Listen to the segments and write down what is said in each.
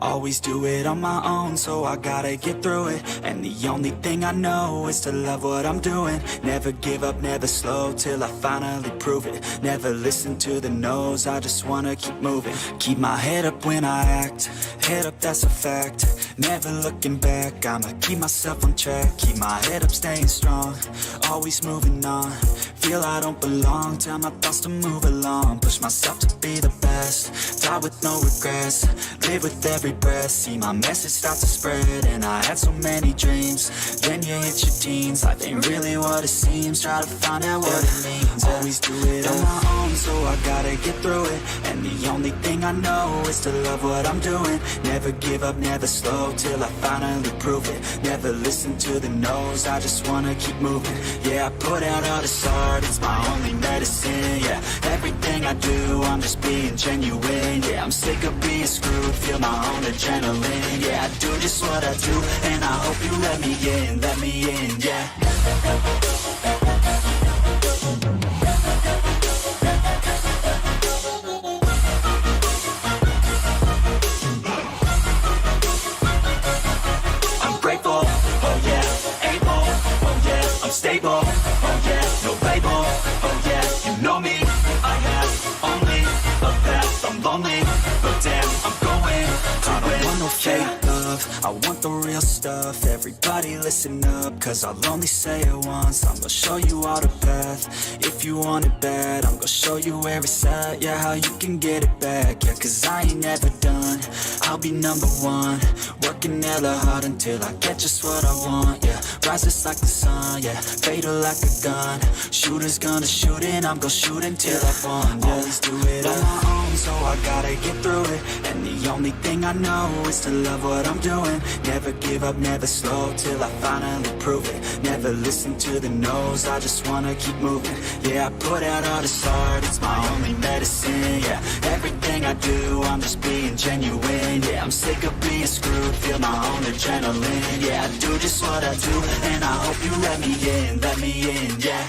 Always do it on my own, so I gotta get through it. And the only thing I know is to love what I'm doing. Never give up, never slow, till I finally prove it. Never listen to the no's, I just wanna keep moving. Keep my head up when I act, head up, that's a fact. Never looking back, I'ma keep myself on track. Keep my head up, staying strong, always moving on. Feel I don't belong, tell my thoughts to move along. Push myself to be the best, die with no regrets. Live with every breath, see my message start to spread. And I had so many dreams, then you hit your teens. Life ain't really what it seems, try to find out what it means. Always do it on my own, so I gotta get through it. And the only thing I know is to love what I'm doing. Never give up, never slow, till I finally prove it. Never listen to the no's, I just wanna keep moving. Yeah, I put out all this art, it's my only medicine. Yeah, everything I do, I'm just being genuine. Yeah, I'm sick of being screwed, feel my own adrenaline. Yeah, I do just what I do, and I hope you let me in, yeah. I'm grateful, oh yeah, able, oh yeah, I'm stable, oh yeah, no label, oh yeah, you know me, I have only a path, I'm lonely, but damn, I'm going to win. I don't want no fake love, I want the real stuff. Everybody listen up, cause I'll only say it once. I'm gonna show you all the path, if you want it bad. I'm gonna show you where it's at, yeah, how you can get it back. Yeah, cause I ain't never done, I'll be number one. Working hella hard until I get just what I want, yeah. Rises like the sun, yeah, fatal like a gun. Shooter's gonna shoot and I'm gonna shoot until I've won, yeah. Always do it on my own, so I gotta get through it. And the only thing I know is to love what I'm doing. Never give up, never slow, till I finally prove it. Never listen to the no's, I just wanna keep moving. Yeah, I put out all this art, it's my only medicine. Yeah, everything I do, I'm just being genuine. Yeah, I'm sick of being screwed, feel my own adrenaline. Yeah, I do just what I do, and I hope you let me in, yeah.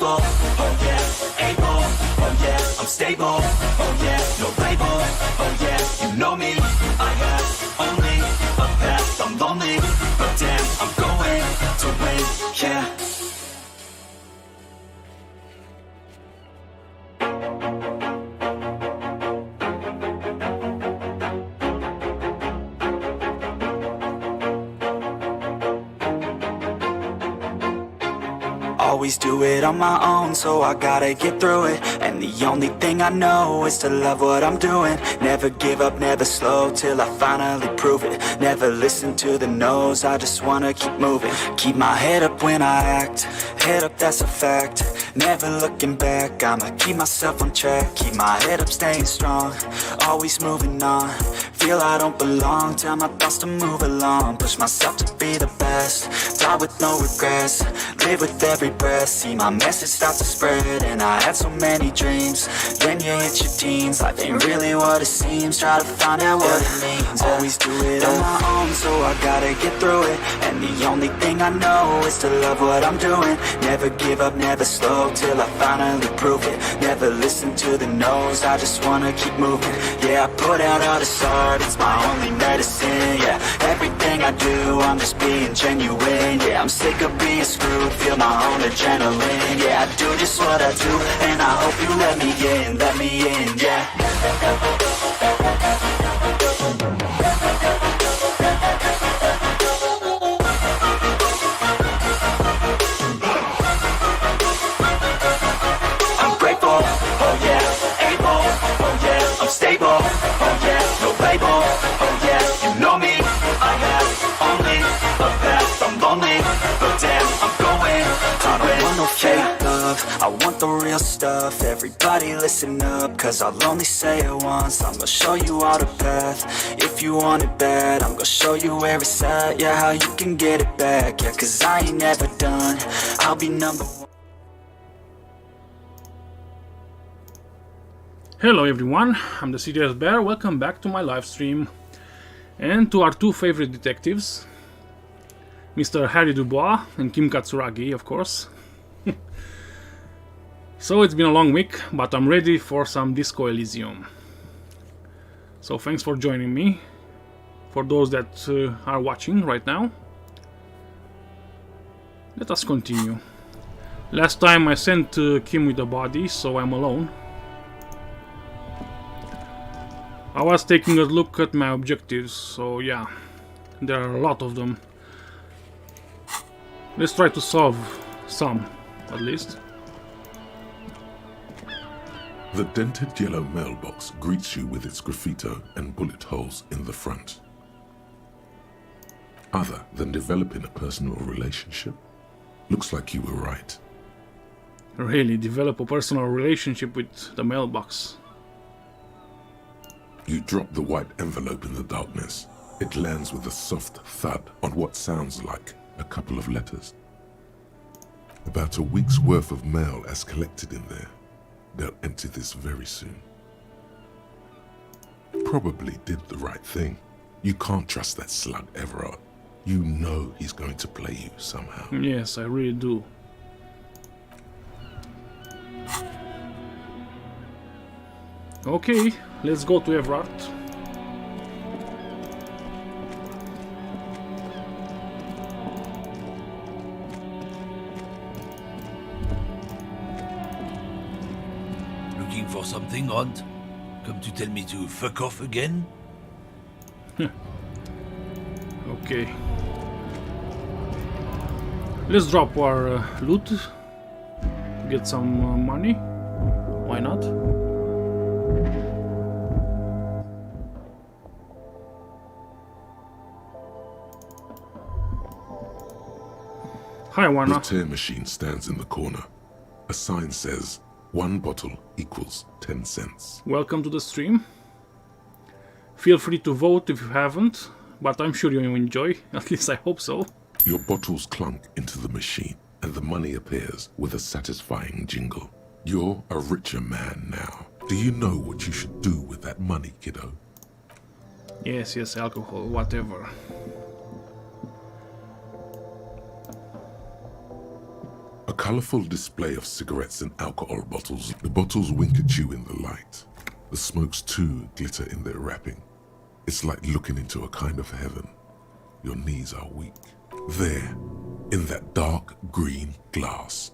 Oh yeah, able, oh yeah, I'm stable, oh yeah, no label, oh yeah, you know me, I have only a path, I'm lonely, but damn, I'm going to win, yeah. Always do it on my own, so I gotta get through it. And the only thing I know is to love what I'm doing. Never give up, never slow, till I finally prove it. Never listen to the no's, I just wanna keep moving. Keep my head up when I act, head up, that's a fact. Never looking back, I'ma keep myself on track. Keep my head up, staying strong, always moving on. Feel I don't belong, tell my thoughts to move along. Push myself to be the best, die with no regrets. Live with every breath, see my message start to spread. And I had so many dreams, then you hit your teens. Life ain't really what it seems, try to find out what it means. Always do it on my own, so I gotta get through it. And the only thing I know is to love what I'm doing. Never give up, never slow, till I finally prove it. Never listen to the no's, I just wanna keep moving. Yeah, I put out all this art, it's my only medicine. Yeah, everything I do, I'm just being genuine. Yeah, I'm sick of being screwed, feel my own adrenaline. Yeah, I do just what I do, and I hope you let me in, yeah. I'm grateful, oh yeah, able, oh yeah, I'm stable, oh yeah, no label, oh yeah, you know me, I have only a path, I'm lonely, but damn, I'm going to win. I don't want no fake love, I want the real stuff. Everybody listen up, cause I'll only say it once. I'm gonna show you all the path, if you want it bad. I'm gonna show you where it's at, yeah, how you can get it back. Yeah, cause I ain't never done, I'll be number one. Hello everyone, I'm the Serious Bear, welcome back to my live stream and to our two favorite detectives. Mr. Harry Dubois and Kim Katsuragi, of course. So it's been a long week, but I'm ready for some Disco Elysium. So thanks for joining me, for those that are watching right now. Let us continue. Last time I sent Kim with the body, so I'm alone. I was taking a look at my objectives, so yeah, there are a lot of them. Let's try to solve some, at least. The dented yellow mailbox greets you with its graffito and bullet holes in the front. Other than developing a personal relationship, looks like you were right. Really develop a personal relationship with the mailbox. You drop the white envelope in the darkness. It lands with a soft thud on what sounds like a couple of letters. About a week's worth of mail as collected in there. They'll empty this very soon. Probably did the right thing. You can't trust that slug, Everard. You know he's going to play you somehow. Yes, I really do. Okay, let's go to Everard. Looking for something, Hunt? Come to tell me to fuck off again? Okay. Let's drop our loot. Get some money. Why not? Hi, The Wana. tear machine stands in the corner. A sign says, 1 bottle equals 10 cents. Welcome to the stream. Feel free to vote if you haven't, but I'm sure you enjoy. At least I hope so. Your bottles clunk into the machine, and the money appears with a satisfying jingle. You're a richer man now. Do you know what you should do with that money, kiddo? Yes, alcohol, whatever. A colorful display of cigarettes and alcohol bottles. The bottles wink at you in the light. The smokes too glitter in their wrapping. It's like looking into a kind of heaven. Your knees are weak. There, in that dark green glass,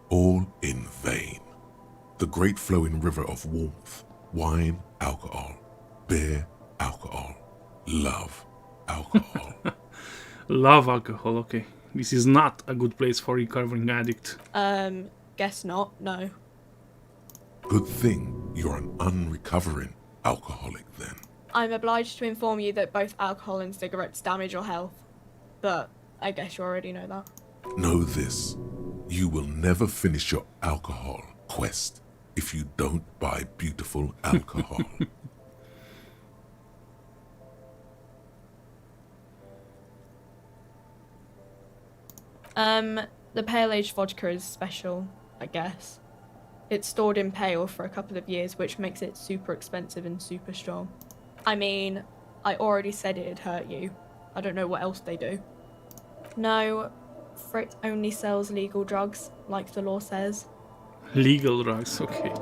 all in vain. The great flowing river of warmth, wine, alcohol, beer, alcohol, love, alcohol. Love alcohol, okay. This is not a good place for a recovering addict. Guess not, no. Good thing you're an unrecovering alcoholic then. I'm obliged to inform you that both alcohol and cigarettes damage your health. But I guess you already know that. Know this, you will never finish your alcohol quest if you don't buy beautiful alcohol. The pale aged vodka is special, I guess. It's stored in pale for a couple of years, which makes it super expensive and super strong. I mean, I already said it'd hurt you. I don't know what else they do. No, Frick only sells legal drugs, like the law says. Legal drugs, okay.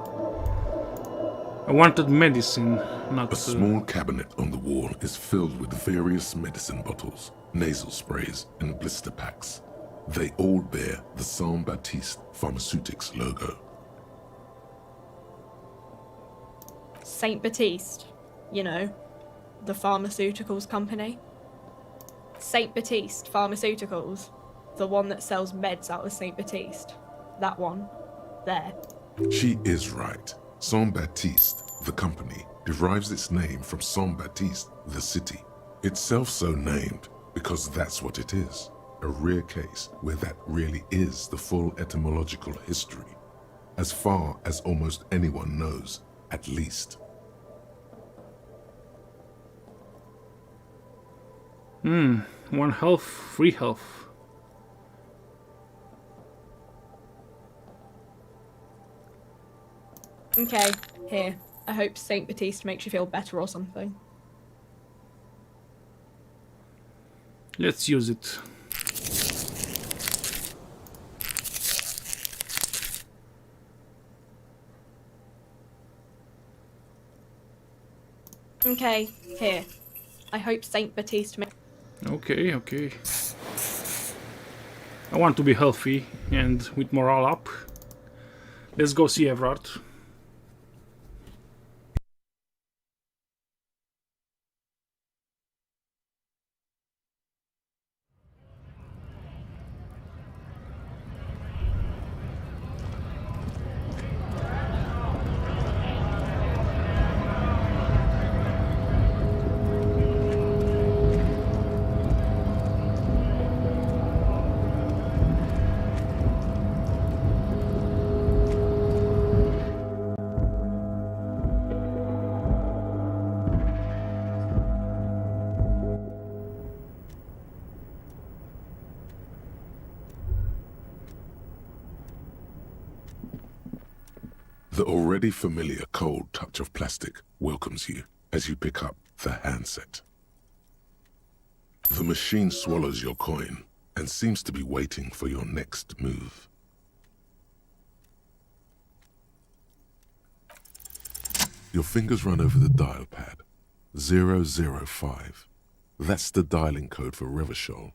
I wanted medicine, not... A small cabinet on the wall is filled with various medicine bottles, nasal sprays, and blister packs. They all bear the Saint Baptiste Pharmaceutics logo. Saint Baptiste, you know, the pharmaceuticals company. Saint Baptiste Pharmaceuticals, the one that sells meds out of Saint Baptiste. That one, there. She is right. Saint Baptiste, the company, derives its name from Saint Baptiste, the city. Itself so named because that's what it is. A rare case where that really is the full etymological history, as far as almost anyone knows, at least. 1 health, 3 health. Okay, here. I hope Saint Baptiste makes you feel better or something. Let's use it. Okay, here. I hope Saint Baptiste may. Okay, okay. I want to be healthy and with morale up. Let's go see Everard. The already familiar cold touch of plastic welcomes you as you pick up the handset. The machine swallows your coin and seems to be waiting for your next move. Your fingers run over the dial pad. 005. That's the dialing code for Revachol.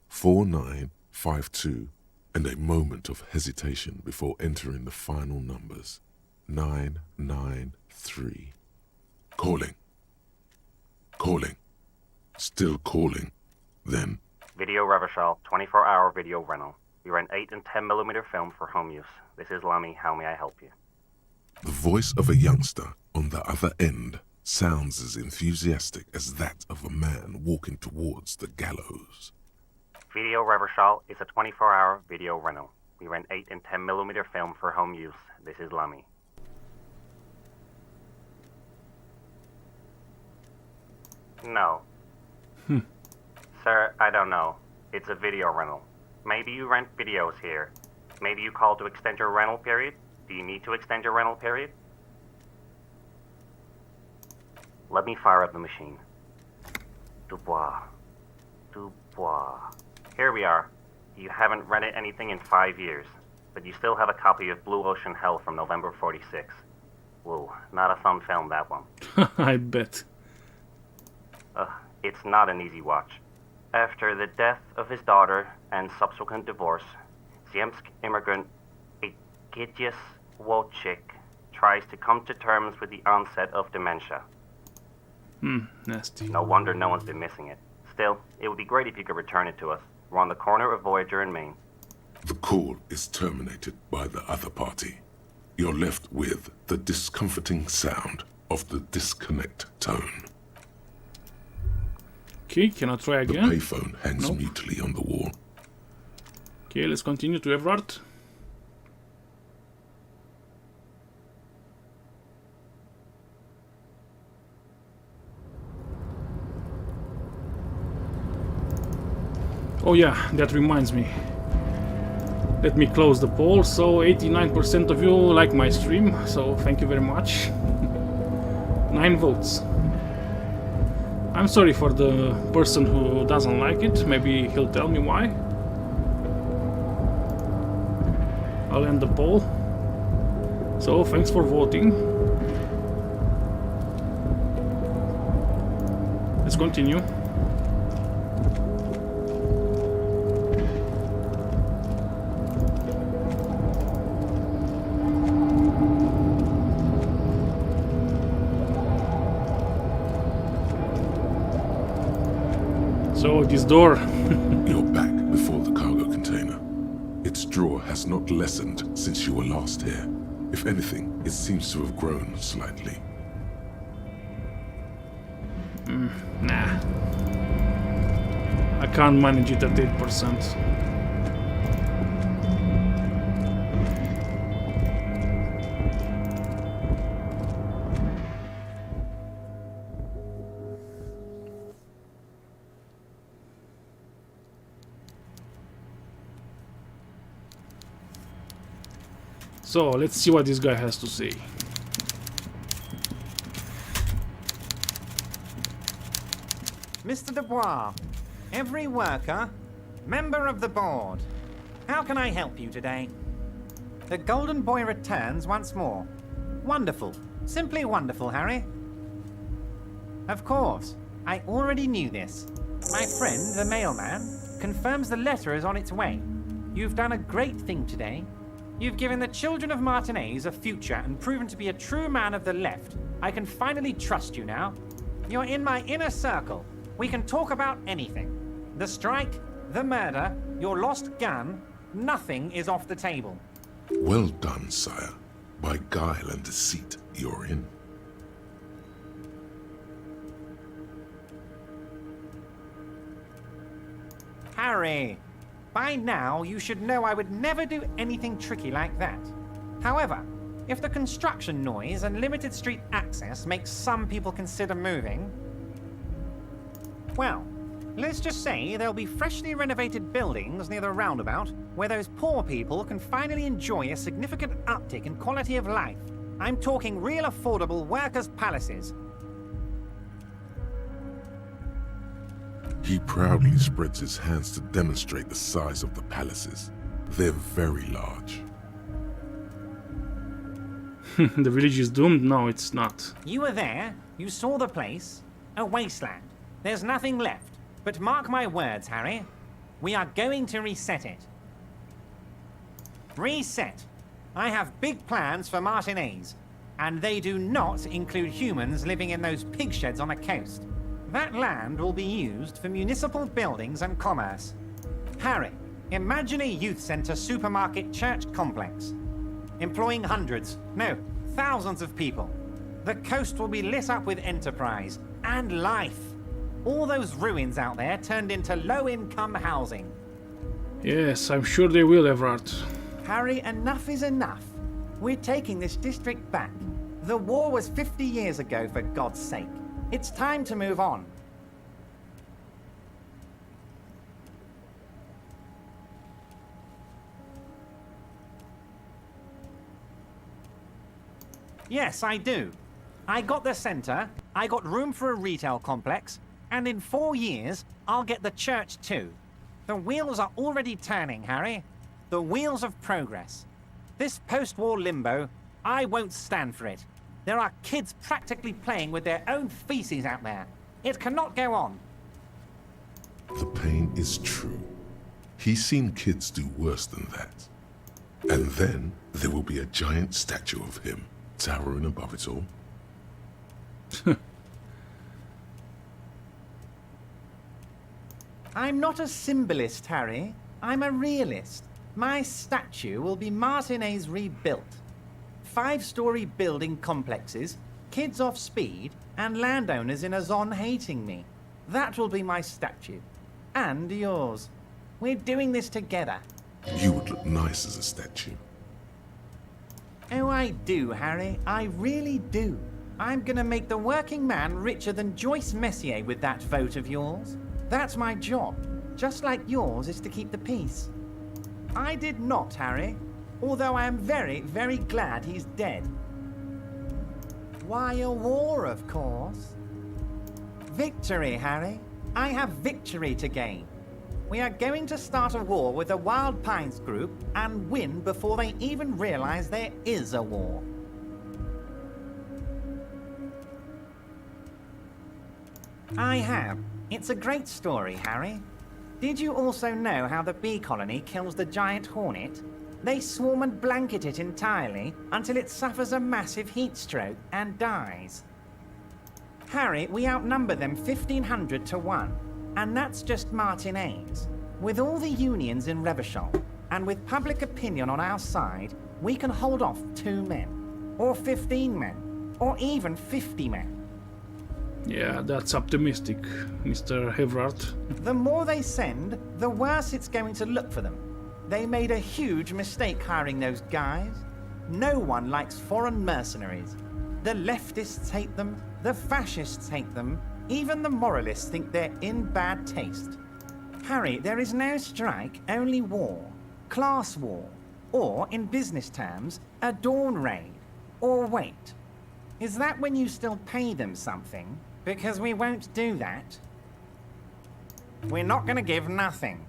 4952, and a moment of hesitation before entering the final numbers. 993. Calling. Calling. Still calling. Then... Video Revachol, 24-hour video rental. We rent 8 and 10mm film for home use. This is Lamy. How may I help you? The voice of a youngster on the other end sounds as enthusiastic as that of a man walking towards the gallows. Video Revachol is a 24-hour video rental. We rent 8 and 10mm film for home use. This is Lamy. No. Sir, I don't know. It's a video rental. Maybe you rent videos here. Maybe you call to extend your rental period? Do you need to extend your rental period? Let me fire up the machine. Dubois. Dubois. Here we are. You haven't rented anything in 5 years, but you still have a copy of Blue Ocean Hell from November 46. Whoa, not a fun film, that one. I bet. It's not an easy watch. After the death of his daughter and subsequent divorce, Ziemsk immigrant Egidius Wojcik tries to come to terms with the onset of dementia. Nasty. No wonder no one's been missing it. Still, it would be great if you could return it to us. We're on the corner of Voyager and Main. The call is terminated by the other party. You're left with the discomforting sound of the disconnect tone. Okay, can I try The again? payphone hangs Nope. mutely on the wall. Okay, let's continue to Everard. Oh yeah, that reminds me. Let me close the poll. So 89% of you like my stream, so thank you very much. 9 votes. I'm sorry for the person who doesn't like it. Maybe he'll tell me why. I'll end the poll. So thanks for voting. Let's continue. So this door. You're back before the cargo container. Its drawer has not lessened since you were last here. If anything, it seems to have grown slightly. Nah. I can't manage it at 8%. So let's see what this guy has to say. Mr. Dubois, every worker, member of the board. How can I help you today? The Golden Boy returns once more. Wonderful. Simply wonderful, Harry. Of course. I already knew this. My friend, the mailman, confirms the letter is on its way. You've done a great thing today. You've given the children of Martinez a future and proven to be a true man of the left. I can finally trust you now. You're in my inner circle. We can talk about anything. The strike, the murder, your lost gun, nothing is off the table. Well done, sire. By guile and deceit, you're in. Harry, by now you should know I would never do anything tricky like that. However, if the construction noise and limited street access makes some people consider moving, well, let's just say there'll be freshly renovated buildings near the roundabout where those poor people can finally enjoy a significant uptick in quality of life. I'm talking real affordable workers' palaces. He proudly spreads his hands to demonstrate the size of the palaces. They're very large. The village is doomed? No, it's not. You were there, you saw the place, a wasteland. There's nothing left. But mark my words, Harry, we are going to reset it. Reset. I have big plans for Martinez, and they do not include humans living in those pig sheds on the coast. That land will be used for municipal buildings and commerce. Harry, imagine a youth centre supermarket church complex, employing hundreds, no, thousands of people. The coast will be lit up with enterprise and life. All those ruins out there turned into low-income housing. Yes, I'm sure they will, Everard. Harry, enough is enough. We're taking this district back. The war was 50 years ago, for God's sake. It's time to move on. Yes, I do. I got the centre, I got room for a retail complex, and in 4 years, I'll get the church too. The wheels are already turning, Harry. The wheels of progress. This post-war limbo, I won't stand for it. There are kids practically playing with their own feces out there. It cannot go on. The pain is true. He's seen kids do worse than that. And then there will be a giant statue of him, towering above it all. I'm not a symbolist, Harry. I'm a realist. My statue will be Martinez rebuilt. 5-story building complexes, kids off speed, and landowners in a zone hating me. That will be my statue. And yours. We're doing this together. You would look nice as a statue. Oh, I do, Harry. I really do. I'm gonna make the working man richer than Joyce Messier with that vote of yours. That's my job. Just like yours is to keep the peace. I did not, Harry. Although I am very, very glad he's dead. Why a war, of course. Victory, Harry. I have victory to gain. We are going to start a war with the Wild Pines group and win before they even realize there is a war. I have. It's a great story, Harry. Did you also know how the bee colony kills the giant hornet? They swarm and blanket it entirely until it suffers a massive heat stroke and dies. Harry, we outnumber them 1,500 to 1, and that's just Martinez. With all the unions in Revachol, and with public opinion on our side, we can hold off 2 men, or 15 men, or even 50 men. Yeah, that's optimistic, Mr. Everard. The more they send, the worse it's going to look for them. They made a huge mistake hiring those guys. No one likes foreign mercenaries. The leftists hate them, the fascists hate them, even the moralists think they're in bad taste. Harry, there is no strike, only war. Class war. Or, in business terms, a dawn raid. Or wait. Is that when you still pay them something? Because we won't do that. We're not gonna give nothing.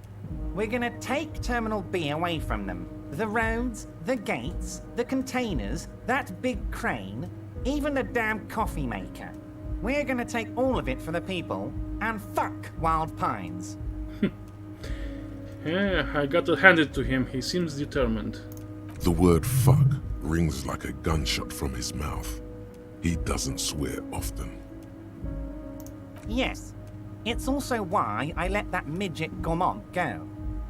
We're gonna take Terminal B away from them. The roads, the gates, the containers, that big crane, even the damn coffee maker. We're gonna take all of it for the people, and fuck Wild Pines. Yeah, I got to hand it to him. He seems determined. The word fuck rings like a gunshot from his mouth. He doesn't swear often. Yes. It's also why I let that midget Gaumont go.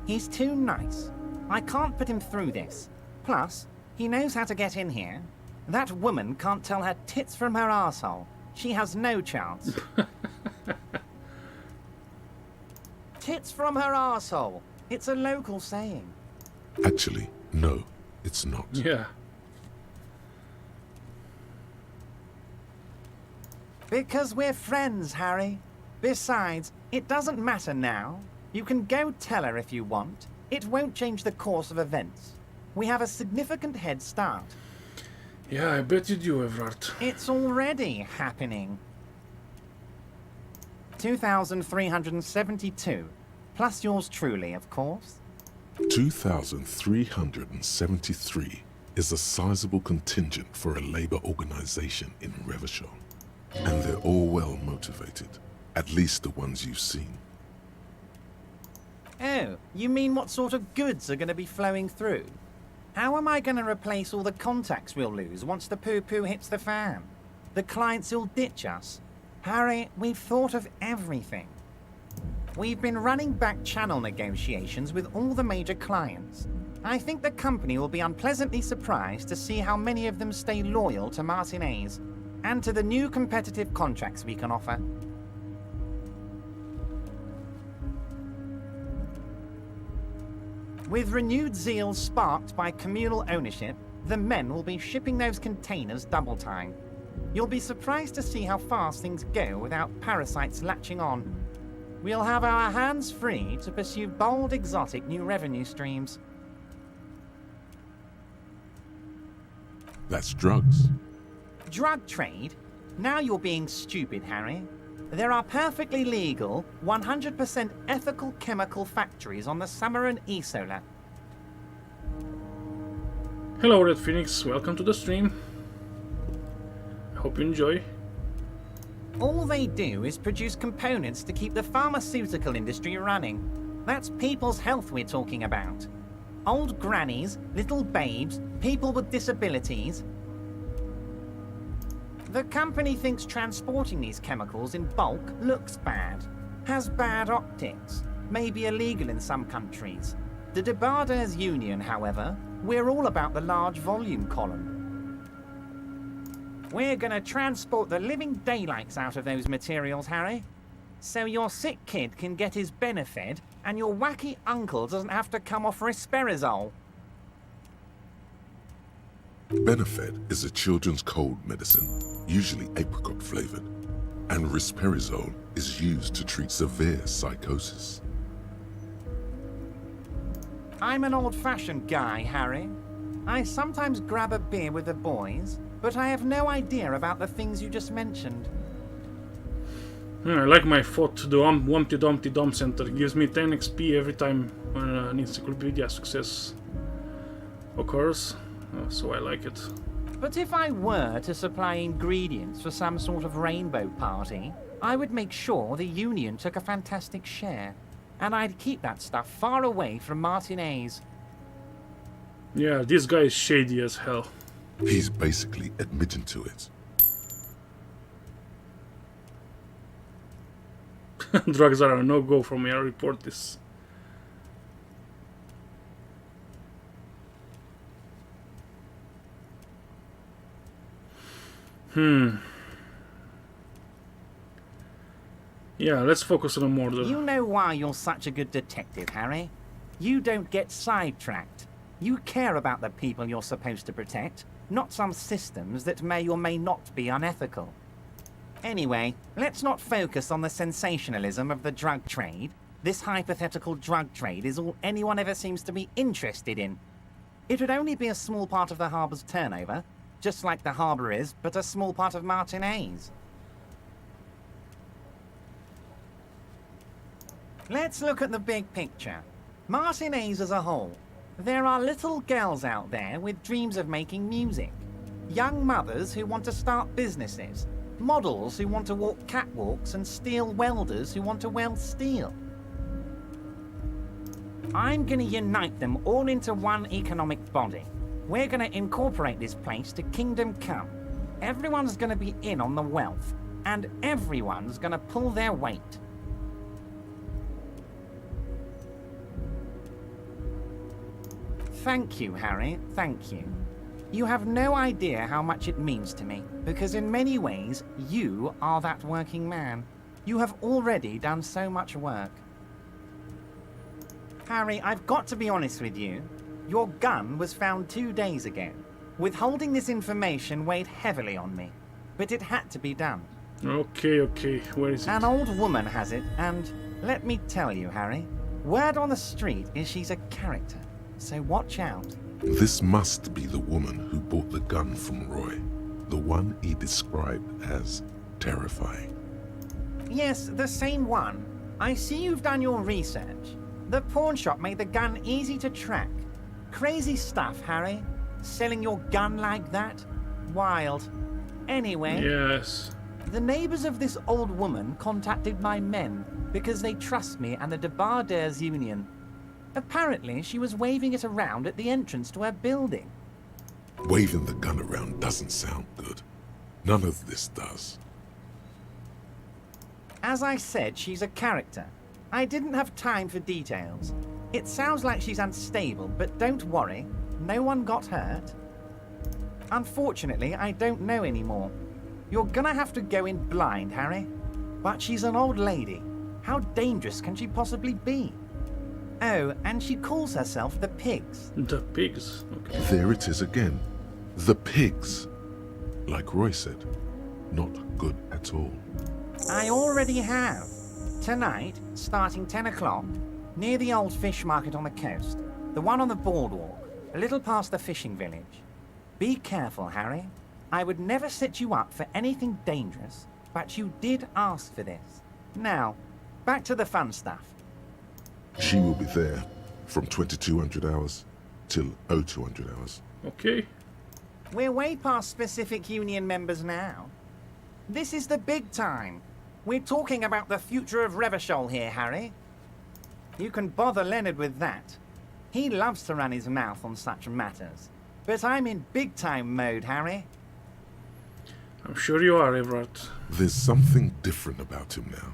He's too nice. I can't put him through this. Plus, he knows how to get in here. That woman can't tell her tits from her arsehole. She has no chance. Tits from her arsehole. It's a local saying. Actually, no, it's not. Yeah. Because we're friends, Harry. Besides, it doesn't matter now. You can go tell her if you want. It won't change the course of events. We have a significant head start. Yeah, I bet you do, Everard. It's already happening. 2,372. Plus yours truly, of course. 2,373 is a sizable contingent for a labor organization in Revachol. And they're all well motivated. At least the ones you've seen. Oh, you mean what sort of goods are going to be flowing through? How am I going to replace all the contacts we'll lose once the poo-poo hits the fan? The clients will ditch us. Harry, we've thought of everything. We've been running back channel negotiations with all the major clients. I think the company will be unpleasantly surprised to see how many of them stay loyal to Martinez and to the new competitive contracts we can offer. With renewed zeal sparked by communal ownership, the men will be shipping those containers double time. You'll be surprised to see how fast things go without parasites latching on. We'll have our hands free to pursue bold, exotic new revenue streams. That's drugs. Drug trade? Now you're being stupid, Harry. There are perfectly legal, 100% ethical chemical factories on the Summer and Isola. Hello, Red Phoenix. Welcome to the stream. I hope you enjoy. All they do is produce components to keep the pharmaceutical industry running. That's people's health we're talking about. Old grannies, little babes, people with disabilities. The company thinks transporting these chemicals in bulk looks bad, has bad optics, may be illegal in some countries. The Debarders Union, however, we're all about the large volume column. We're gonna transport the living daylights out of those materials, Harry. So your sick kid can get his Benefed and your wacky uncle doesn't have to come off risperidone. Benefed is a children's cold medicine, usually apricot flavored, and risperidone is used to treat severe psychosis. I'm an old-fashioned guy, Harry. I sometimes grab a beer with the boys, but I have no idea about the things you just mentioned. I like my thought. The Humpty Dumpty Dump Center gives me 10 XP every time an encyclopedia success occurs, so I like it. But if I were to supply ingredients for some sort of rainbow party, I would make sure the Union took a fantastic share. And I'd keep that stuff far away from Martinez. Yeah, this guy is shady as hell. He's basically admitting to it. Drugs are a no-go for me, I report this. Yeah, let's focus on the murder. You know why you're such a good detective, Harry? You don't get sidetracked. You care about the people you're supposed to protect, not some systems that may or may not be unethical. Anyway, let's not focus on the sensationalism of the drug trade. This hypothetical drug trade is all anyone ever seems to be interested in. It would only be a small part of the harbour's turnover, just like the harbour is, but a small part of Martinez. Let's look at the big picture. Martinez as a whole. There are little girls out there with dreams of making music. Young mothers who want to start businesses. Models who want to walk catwalks and steel welders who want to weld steel. I'm going to unite them all into one economic body. We're going to incorporate this place to Kingdom Come. Everyone's going to be in on the wealth, and everyone's going to pull their weight. Thank you, Harry, thank you. You have no idea how much it means to me, because in many ways, you are that working man. You have already done so much work. Harry, I've got to be honest with you. Your gun was found 2 days ago. Withholding this information weighed heavily on me, but it had to be done. Okay, where is it? An old woman has it, and let me tell you, Harry, word on the street is she's a character, so watch out. This must be the woman who bought the gun from Roy, the one he described as terrifying. Yes, the same one. I see you've done your research. The pawn shop made the gun easy to track. Crazy stuff, Harry. Selling your gun like that? Wild. Anyway, Yes. the neighbors of this old woman contacted my men because they trust me and the Debarders Union. Apparently, she was waving it around at the entrance to her building. Waving the gun around doesn't sound good. None of this does. As I said, she's a character. I didn't have time for details. It sounds like she's unstable, but don't worry. No one got hurt. Unfortunately, I don't know anymore. You're gonna have to go in blind, Harry. But she's an old lady. How dangerous can she possibly be? Oh, and she calls herself the Pigs. The pigs. Okay. There it is again. The pigs. Like Roy said, not good at all. I already have. Tonight, starting 10 o'clock, near the old fish market on the coast, the one on the boardwalk, a little past the fishing village. Be careful, Harry. I would never set you up for anything dangerous, but you did ask for this. Now, back to the fun stuff. She will be there from 2200 hours till 0200 hours. Okay. We're way past specific union members now. This is the big time. We're talking about the future of Revachol here, Harry. You can bother Leonard with that. He loves to run his mouth on such matters. But I'm in big-time mode, Harry. I'm sure you are, Everett. There's something different about him now.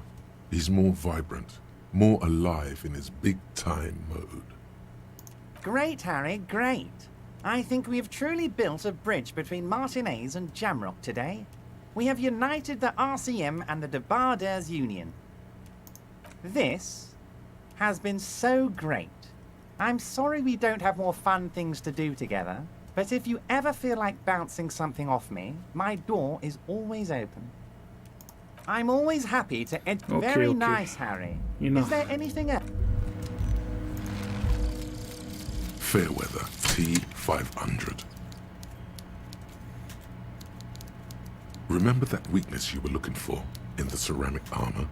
He's more vibrant, more alive in his big-time mode. Great, Harry, great. I think we have truly built a bridge between Martinez and Jamrock today. We have united the RCM and the Debarders Union. This has been so great. I'm sorry we don't have more fun things to do together, but if you ever feel like bouncing something off me, my door is always open. I'm always happy to Very okay. nice, Harry. Enough. Is there anything else? Fairweather T500. Remember that weakness you were looking for in the ceramic armor?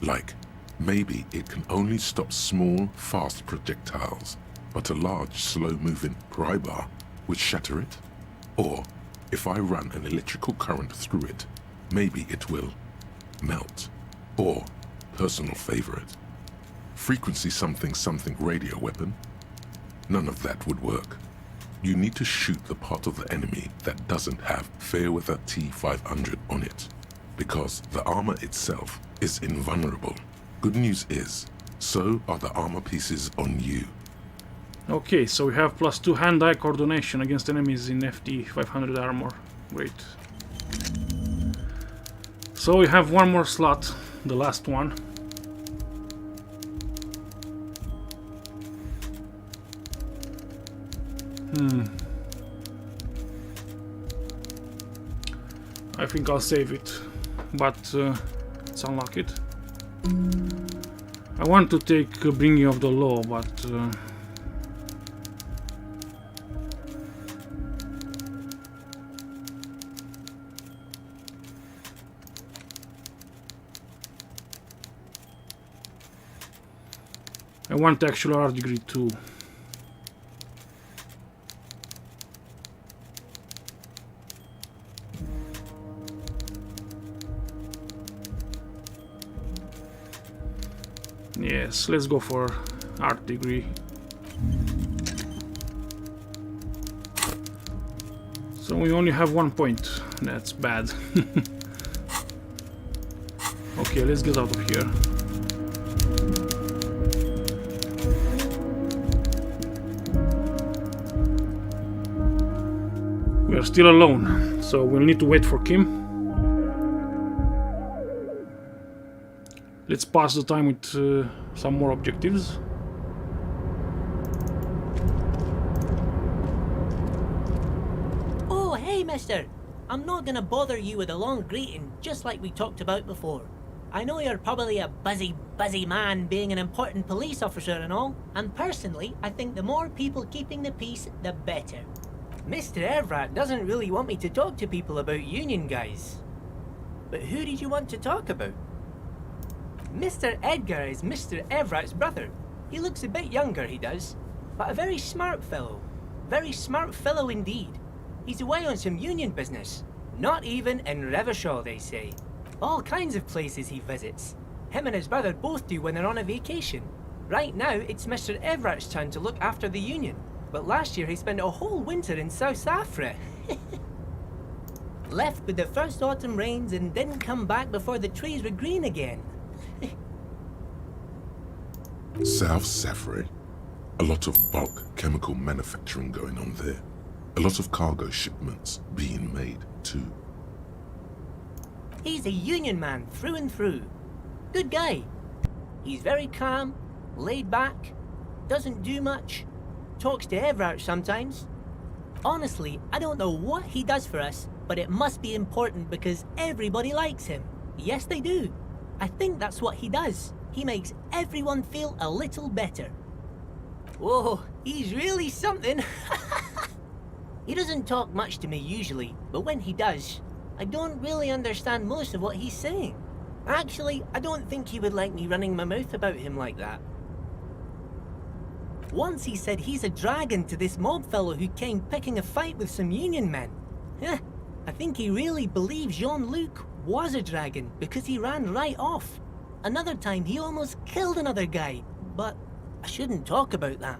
Like, maybe it can only stop small, fast projectiles, but a large, slow-moving pry bar would shatter it? Or, if I run an electrical current through it, maybe it will melt. Or, personal favorite, frequency something something radio weapon? None of that would work. You need to shoot the part of the enemy that doesn't have Fairweather T500 on it, because the armor itself is invulnerable. Good news is, so are the armor pieces on you. Okay, so we have +2 hand-eye coordination against enemies in FT 500 armor. Great. So we have one more slot, the last one. I think I'll save it, but let's unlock it. I want to take Bringing of the Law, but I want actual art degree too. Yes, let's go for art degree. So we only have 1 point. That's bad. Okay, let's get out of here. We are still alone, so we'll need to wait for Kim. Let's pass the time with some more objectives. Oh, hey, mister. I'm not gonna bother you with a long greeting, just like we talked about before. I know you're probably a busy man being an important police officer and all, and personally, I think the more people keeping the peace, the better. Mr. Evrat doesn't really want me to talk to people about union guys. But who did you want to talk about? Mr. Edgar is Mr. Evrat's brother. He looks a bit younger, he does, but a very smart fellow. Very smart fellow indeed. He's away on some union business. Not even in Revershaw, they say. All kinds of places he visits. Him and his brother both do when they're on a vacation. Right now, it's Mr. Everett's turn to look after the union. But last year he spent a whole winter in South Africa. Left with the first autumn rains and didn't come back before the trees were green again. South Safari. A lot of bulk chemical manufacturing going on there. A lot of cargo shipments being made too. He's a union man through and through. Good guy. He's very calm, laid back, doesn't do much, talks to Everett sometimes. Honestly, I don't know what he does for us, but it must be important because everybody likes him. Yes, they do. I think that's what he does. He makes everyone feel a little better. Whoa, he's really something. He doesn't talk much to me usually, but when he does, I don't really understand most of what he's saying. Actually, I don't think he would like me running my mouth about him like that. Once he said he's a dragon to this mob fellow who came picking a fight with some union men. I think he really believes Jean-Luc was a dragon because he ran right off. Another time he almost killed another guy, but I shouldn't talk about that.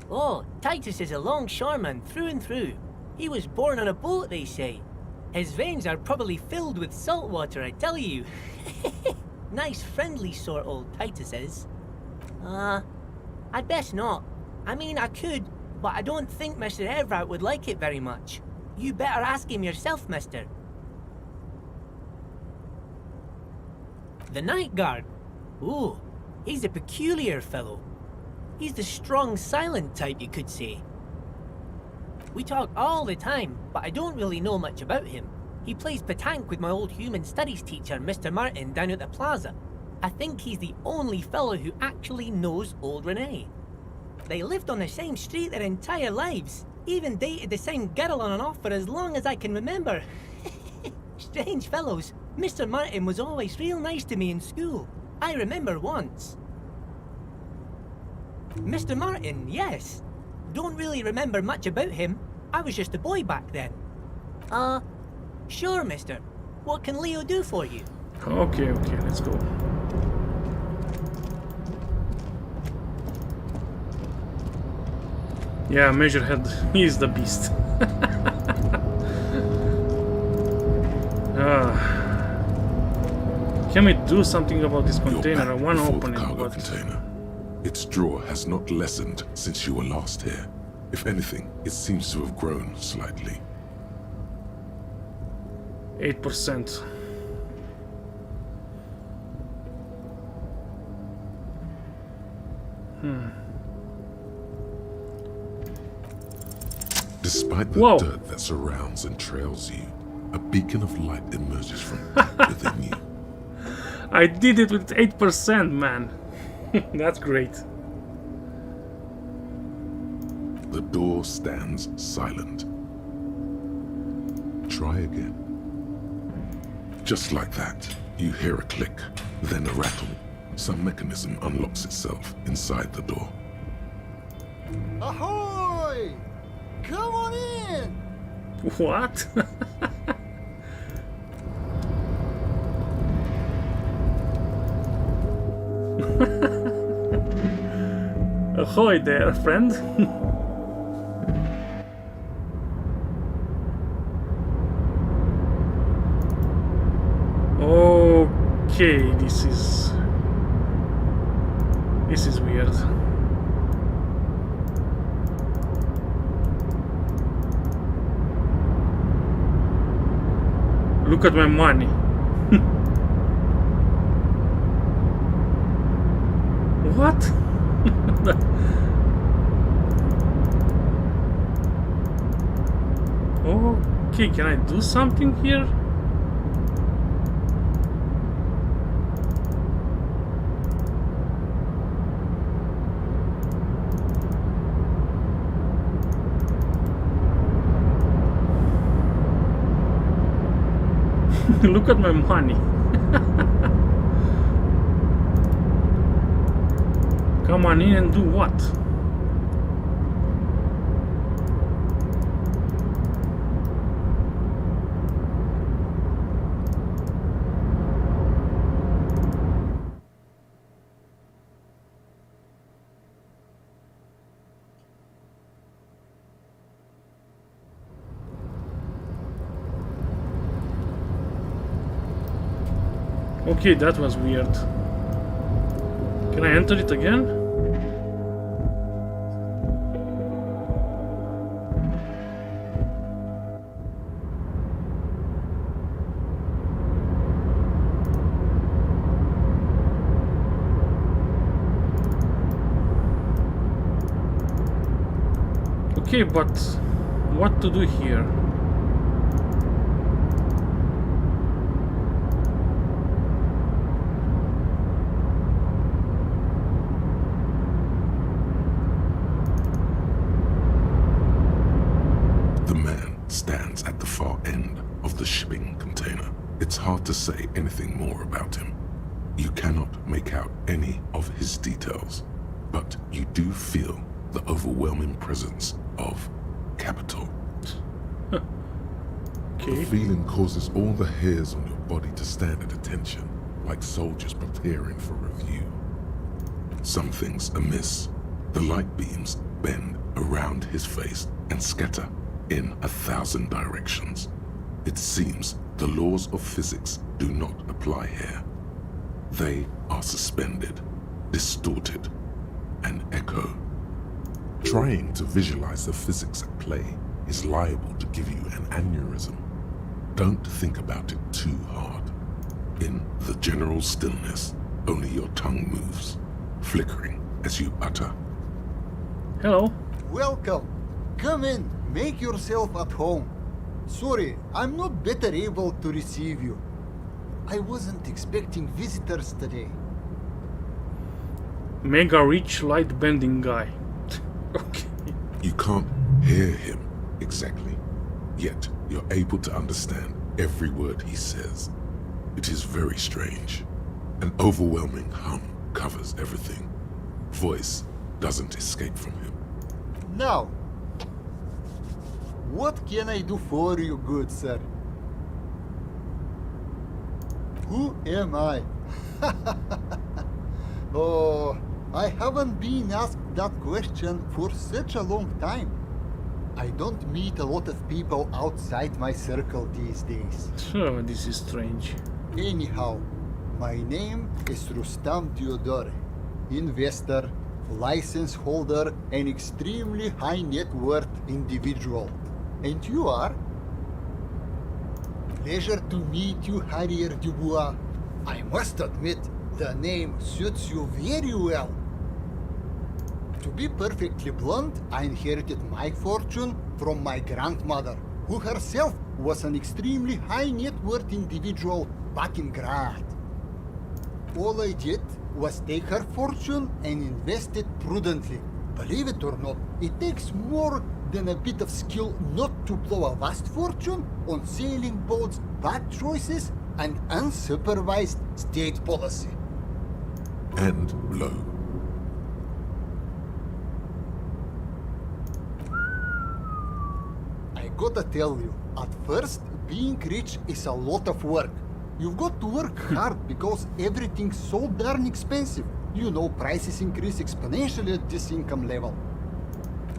Oh, Titus is a longshoreman through and through. He was born on a boat, they say. His veins are probably filled with salt water, I tell you. Nice friendly sort old Titus is. I'd best not. I mean, I could, but I don't think Mr. Everett would like it very much. You better ask him yourself, mister. The night guard. Ooh, he's a peculiar fellow. He's the strong, silent type, you could say. We talk all the time, but I don't really know much about him. He plays petanque with my old human studies teacher, Mr. Martin, down at the plaza. I think he's the only fellow who actually knows old Renee. They lived on the same street their entire lives, even dated the same girl on and off for as long as I can remember. Strange fellows. Mr. Martin was always real nice to me in school. I remember once. Mr. Martin, yes. Don't really remember much about him. I was just a boy back then. Sure, mister. What can Leo do for you? Okay, let's go. Yeah, Measurehead, he's the beast. Can we do something about this container? I want to open it, cargo but... container. Its drawer has not lessened since you were last here. If anything, it seems to have grown slightly. 8%. Despite the Whoa. dirt that surrounds and trails you, a beacon of light emerges from deep within you. I did it with 8%, man. That's great. The door stands silent. Try again. Just like that, you hear a click, then a rattle. Some mechanism unlocks itself inside the door. Ahoy! Come on in! What? Ahoy there, friend. Okay, this is weird. Look at my money. What? Okay, can I do something here? Look at my money. Come on in and do what? Okay, that was weird. Can I enter it again? Okay, but what to do here? Stands at the far end of the shipping container. It's hard to say anything more about him. You cannot make out any of his details, but you do feel the overwhelming presence of capital. Okay. The feeling causes all the hairs on your body to stand at attention, like soldiers preparing for review. Something's amiss. The light beams bend around his face and scatter in 1,000 directions. It seems the laws of physics do not apply here. They are suspended, distorted, and echo. Trying to visualize the physics at play is liable to give you an aneurysm. Don't think about it too hard. In the general stillness, only your tongue moves, flickering as you utter. Hello. Welcome. Come in. Make yourself at home. Sorry, I'm not better able to receive you. I wasn't expecting visitors today. Mega rich light bending guy. Okay. You can't hear him exactly, yet you're able to understand every word he says. It is very strange. An overwhelming hum covers everything. Voice doesn't escape from him. Now, what can I do for you, good sir? Who am I? Oh, I haven't been asked that question for such a long time. I don't meet a lot of people outside my circle these days. Oh, this is strange. Anyhow, my name is Rustam Teodore, investor, license holder, and extremely high net worth individual. And you are? Pleasure to meet you, Harrier Dubois. I must admit, the name suits you very well. To be perfectly blunt, I inherited my fortune from my grandmother, who herself was an extremely high net worth individual back in Grad. All I did was take her fortune and invest it prudently. Believe it or not, it takes more than a bit of skill not to blow a vast fortune on sailing boats, bad choices, and unsupervised state policy. And blow. I gotta tell you, at first, being rich is a lot of work. You've got to work hard because everything's so darn expensive. You know prices increase exponentially at this income level.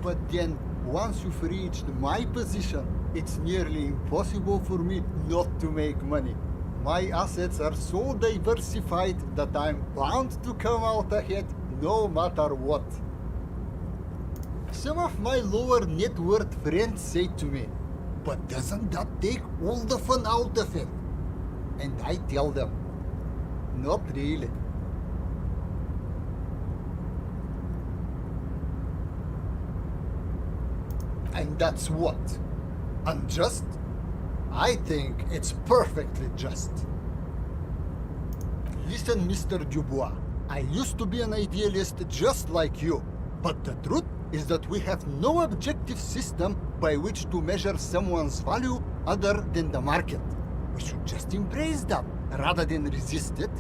But then, once you've reached my position, it's nearly impossible for me not to make money. My assets are so diversified that I'm bound to come out ahead no matter what. Some of my lower net worth friends say to me, but doesn't that take all the fun out of it? And I tell them, not really. And that's what? Unjust? I think it's perfectly just. Listen, Mr. Dubois, I used to be an idealist just like you, but the truth is that we have no objective system by which to measure someone's value other than the market. We should just embrace that rather than resist it.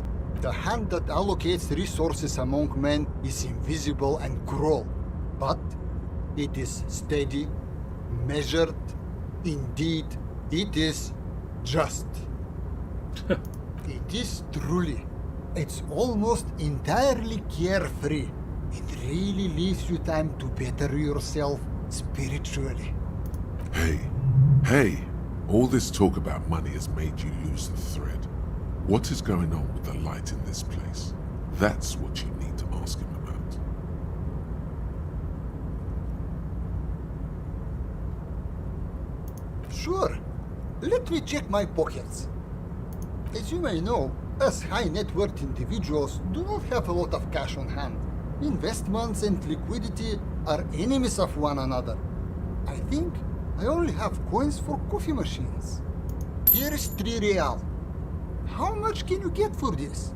The hand that allocates resources among men is invisible and cruel, but it is steady, measured, indeed, it is just. It is truly. It's almost entirely carefree. It really leaves you time to better yourself spiritually. Hey, all this talk about money has made you lose the thread. What is going on with the light in this place? That's what you need to ask him about. Sure. Let me check my pockets. As you may know, us high net worth individuals do not have a lot of cash on hand. Investments and liquidity are enemies of one another. I think I only have coins for coffee machines. Here is 3 real. How much can you get for this?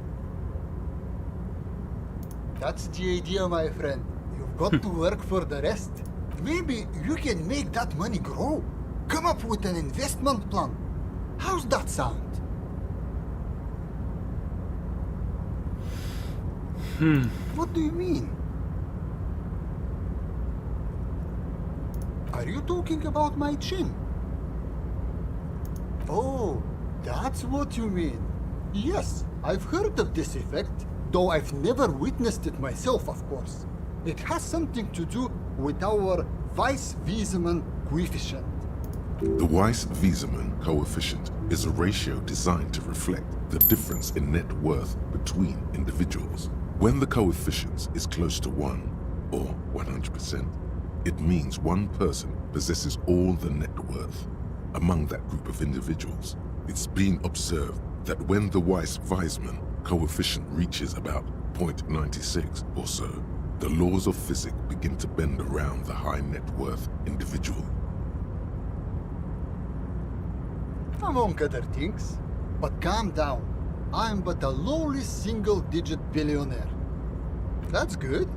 That's the idea, my friend. You've got to work for the rest. Maybe you can make that money grow. Come up with an investment plan. How's that sound? What do you mean? Are you talking about my chin? Oh, that's what you mean. Yes, I've heard of this effect, though I've never witnessed it myself, of course. It has something to do with our Weiss-Wiesemann coefficient. The Weiss-Wiesemann coefficient is a ratio designed to reflect the difference in net worth between individuals. When the coefficient is close to 1, or 100%, it means one person possesses all the net worth. Among that group of individuals, it's been observed that when the Weiss-Wiesemann coefficient reaches about 0.96 or so, the laws of physics begin to bend around the high net worth individual. Among other things. But calm down. I'm but a lowly single-digit billionaire. That's good.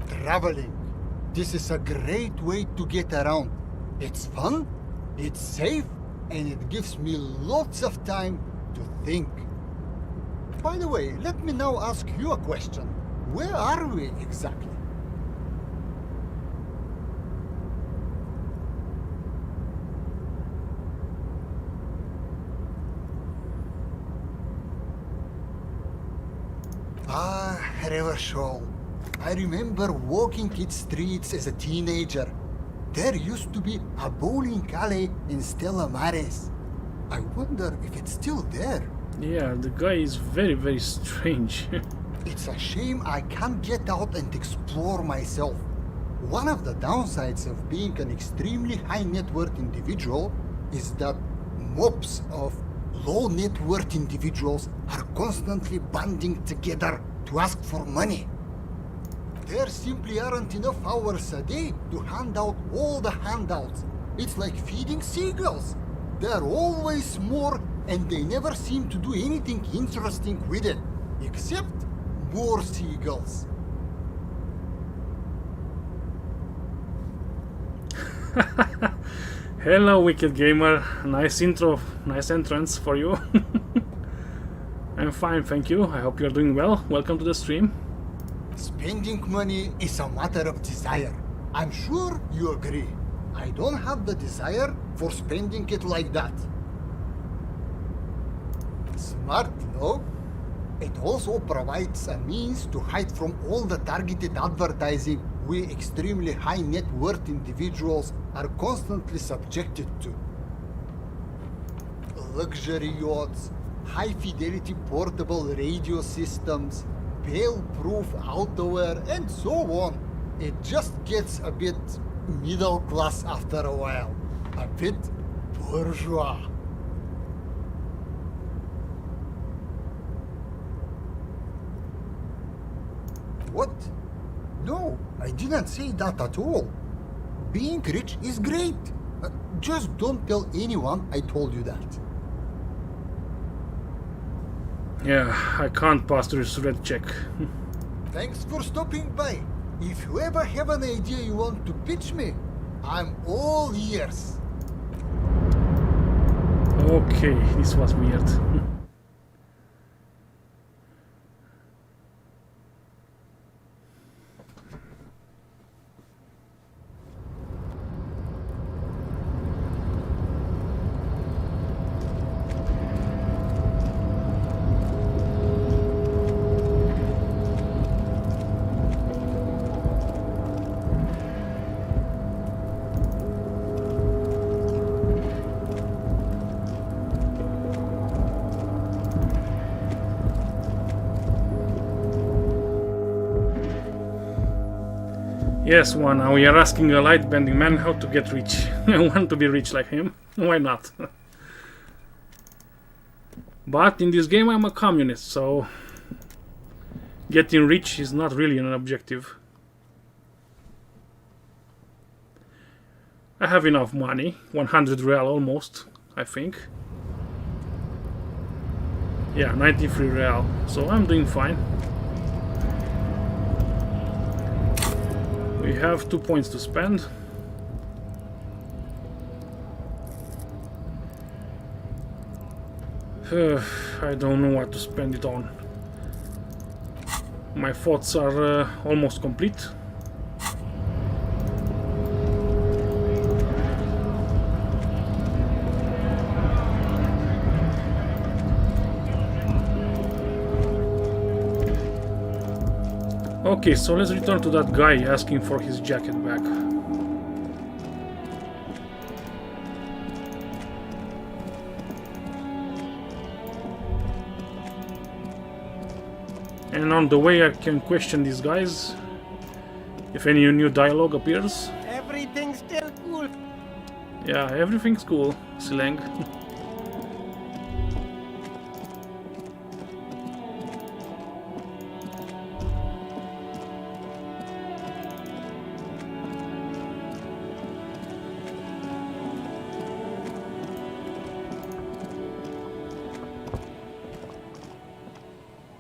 Traveling. This is a great way to get around. It's fun, it's safe, and it gives me lots of time to think. By the way, let me now ask you a question. Where are we exactly? Revachol. I remember walking its streets as a teenager. There used to be a bowling alley in Stella Maris. I wonder if it's still there. Yeah, the guy is very, very strange. It's a shame I can't get out and explore myself. One of the downsides of being an extremely high net worth individual is that mobs of low net worth individuals are constantly banding together to ask for money. There simply aren't enough hours a day to hand out all the handouts. It's like feeding seagulls. There are always more, and they never seem to do anything interesting with it, except more seagulls. Hello, Wicked Gamer. Nice intro, nice entrance for you. I'm fine, thank you. I hope you're doing well. Welcome to the stream. Spending money is a matter of desire. I'm sure you agree. I don't have the desire for spending it like that. Smart, no? It also provides a means to hide from all the targeted advertising we extremely high net worth individuals are constantly subjected to. Luxury yachts, high fidelity portable radio systems, fail-proof outerwear, and so on. It just gets a bit middle class after a while. A bit bourgeois. What? No, I didn't say that at all. Being rich is great. Just don't tell anyone I told you that. Yeah, I can't pass this red check. Thanks for stopping by. If you ever have an idea you want to pitch me, I'm all ears. Okay, this was weird. Yes, one. Now we are asking a light-bending man how to get rich. I want to be rich like him. Why not? But in this game I'm a communist, so getting rich is not really an objective. I have enough money, 100 real almost, I think. Yeah, 93 real, so I'm doing fine. We have 2 points to spend. I don't know what to spend it on. My thoughts are almost complete. Okay, so let's return to that guy asking for his jacket back. And on the way I can question these guys if any new dialogue appears. Everything's still cool. Yeah, everything's cool, slang.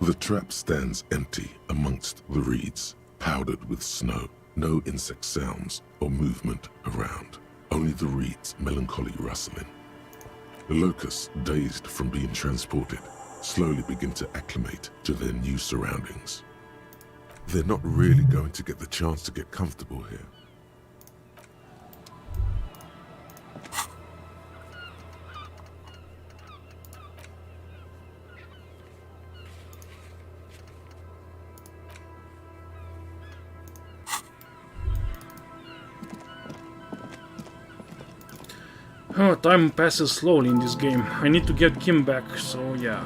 The trap stands empty amongst the reeds, powdered with snow. No insect sounds or movement around. Only the reeds melancholy rustling. The locusts, dazed from being transported, slowly begin to acclimate to their new surroundings. They're not really going to get the chance to get comfortable here. Oh, time passes slowly in this game. I need to get Kim back, so yeah.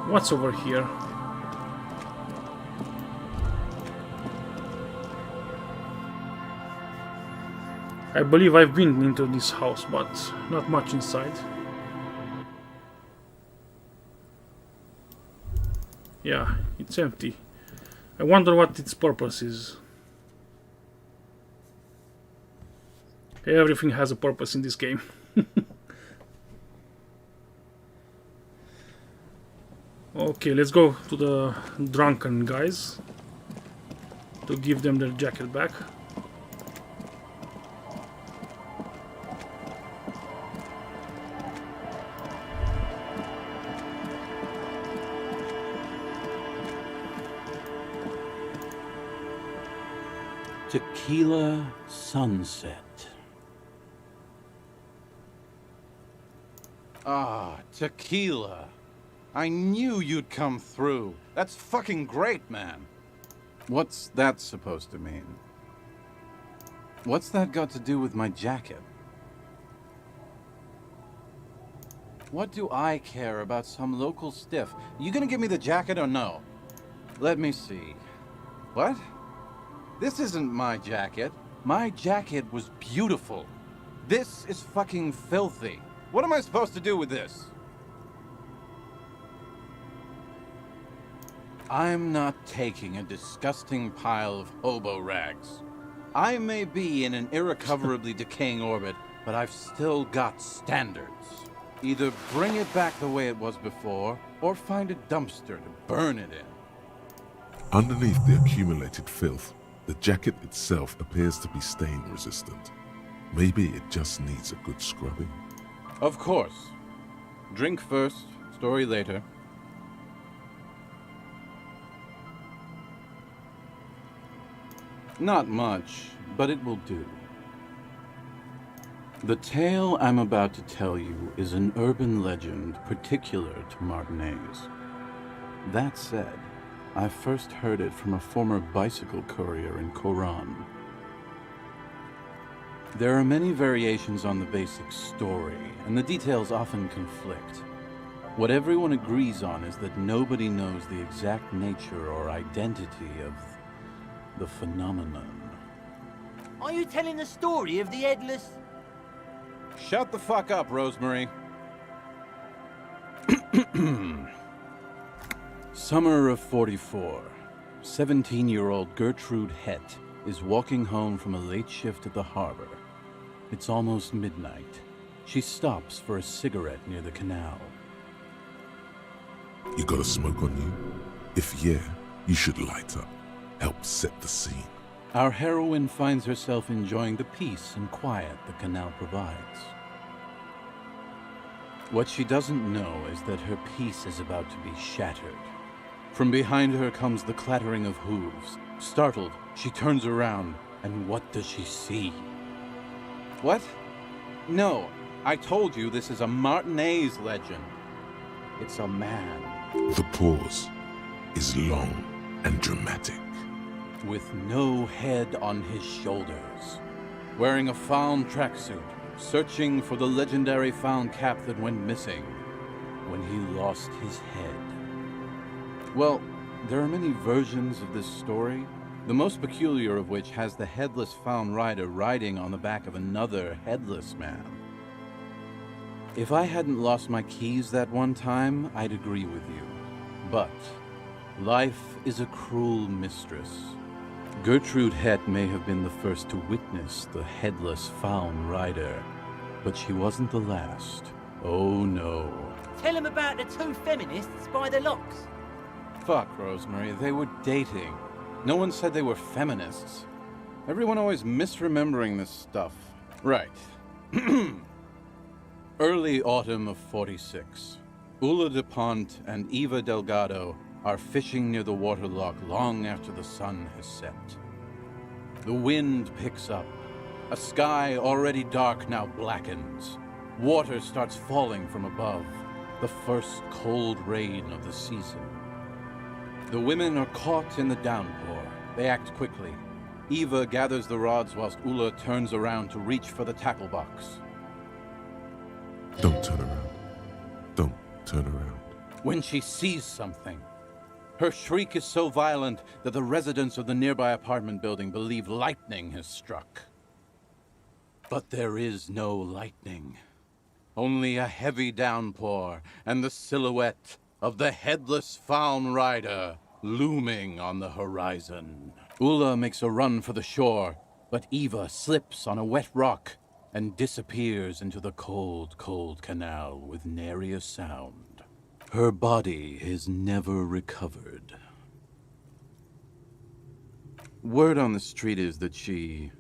What's over here? I believe I've been into this house, but not much inside. Yeah, it's empty. I wonder what its purpose is. Everything has a purpose in this game. Okay, let's go to the drunken guys to give them their jacket back. Tequila Sunset. Ah, tequila. I knew you'd come through. That's fucking great, man. What's that supposed to mean? What's that got to do with my jacket? What do I care about some local stiff? You gonna give me the jacket or no? Let me see. What? This isn't my jacket. My jacket was beautiful. This is fucking filthy. What am I supposed to do with this? I'm not taking a disgusting pile of hobo rags. I may be in an irrecoverably decaying orbit, but I've still got standards. Either bring it back the way it was before, or find a dumpster to burn it in. Underneath the accumulated filth, the jacket itself appears to be stain resistant. Maybe it just needs a good scrubbing. Of course. Drink first, story later. Not much, but it will do. The tale I'm about to tell you is an urban legend particular to Martinez. That said, I first heard it from a former bicycle courier in Coran. There are many variations on the basic story, and the details often conflict. What everyone agrees on is that nobody knows the exact nature or identity of the phenomenon. Are you telling the story of the headless? Shut the fuck up, Rosemary. Summer of 44. 17-year-old Gertrude Hett is walking home from a late shift at the harbor. It's almost midnight. She stops for a cigarette near the canal. You got a smoke on you? If yeah, you should light up. Help set the scene. Our heroine finds herself enjoying the peace and quiet the canal provides. What she doesn't know is that her peace is about to be shattered. From behind her comes the clattering of hooves. Startled, she turns around, and what does she see? What? No, I told you this is a Martinez legend. It's a man. The pause is long and dramatic. With no head on his shoulders, wearing a found tracksuit, searching for the legendary found cap that went missing when he lost his head. Well, there are many versions of this story, the most peculiar of which has the headless found rider riding on the back of another headless man. If I hadn't lost my keys that one time, I'd agree with you. But life is a cruel mistress. Gertrude Hett may have been the first to witness the headless found rider, but she wasn't the last. Oh no. Tell him about the two feminists by the locks. Fuck, Rosemary, they were dating. No one said they were feminists. Everyone always misremembering this stuff. Right. Early autumn of 46. Ula DuPont and Eva Delgado are fishing near the waterlock long after the sun has set. The wind picks up. A sky already dark now blackens. Water starts falling from above. The first cold rain of the season. The women are caught in the downpour. They act quickly. Eva gathers the rods whilst Ula turns around to reach for the tackle box. Don't turn around. Don't turn around. When she sees something, her shriek is so violent that the residents of the nearby apartment building believe lightning has struck. But there is no lightning. Only a heavy downpour and the silhouette of the headless found rider looming on the horizon. Ula makes a run for the shore, but Eva slips on a wet rock and disappears into the cold, cold canal with nary a sound. Her body is never recovered. Word on the street is that she,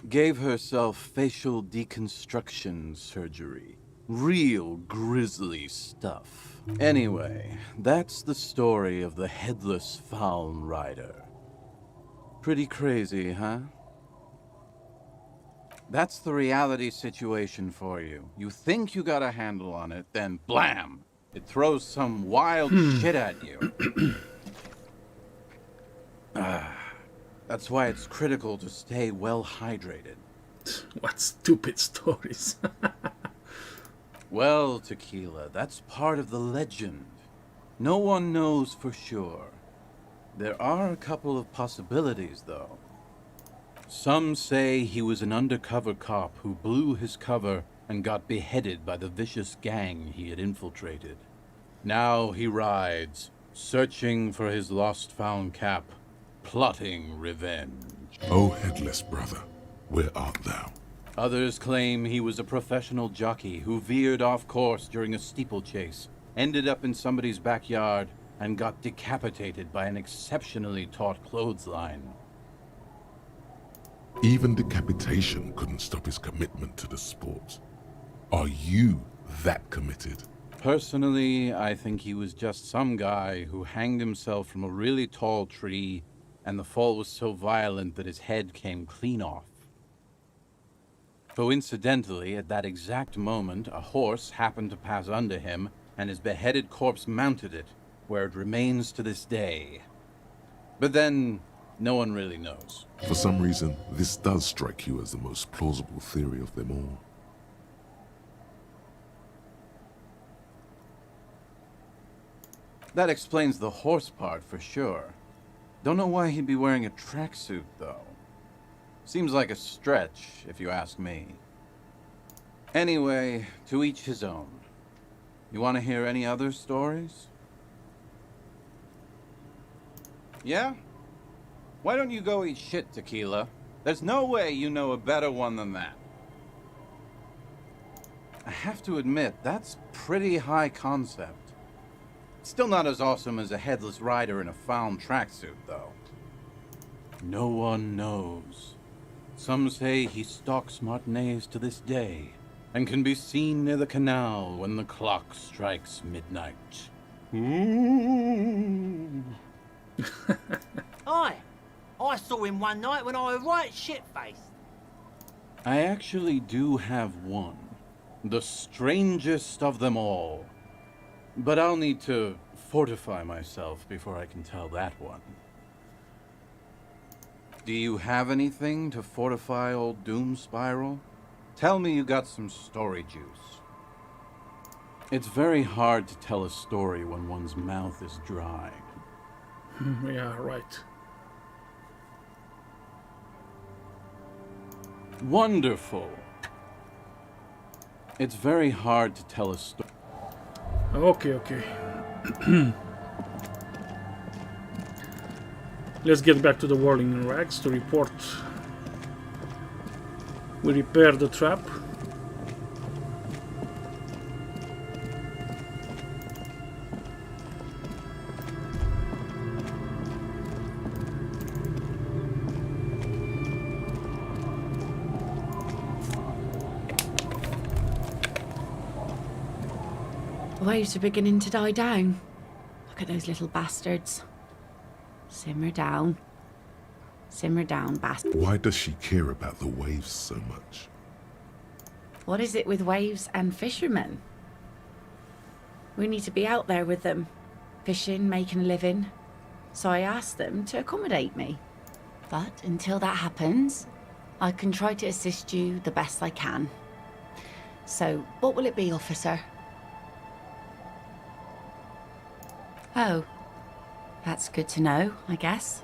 gave herself facial deconstruction surgery. Real grisly stuff. Anyway, that's the story of the headless found rider. Pretty crazy, huh? That's the reality situation for you. You think you got a handle on it, then blam! It throws some wild shit at you. That's why it's critical to stay well hydrated. What stupid stories. Well, Tequila, that's part of the legend. No one knows for sure. There are a couple of possibilities, though. Some say he was an undercover cop who blew his cover and got beheaded by the vicious gang he had infiltrated. Now he rides, searching for his lost-found cap, plotting revenge. O headless brother, where art thou? Others claim he was a professional jockey who veered off course during a steeplechase, ended up in somebody's backyard, and got decapitated by an exceptionally taut clothesline. Even decapitation couldn't stop his commitment to the sport. Are you that committed? Personally, I think he was just some guy who hanged himself from a really tall tree, and the fall was so violent that his head came clean off. Coincidentally, at that exact moment, a horse happened to pass under him, and his beheaded corpse mounted it, where it remains to this day. But then, no one really knows. For some reason, this does strike you as the most plausible theory of them all. That explains the horse part for sure. Don't know why he'd be wearing a tracksuit, though. Seems like a stretch, if you ask me. Anyway, to each his own. You want to hear any other stories? Yeah? Why don't you go eat shit, Tequila? There's no way you know a better one than that. I have to admit, that's pretty high concept. Still not as awesome as a headless rider in a found tracksuit, though. No one knows. Some say he stalks Martinez to this day, and can be seen near the canal when the clock strikes midnight. Ooh. Aye, I saw him one night when I was right shit-faced. I actually do have one. The strangest of them all. But I'll need to fortify myself before I can tell that one. Do you have anything to fortify old Doom Spiral? Tell me you got some story juice. It's very hard to tell a story when one's mouth is dry. Yeah, right. Wonderful. It's very hard to tell a story. Okay. Let's get back to the whirling rags to report. We repaired the trap. The waves are beginning to die down. Look at those little bastards. Simmer down, bastard. Why does she care about the waves so much? What is it with waves and fishermen? We need to be out there with them, fishing, making a living. So I asked them to accommodate me. But until that happens, I can try to assist you the best I can. So, what will it be, officer? Oh, that's good to know, I guess.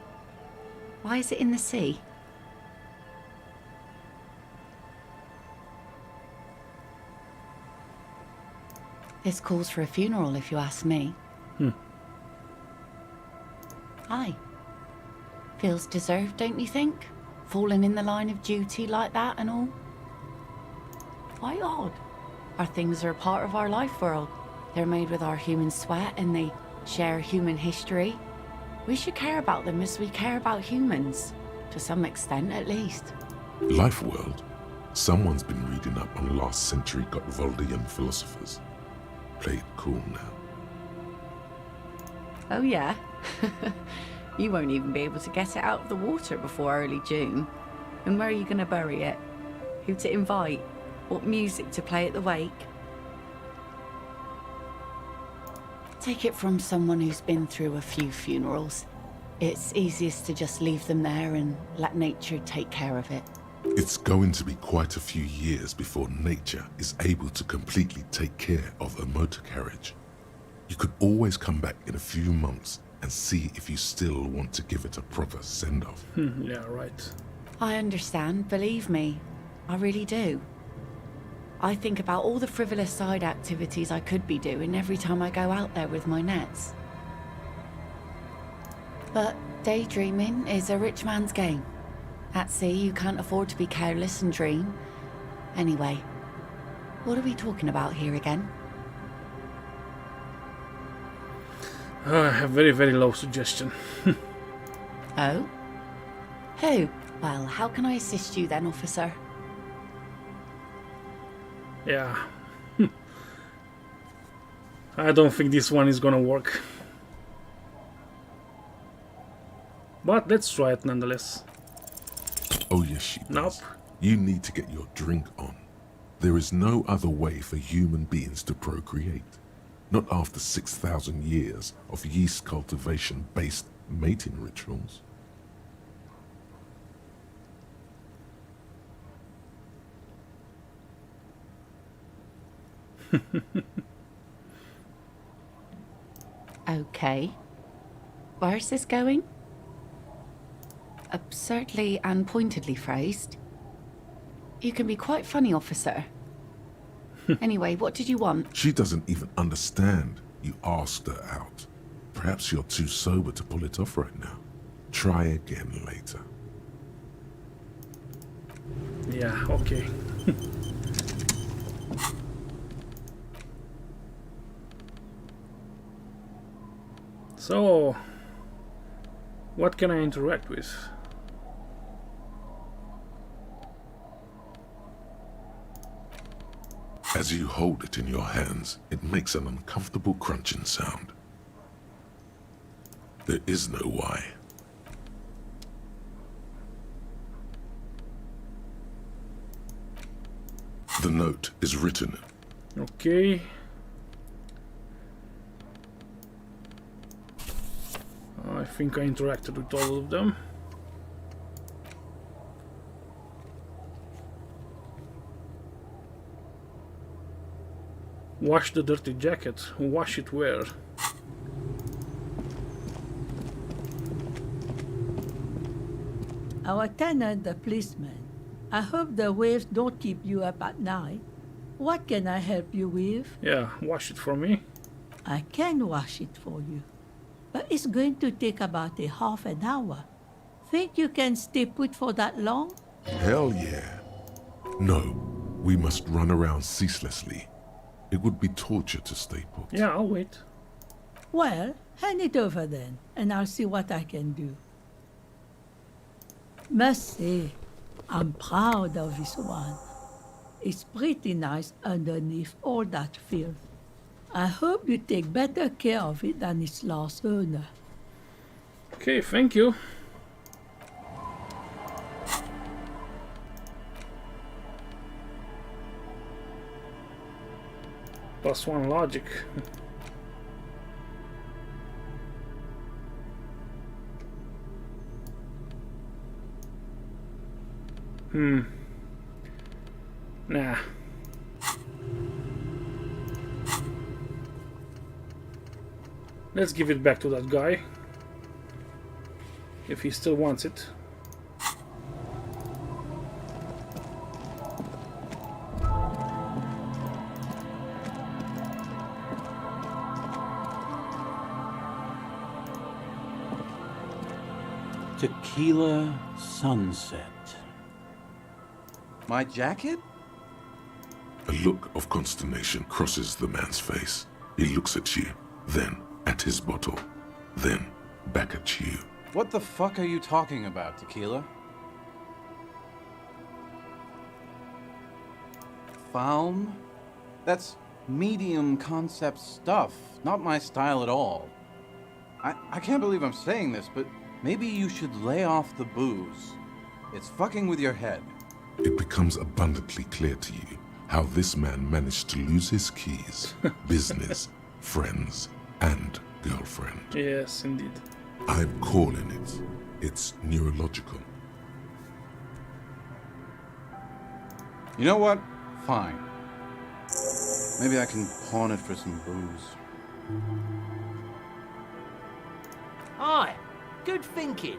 Why is it in the sea? This calls for a funeral, if you ask me. Aye. Feels deserved, don't you think? Falling in the line of duty like that and all. Why odd? Our things are a part of our life world. They're made with our human sweat and they share human history. We should care about them as we care about humans. To some extent, at least. Life world? Someone's been reading up on last century Gotwaldian philosophers. Play it cool now. Oh yeah? You won't even be able to get it out of the water before early June. And where are you going to bury it? Who to invite? What music to play at the wake? Take it from someone who's been through a few funerals. It's easiest to just leave them there and let nature take care of it. It's going to be quite a few years before nature is able to completely take care of a motor carriage. You could always come back in a few months and see if you still want to give it a proper send-off. Yeah, right. I understand, believe me. I really do. I think about all the frivolous side activities I could be doing every time I go out there with my nets. But daydreaming is a rich man's game. At sea, you can't afford to be careless and dream. Anyway, what are we talking about here again? I have very, very low suggestion. Oh? Who? Well, how can I assist you then, officer? Yeah. I don't think this one is gonna work. But let's try it nonetheless. Oh yes, she does. Nope. You need to get your drink on. There is no other way for human beings to procreate. Not after 6,000 years of yeast cultivation-based mating rituals. Okay. Where's this going? Absurdly and pointedly phrased. You can be quite funny, officer. Anyway, what did you want? She doesn't even understand you asked her out. Perhaps you're too sober to pull it off right now. Try again later. Yeah, okay. So, what can I interact with? As you hold it in your hands, it makes an uncomfortable crunching sound. There is no why. The note is written. Okay. I think I interacted with all of them. Wash the dirty jacket. Wash it where? Our tenant, the policeman. I hope the waves don't keep you up at night. What can I help you with? Yeah, wash it for me. I can wash it for you. But it's going to take about a half an hour. Think you can stay put for that long? Hell yeah. No, we must run around ceaselessly. It would be torture to stay put. Yeah, I'll wait. Well, hand it over then, and I'll see what I can do. Must say, I'm proud of this one. It's pretty nice underneath all that filth. I hope you take better care of it than its last owner. Okay, thank you. +1 logic. Nah. Let's give it back to that guy. If he still wants it. Tequila sunset. My jacket? A look of consternation crosses the man's face. He looks at you, then at his bottle, then back at you. What the fuck are you talking about, Tequila? Faum? That's medium concept stuff, not my style at all. I can't believe I'm saying this, but maybe you should lay off the booze. It's fucking with your head. it becomes abundantly clear to you how this man managed to lose his keys, business, friends, and girlfriend. Yes, indeed. I'm calling it. It's neurological. You know what? Fine. Maybe I can pawn it for some booze. Aye, good thinking.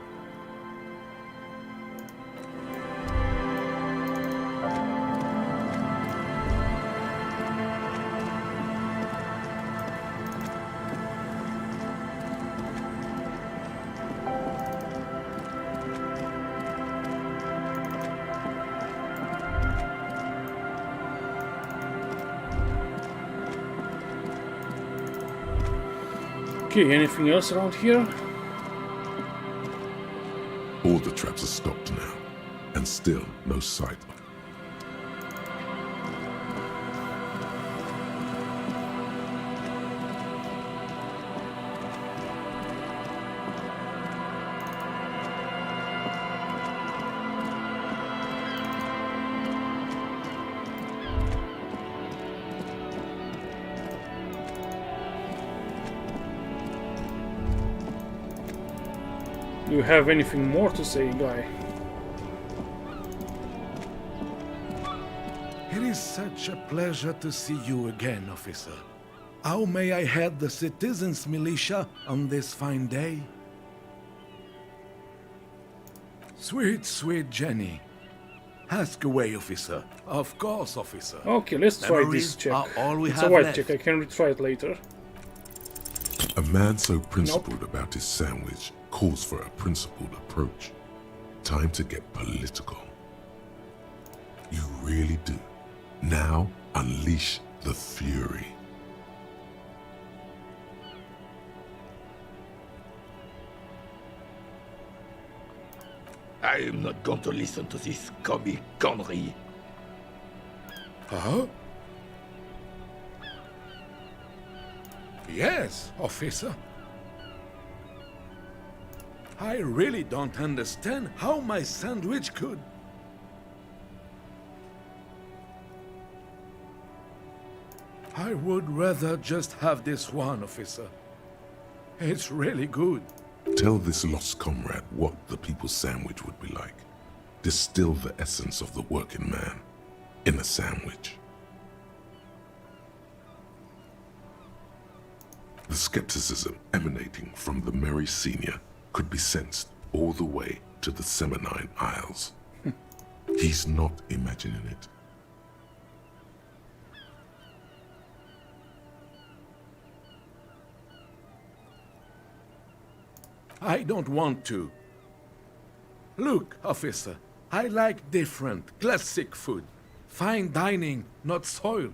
Okay, anything else around here? All the traps are stopped now, and still no sight. Do you have anything more to say, guy? It is such a pleasure to see you again, officer. How may I head the citizens' militia on this fine day? Sweet, sweet Jenny. Ask away, officer. Of course, officer. Okay, let's try this Memories check. are all we It's have a white left. check, I can retry it later. A man so principled about his sandwich calls for a principled approach. Time to get political. You really do. Now unleash the fury. I am not going to listen to this comic connery. Huh? Yes, officer. I really don't understand how my sandwich could... I would rather just have this one, officer. It's really good. Tell this lost comrade what the people's sandwich would be like. Distill the essence of the working man in a sandwich. The skepticism emanating from the Merry Senior could be sensed all the way to the Seminine Isles. He's not imagining it. I don't want to. Look, officer, I like different, classic food. Fine dining, not soil.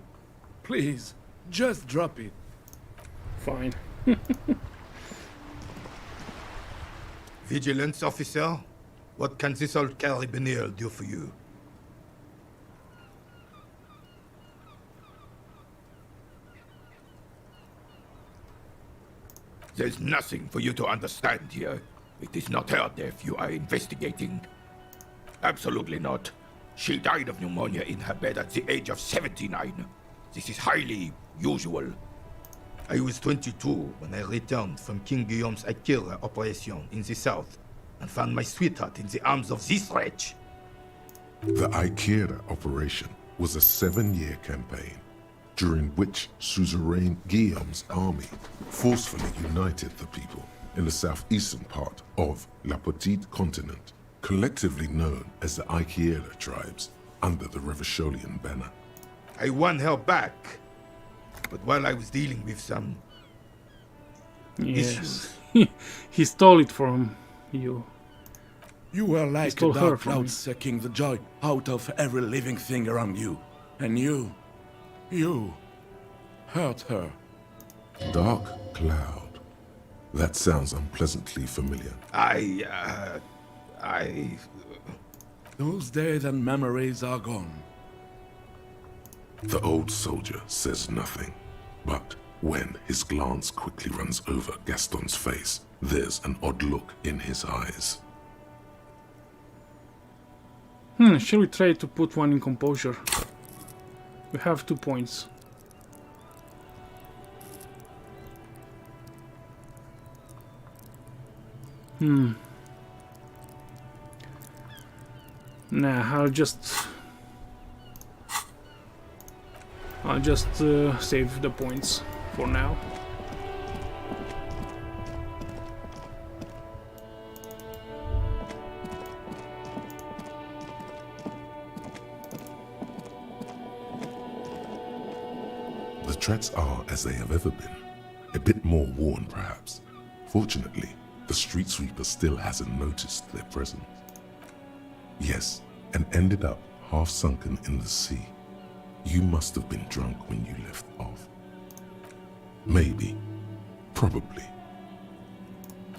Please, just drop it. Fine. Vigilance officer, what can this old carabiner do for you? There's nothing for you to understand here. It is not her death you are investigating. Absolutely not. She died of pneumonia in her bed at the age of 79. This is highly usual. I was 22 when I returned from King Guillaume's Akira operation in the south and found my sweetheart in the arms of this wretch. The Akira operation was a 7-year campaign, during which suzerain Guillaume's army forcefully united the people in the southeastern part of La Petite Continent, collectively known as the Akira tribes under the Revacholian banner. I won her back, but while I was dealing with some issues... Yes. He stole it from you. You were He like stole a her dark from cloud me. sucking the joy out of every living thing around you. And you hurt her. Dark cloud. That sounds unpleasantly familiar. Those days and memories are gone. The old soldier says nothing, but when his glance quickly runs over Gaston's face, there's an odd look in his eyes. Shall we try to put one in composure? We have 2 points. Nah, I'll just save the points for now. The tracks are as they have ever been. A bit more worn, perhaps. Fortunately, the street sweeper still hasn't noticed their presence. Yes, and ended up half sunken in the sea. You must have been drunk when you left off. Maybe. Probably.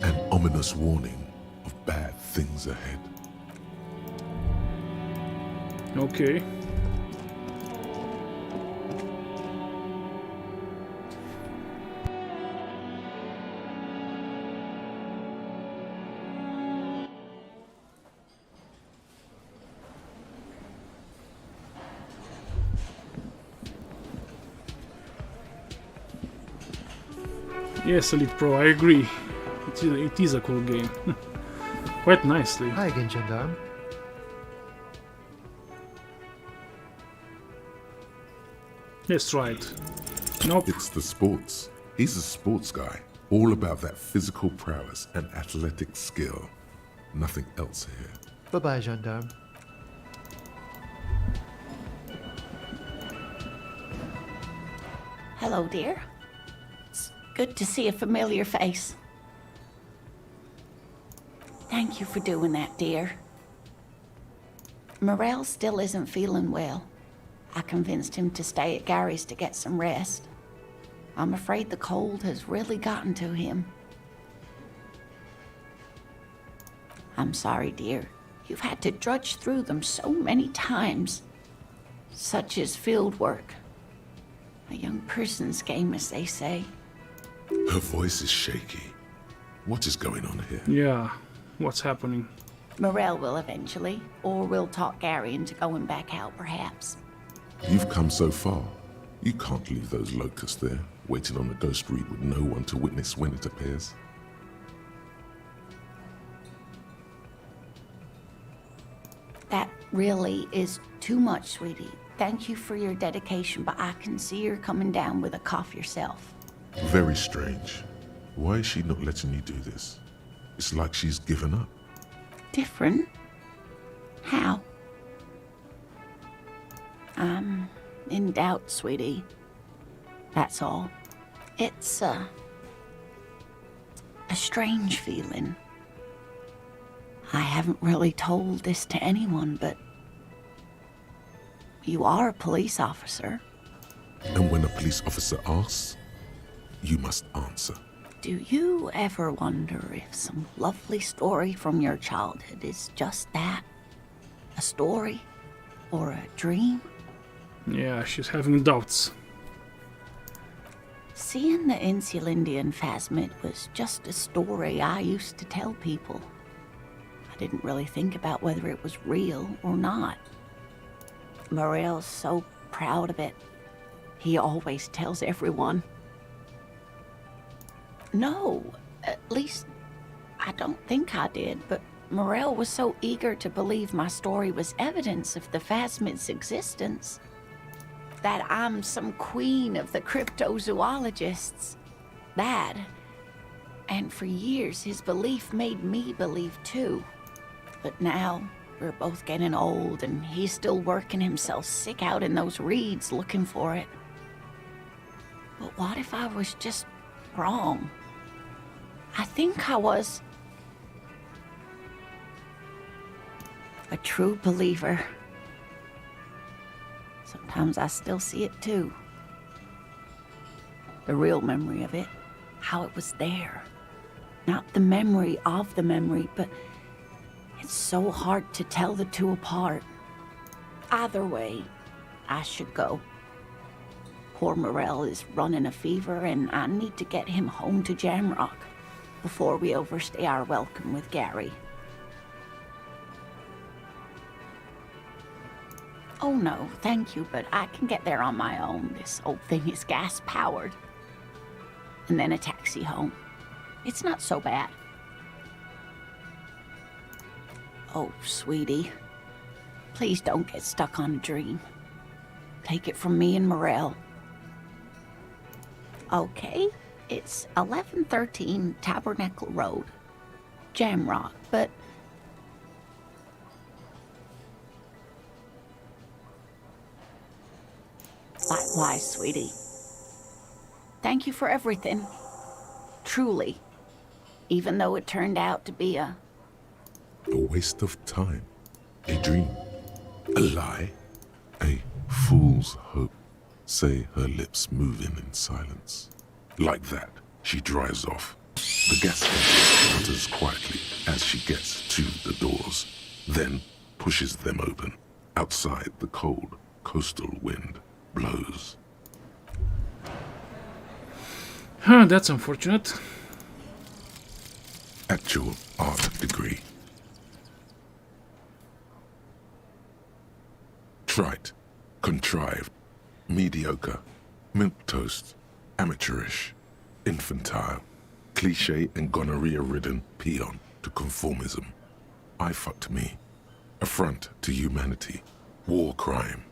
An ominous warning of bad things ahead. Okay. Yes, Elite Pro, I agree. It is a cool game. Quite nicely. Hi again, Gendarme. That's right. Nope. It's the sports. He's a sports guy. All about that physical prowess and athletic skill. Nothing else here. Bye-bye, Gendarme. Hello, dear. It's good to see a familiar face. Thank you for doing that, dear. Morel still isn't feeling well. I convinced him to stay at Gary's to get some rest. I'm afraid the cold has really gotten to him. I'm sorry, dear. You've had to drudge through them so many times. Such is field work. A young person's game, as they say. Her voice is shaky. What is going on here? Yeah, what's happening? Morel will eventually, or we'll talk Gary into going back out, perhaps. You've come so far. You can't leave those locusts there, waiting on the ghost reed with no one to witness when it appears. That really is too much, sweetie. Thank you for your dedication, but I can see you're coming down with a cough yourself. Very strange. Why is she not letting you do this? It's like she's given up. Different? How? I'm in doubt, sweetie. That's all. It's a strange feeling. I haven't really told this to anyone, but you are a police officer. And when a police officer asks, you must answer. Do you ever wonder if some lovely story from your childhood is just that? A story? Or a dream? Yeah, she's having doubts. Seeing the Insulindian phasmid was just a story I used to tell people. I didn't really think about whether it was real or not. Morel's so proud of it. He always tells everyone. No, at least I don't think I did, but Morel was so eager to believe my story was evidence of the phasmid's existence. That I'm some queen of the cryptozoologists. That. And for years, his belief made me believe too. But now, we're both getting old, and he's still working himself sick out in those reeds looking for it. But what if I was just wrong? I think I was a true believer. Sometimes I still see it too. The real memory of it, how it was there. Not the memory of the memory, but it's so hard to tell the two apart. Either way, I should go. Poor Morel is running a fever, and I need to get him home to Jamrock before we overstay our welcome with Gary. Oh no, thank you, but I can get there on my own. This old thing is gas-powered. And then a taxi home. It's not so bad. Oh, sweetie. Please don't get stuck on a dream. Take it from me and Morel. Okay, it's 1113 Tabernacle Road. Jamrock, but... Likewise, sweetie. Thank you for everything. Truly. Even though it turned out to be a waste of time. A dream. A lie. A fool's hope. Say her lips moving in silence. Like that, she drives off. The gas engine mutters quietly as she gets to the doors, then pushes them open. Outside, the cold, coastal wind blows. Huh, that's unfortunate. Actual art degree. Trite, contrived, mediocre, milquetoast, amateurish, infantile, cliché and gonorrhea-ridden peon to conformism. I fucked me. Affront to humanity. War crime.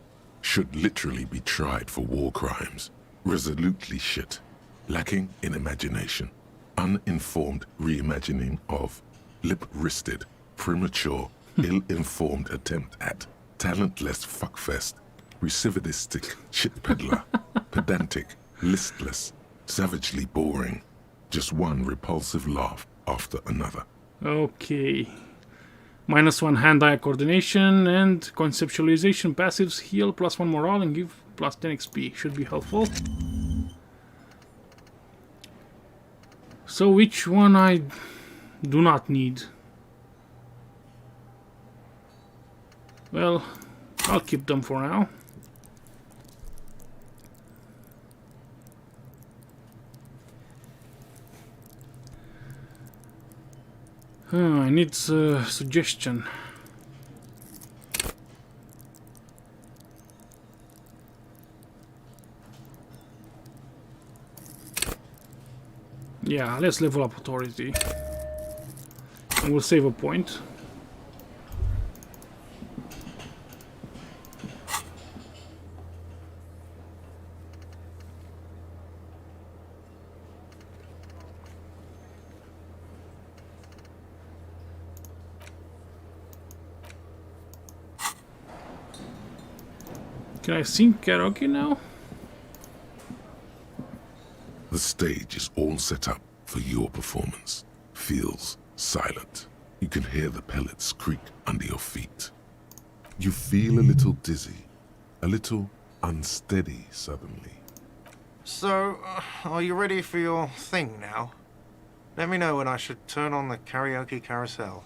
Should literally be tried for war crimes. Resolutely shit. Lacking in imagination. Uninformed reimagining of. Lip-wristed, premature, ill-informed attempt at. Talentless fuckfest. Recidivistic shit peddler. Pedantic, listless, savagely boring. Just one repulsive laugh after another. Okay. -1 hand-eye coordination and conceptualization passives heal +1 morale and give +10 XP. Should be helpful. So which one I do not need? Well, I'll keep them for now. I need a suggestion. Yeah, let's level up authority. And we'll save a point. Can I sing karaoke now? The stage is all set up for your performance. Feels silent. You can hear the pellets creak under your feet. You feel a little dizzy, a little unsteady suddenly. So, are you ready for your thing now? Let me know when I should turn on the karaoke carousel.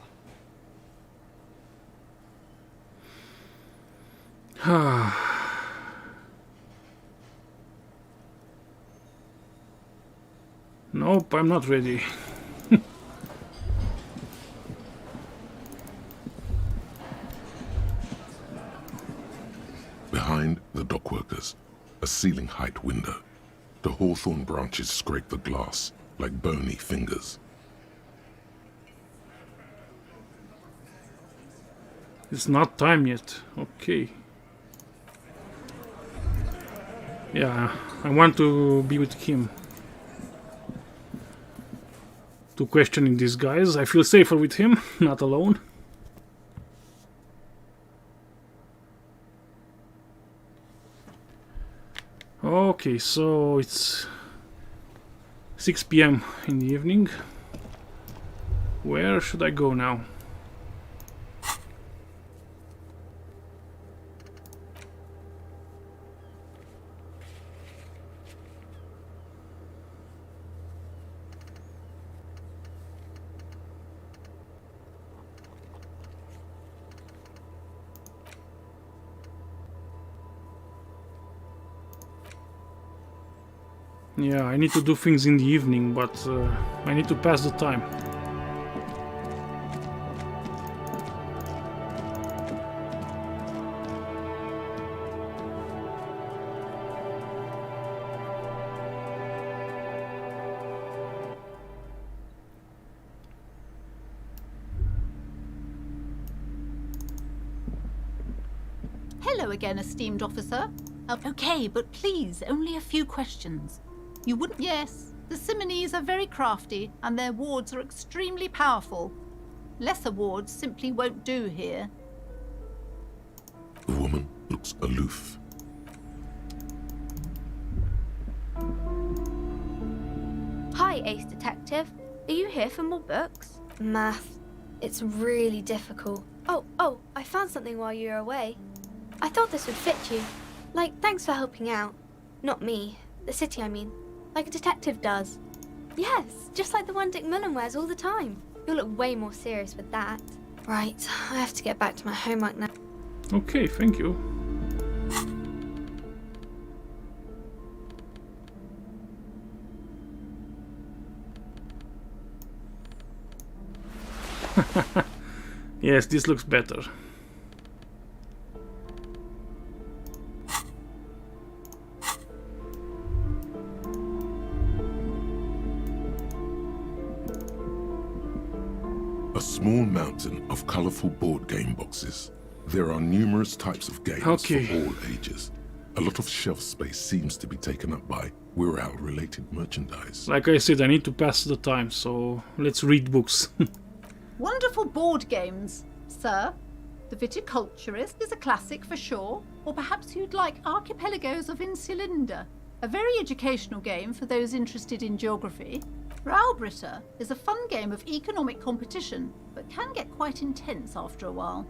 Nope, I'm not ready. Behind the dockworkers, a ceiling-height window. The hawthorn branches scrape the glass like bony fingers. It's not time yet. Okay. Yeah, I want to be with him. To questioning these guys. I feel safer with him, not alone. Okay, so it's 6 PM in the evening. Where should I go now? Yeah, I need to do things in the evening, but I need to pass the time. Hello again, esteemed officer. Okay, but please, only a few questions. You wouldn't... Yes, the Simonese are very crafty, and their wards are extremely powerful. Lesser wards simply won't do here. The woman looks aloof. Hi, Ace Detective. Are you here for more books? Math. It's really difficult. Oh, I found something while you were away. I thought this would fit you. Like, thanks for helping out. Not me. The city, I mean. Like a detective does. Yes, just like the one Dick Mullen wears all the time. You'll look way more serious with that. Right, I have to get back to my homework now. Okay, thank you. Yes, this looks better. A small mountain of colorful board game boxes. There are numerous types of games Okay. for all ages. A lot of shelf space seems to be taken up by Wirral-related merchandise. Like I said, I need to pass the time, so let's read books. Wonderful board games, sir. The Viticulturist is a classic for sure, or perhaps you'd like Archipelagos of Insulinda, a very educational game for those interested in geography. Raubritter is a fun game of economic competition, but can get quite intense after a while.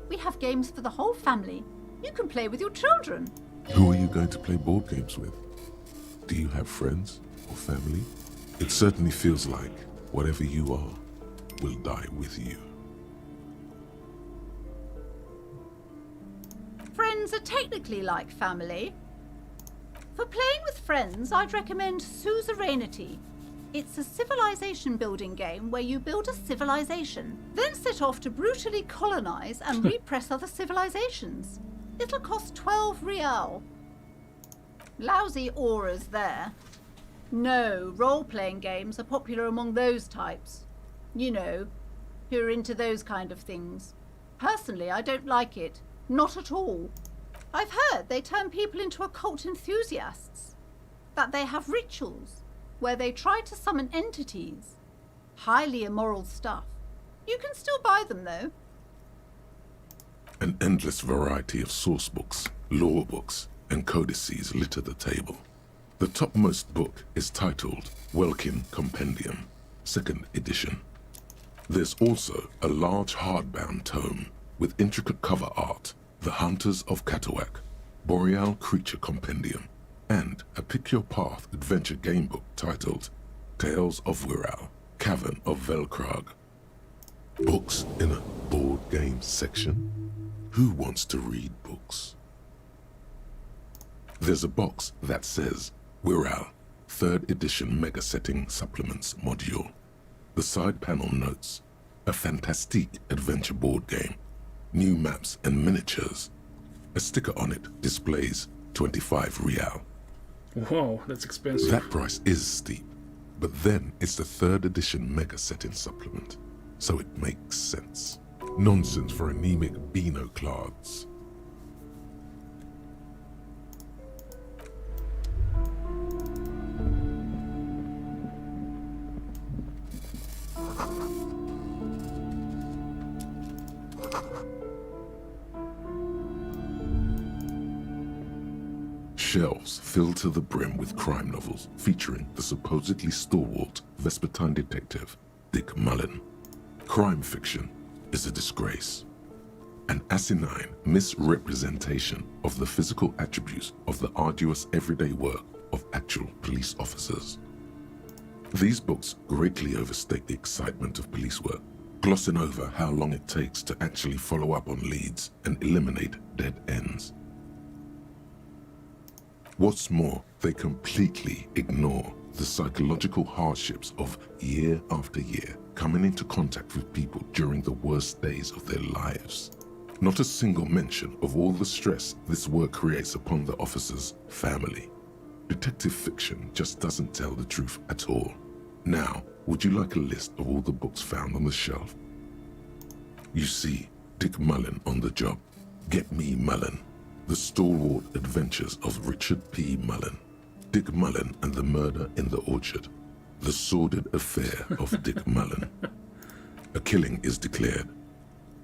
We have games for the whole family. You can play with your children. Who are you going to play board games with? Do you have friends or family? It certainly feels like whatever you are will die with you. Friends are technically like family. For playing with friends, I'd recommend Suzerainty. It's a civilization building game where you build a civilization, then set off to brutally colonize and repress other civilizations. It'll cost 12 real. Lousy auras there. No, role-playing games are popular among those types. You know, who are into those kind of things. Personally, I don't like it. Not at all. I've heard they turn people into occult enthusiasts. That they have rituals where they try to summon entities. Highly immoral stuff. You can still buy them, though. An endless variety of source books, lore books, and codices litter the table. The topmost book is titled Welkin Compendium, 2nd edition. There's also a large hardbound tome with intricate cover art, The Hunters of Katawak, Boreal Creature Compendium, and a Pick Your Path adventure game book titled Tales of Wirral, Cavern of Velkrag. Books in a board game section? Who wants to read books? There's a box that says Wirral, 3rd edition Mega Setting Supplements Module. The side panel notes, a fantastique adventure board game, new maps and miniatures. A sticker on it displays 25 real. Wow, that's expensive. That price is steep, but then it's the 3rd edition Mega Setting Supplement, so it makes sense. Nonsense for anemic Beano-clads. Shelves filled to the brim with crime novels featuring the supposedly stalwart Vespertine detective Dick Mullen. Crime fiction is a disgrace. An asinine misrepresentation of the physical attributes of the arduous everyday work of actual police officers. These books greatly overstate the excitement of police work, glossing over how long it takes to actually follow up on leads and eliminate dead ends. What's more, they completely ignore the psychological hardships of year after year coming into contact with people during the worst days of their lives. Not a single mention of all the stress this work creates upon the officer's family. Detective fiction just doesn't tell the truth at all. Now, would you like a list of all the books found on the shelf? You see Dick Mullen on the job. Get me Mullen. The stalwart adventures of Richard P. Mullen, Dick Mullen and the murder in the orchard. The sordid affair of Dick Mullen. A killing is declared.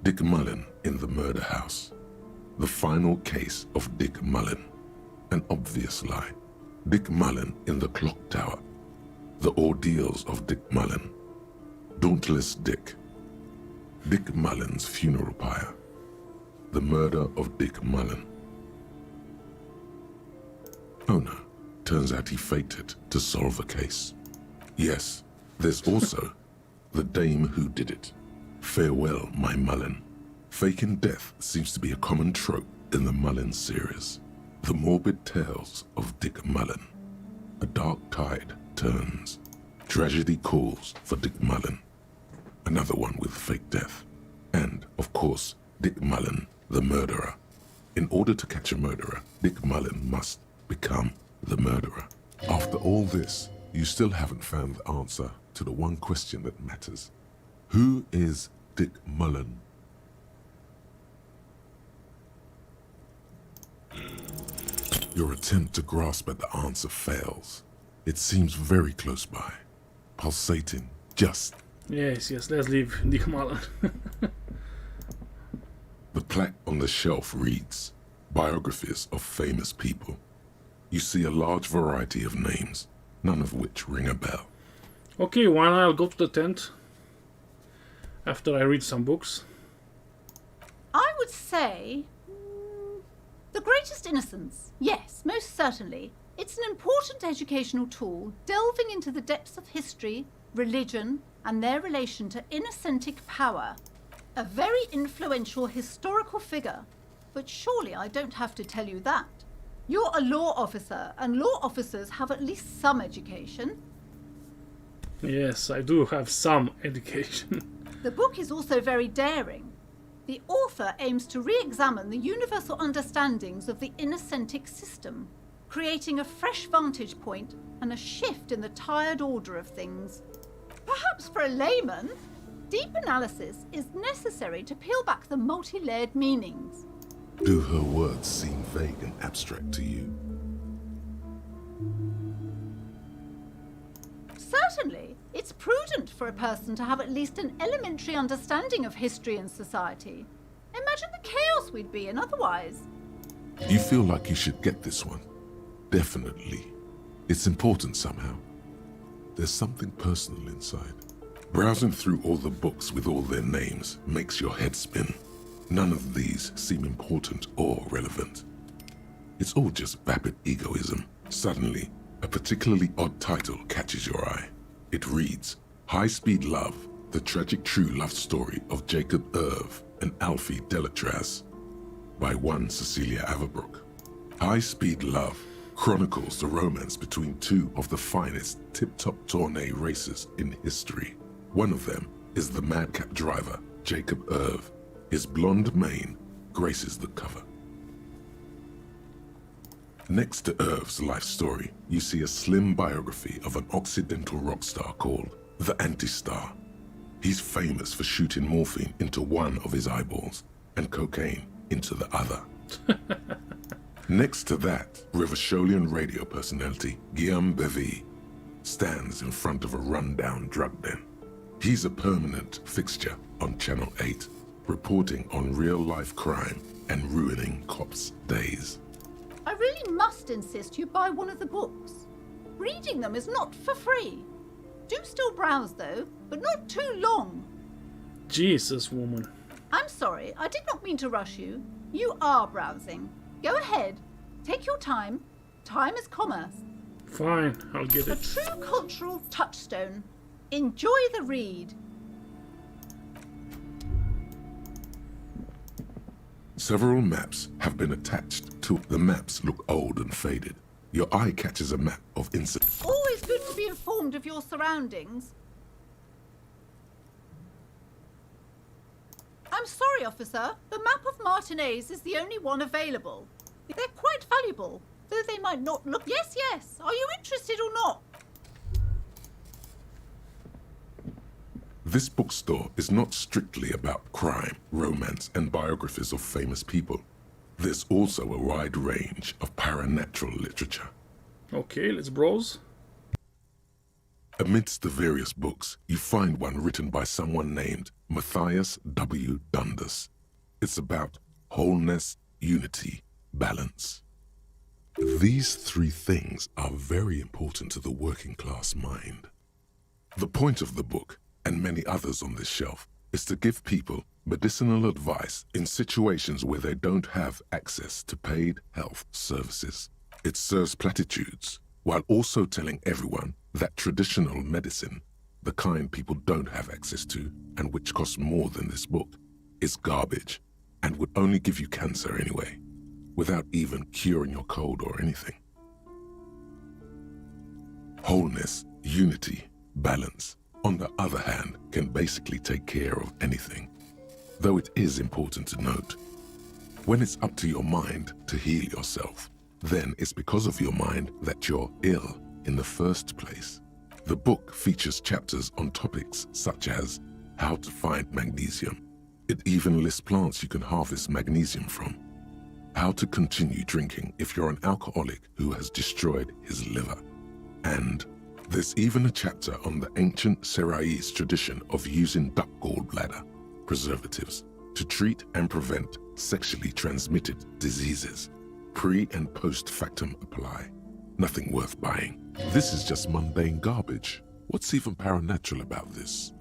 Dick Mullen in the murder house. The final case of Dick Mullen. An obvious lie. Dick Mullen in the clock tower. The ordeals of Dick Mullen. Dauntless Dick. Dick Mullen's funeral pyre. The murder of Dick Mullen. Oh no, turns out he faked it to solve a case. Yes, there's also the dame who did it. Farewell, my Mullen. Faking death seems to be a common trope in the Mullen series. The morbid tales of Dick Mullen. A dark tide turns. Tragedy calls for Dick Mullen. Another one with fake death. And, of course, Dick Mullen, the murderer. In order to catch a murderer, Dick Mullen must become the murderer. After all this, you still haven't found the answer to the one question that matters. Who is Dick Mullen? Your attempt to grasp at the answer fails. It seems very close by, pulsating just. Yes, let's leave Dick Mullen. The plaque on the shelf reads, Biographies of Famous People. You see a large variety of names, none of which ring a bell. Okay, while I'll go to the tent after I read some books. I would say The Greatest Innocence. Yes, most certainly. It's an important educational tool delving into the depths of history, religion, and their relation to innocentic power. A very influential historical figure. But surely I don't have to tell you that. You're a law officer, and law officers have at least some education. Yes, I do have some education. The book is also very daring. The author aims to re-examine the universal understandings of the innocentic system, creating a fresh vantage point and a shift in the tired order of things. Perhaps for a layman, deep analysis is necessary to peel back the multi-layered meanings. Do her words seem vague and abstract to you? Certainly, it's prudent for a person to have at least an elementary understanding of history and society. Imagine the chaos we'd be in otherwise. You feel like you should get this one? Definitely. It's important somehow. There's something personal inside. Browsing through all the books with all their names makes your head spin. None of these seem important or relevant. It's all just vapid egoism. Suddenly, a particularly odd title catches your eye. It reads, High Speed Love, the tragic true love story of Jacob Irv and Alfie Delatraz, by one Cecilia Averbrook. High Speed Love chronicles the romance between two of the finest tip-top tourney racers in history. One of them is the madcap driver, Jacob Irv. His blonde mane graces the cover. Next to Irv's life story, you see a slim biography of an Occidental rock star called the Anti-Star. He's famous for shooting morphine into one of his eyeballs and cocaine into the other. Next to that, Rivasholian radio personality Guillaume Bevy stands in front of a rundown drug den. He's a permanent fixture on Channel 8, reporting on real-life crime and ruining cops' days. I really must insist you buy one of the books. Reading them is not for free. Do still browse though, but not too long. Jesus, woman. I'm sorry, I did not mean to rush you. You are browsing. Go ahead. Take your time. Time is commerce. Fine, I'll get it. A true cultural touchstone. Enjoy the read. Several maps have been attached to the maps look old and faded. Your eye catches a map of incident. Always good to be informed of your surroundings. I'm sorry, officer. The map of Martinez is the only one available. They're quite valuable, though they might not look... Yes. Are you interested or not? This bookstore is not strictly about crime, romance, and biographies of famous people. There's also a wide range of paranatural literature. Okay, let's browse. Amidst the various books, you find one written by someone named Matthias W. Dundas. It's about wholeness, unity, balance. These three things are very important to the working class mind. The point of the book, and many others on this shelf, is to give people medicinal advice in situations where they don't have access to paid health services. It serves platitudes, while also telling everyone that traditional medicine, the kind people don't have access to and which costs more than this book, is garbage and would only give you cancer anyway, without even curing your cold or anything. Wholeness, unity, balance, on the other hand, can basically take care of anything. Though it is important to note, when it's up to your mind to heal yourself, then it's because of your mind that you're ill in the first place. The book features chapters on topics such as how to find magnesium. It even lists plants you can harvest magnesium from. How to continue drinking if you're an alcoholic who has destroyed his liver. And there's even a chapter on the ancient Seraïs tradition of using duck gallbladder preservatives to treat and prevent sexually transmitted diseases. Pre and post factum apply. Nothing worth buying. This is just mundane garbage. What's even paranatural about this?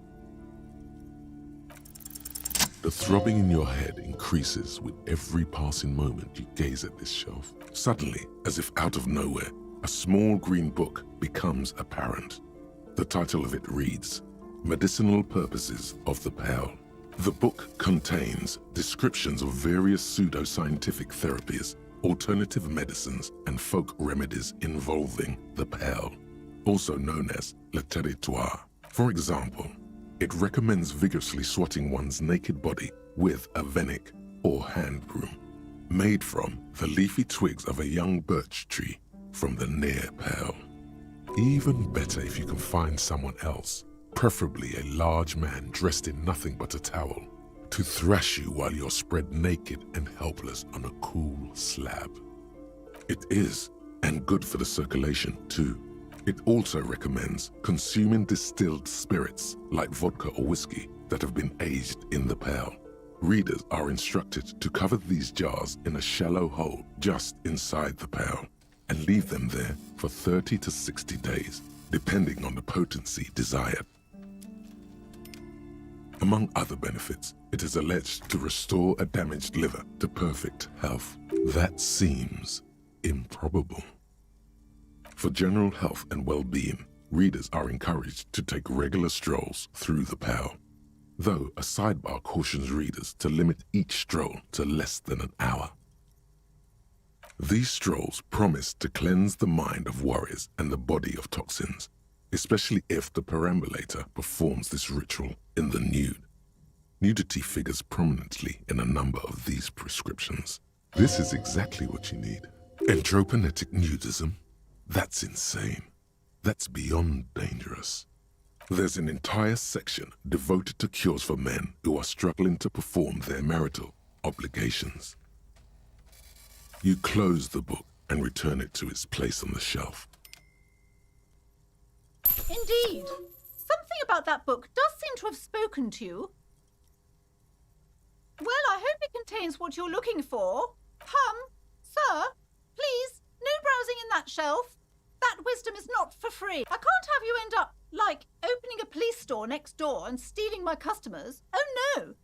The throbbing in your head increases with every passing moment you gaze at this shelf. Suddenly, as if out of nowhere, a small green book becomes apparent. The title of it reads, Medicinal Purposes of the Pearl. The book contains descriptions of various pseudoscientific therapies, alternative medicines, and folk remedies involving the pearl, also known as le territoire. For example, it recommends vigorously swatting one's naked body with a venik or hand broom, made from the leafy twigs of a young birch tree from the near pearl. Even better if you can find someone else, preferably a large man dressed in nothing but a towel, to thrash you while you're spread naked and helpless on a cool slab. It is, and good for the circulation too. It also recommends consuming distilled spirits like vodka or whiskey that have been aged in the pearl. Readers are instructed to cover these jars in a shallow hole just inside the pearl and leave them there for 30 to 60 days, depending on the potency desired. Among other benefits, it is alleged to restore a damaged liver to perfect health. That seems improbable. For general health and well-being, readers are encouraged to take regular strolls through the pearl, though a sidebar cautions readers to limit each stroll to less than an hour. These strolls promise to cleanse the mind of worries and the body of toxins, especially if the perambulator performs this ritual in the nude. Nudity figures prominently in a number of these prescriptions. This is exactly what you need. Andropanetic nudism? That's insane. That's beyond dangerous. There's an entire section devoted to cures for men who are struggling to perform their marital obligations. You close the book and return it to its place on the shelf. Indeed. Something about that book does seem to have spoken to you. Well, I hope it contains what you're looking for. Sir, please, no browsing in that shelf. That wisdom is not for free. I can't have you end up, like, opening a police store next door and stealing my customers. Oh, no.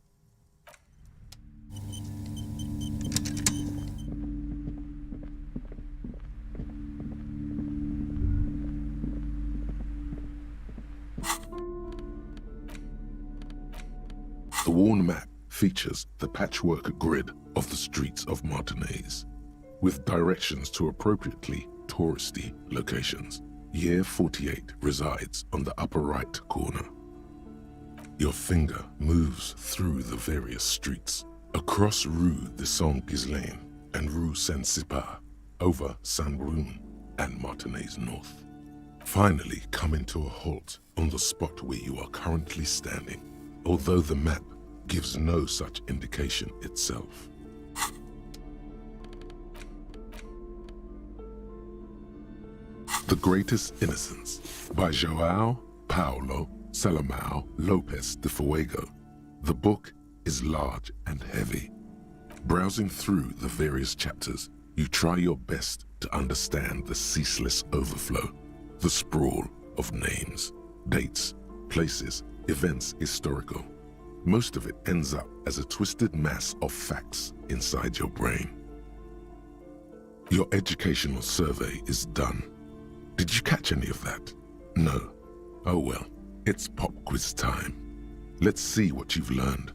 The worn map features the patchwork grid of the streets of Martinez, with directions to appropriately touristy locations. Year 48 resides on the upper right corner. Your finger moves through the various streets, across Rue de Saint-Ghislain and Rue Saint-Cypar, over Saint-Brun and Martinez North. Finally coming to a halt on the spot where you are currently standing, although the map gives no such indication itself. The Greatest Innocence by João Paulo Salomão Lopes de Fuego. The book is large and heavy. Browsing through the various chapters, you try your best to understand the ceaseless overflow, the sprawl of names, dates, places, events historical. Most of it ends up as a twisted mass of facts inside your brain. Your educational survey is done. Did you catch any of that? No. Oh well, it's pop quiz time. Let's see what you've learned.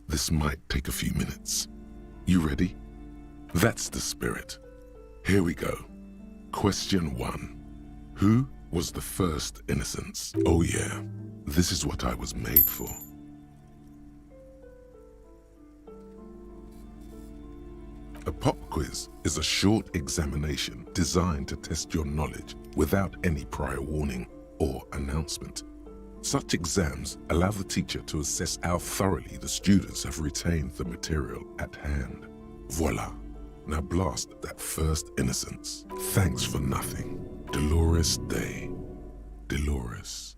This might take a few minutes. You ready? That's the spirit. Here we go. Question 1. Who was the first innocence? Oh yeah, this is what I was made for. A pop quiz is a short examination designed to test your knowledge without any prior warning or announcement. Such exams allow the teacher to assess how thoroughly the students have retained the material at hand. Voila. Now blast that first innocence. Thanks for nothing. Dolores Day. Dolores.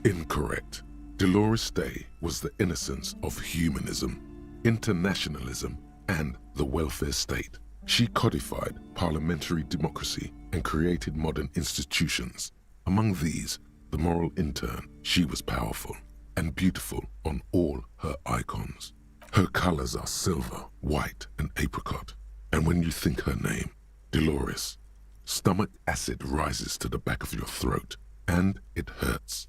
Incorrect. Dolores Day was the innocence of humanism, internationalism, and the welfare state. She codified parliamentary democracy and created modern institutions. Among these, the moral intern, she was powerful and beautiful on all her icons. Her colors are silver, white, and apricot. And when you think her name, Dolores, stomach acid rises to the back of your throat, and it hurts.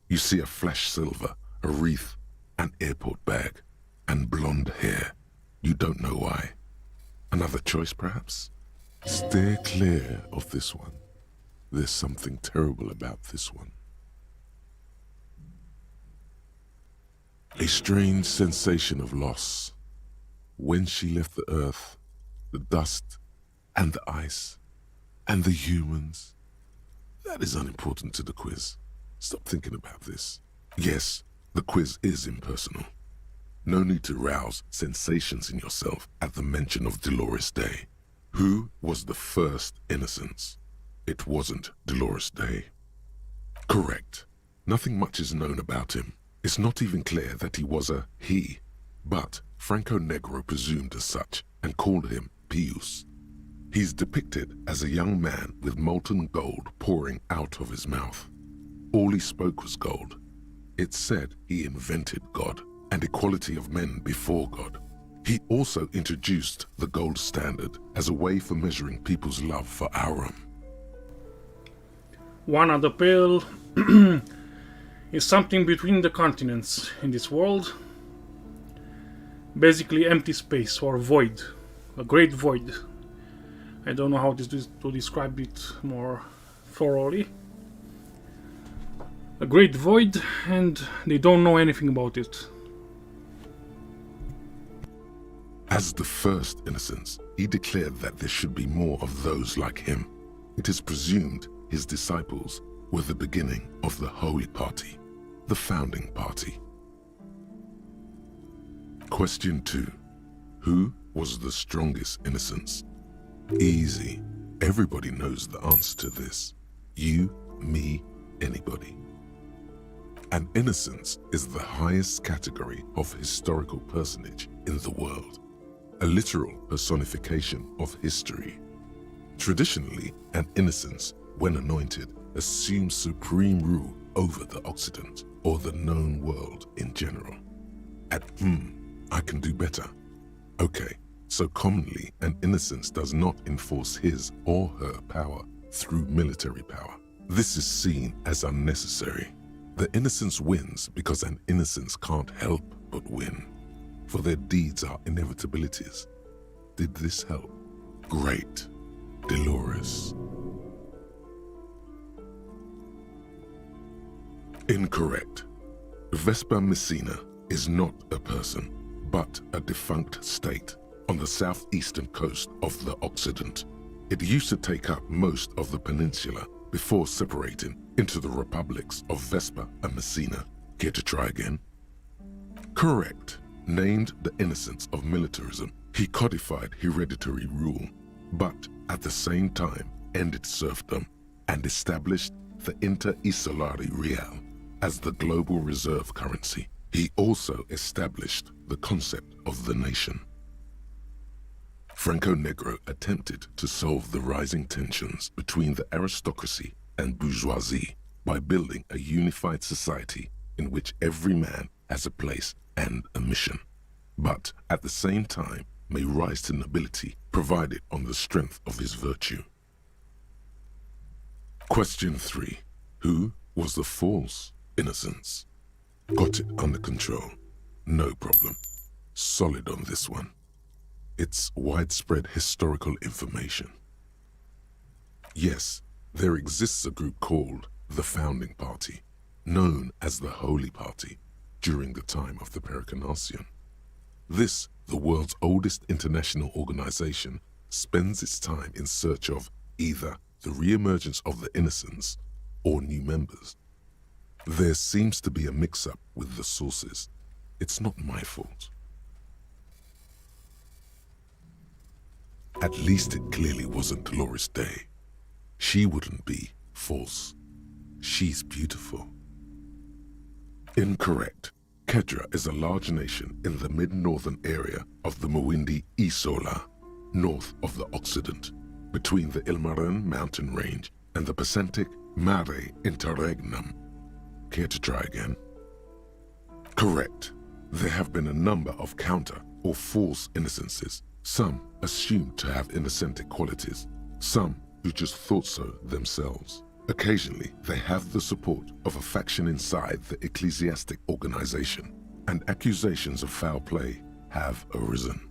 You see a flash silver, a wreath, an airport bag, and blonde hair. You don't know why. Another choice, perhaps? Steer clear of this one. There's something terrible about this one. A strange sensation of loss. When she left the earth, the dust, and the ice, and the humans. That is unimportant to the quiz. Stop thinking about this. Yes, the quiz is impersonal. No need to rouse sensations in yourself at the mention of Dolores Day. Who was the first innocence? It wasn't Dolores Day. Correct. Nothing much is known about him. It's not even clear that he was a he, but Franco Negro presumed as such and called him Pius. He's depicted as a young man with molten gold pouring out of his mouth. All he spoke was gold. It's said he invented God and equality of men before God. He also introduced the gold standard as a way for measuring people's love for Aurum. One on the pale is something between the continents in this world. Basically empty space or void. A great void. I don't know how to describe it more thoroughly. A great void, and they don't know anything about it. As the first innocence, he declared that there should be more of those like him. It is presumed his disciples were the beginning of the Holy Party, the founding party. Question 2. Who was the strongest innocence? Easy. Everybody knows the answer to this. You, me, anybody. An innocence is the highest category of historical personage in the world, a literal personification of history. Traditionally, an innocence, when anointed, assumes supreme rule over the Occident or the known world in general. At I can do better. Okay, so commonly an innocence does not enforce his or her power through military power. This is seen as unnecessary. The innocence wins because an innocence can't help but win, for their deeds are inevitabilities. Did this help? Great. Dolores. Incorrect. Vespa Messina is not a person, but a defunct state on the southeastern coast of the Occident. It used to take up most of the peninsula before separating into the republics of Vespa and Messina. Care to try again? Correct. Named the innocence of militarism, he codified hereditary rule. but at the same time ended serfdom and established the Inter-Isolari Real as the global reserve currency. He also established the concept of the nation. Franco Negro attempted to solve the rising tensions between the aristocracy and bourgeoisie by building a unified society in which every man has a place and a mission, but at the same time may rise to nobility provided on the strength of his virtue. Question 3. Who was the false innocence? Got it under control. No problem. Solid on this one. It's widespread historical information. Yes, there exists a group called the Founding Party, known as the Holy Party, during the time of the Pericarnacian. This, the world's oldest international organization, spends its time in search of either the re-emergence of the innocents or new members. There seems to be a mix-up with the sources. It's not my fault. At least it clearly wasn't Dolores Day. She wouldn't be false. She's beautiful. Incorrect. Kedra is a large nation in the mid-northern area of the Mawindi Isola, north of the Occident, between the Ilmarin mountain range and the Pacific Mare Interregnum. Care to try again? Correct. There have been a number of counter or false innocences, some assumed to have innocentic qualities, some who just thought so themselves. Occasionally, they have the support of a faction inside the ecclesiastic organization, and accusations of foul play have arisen.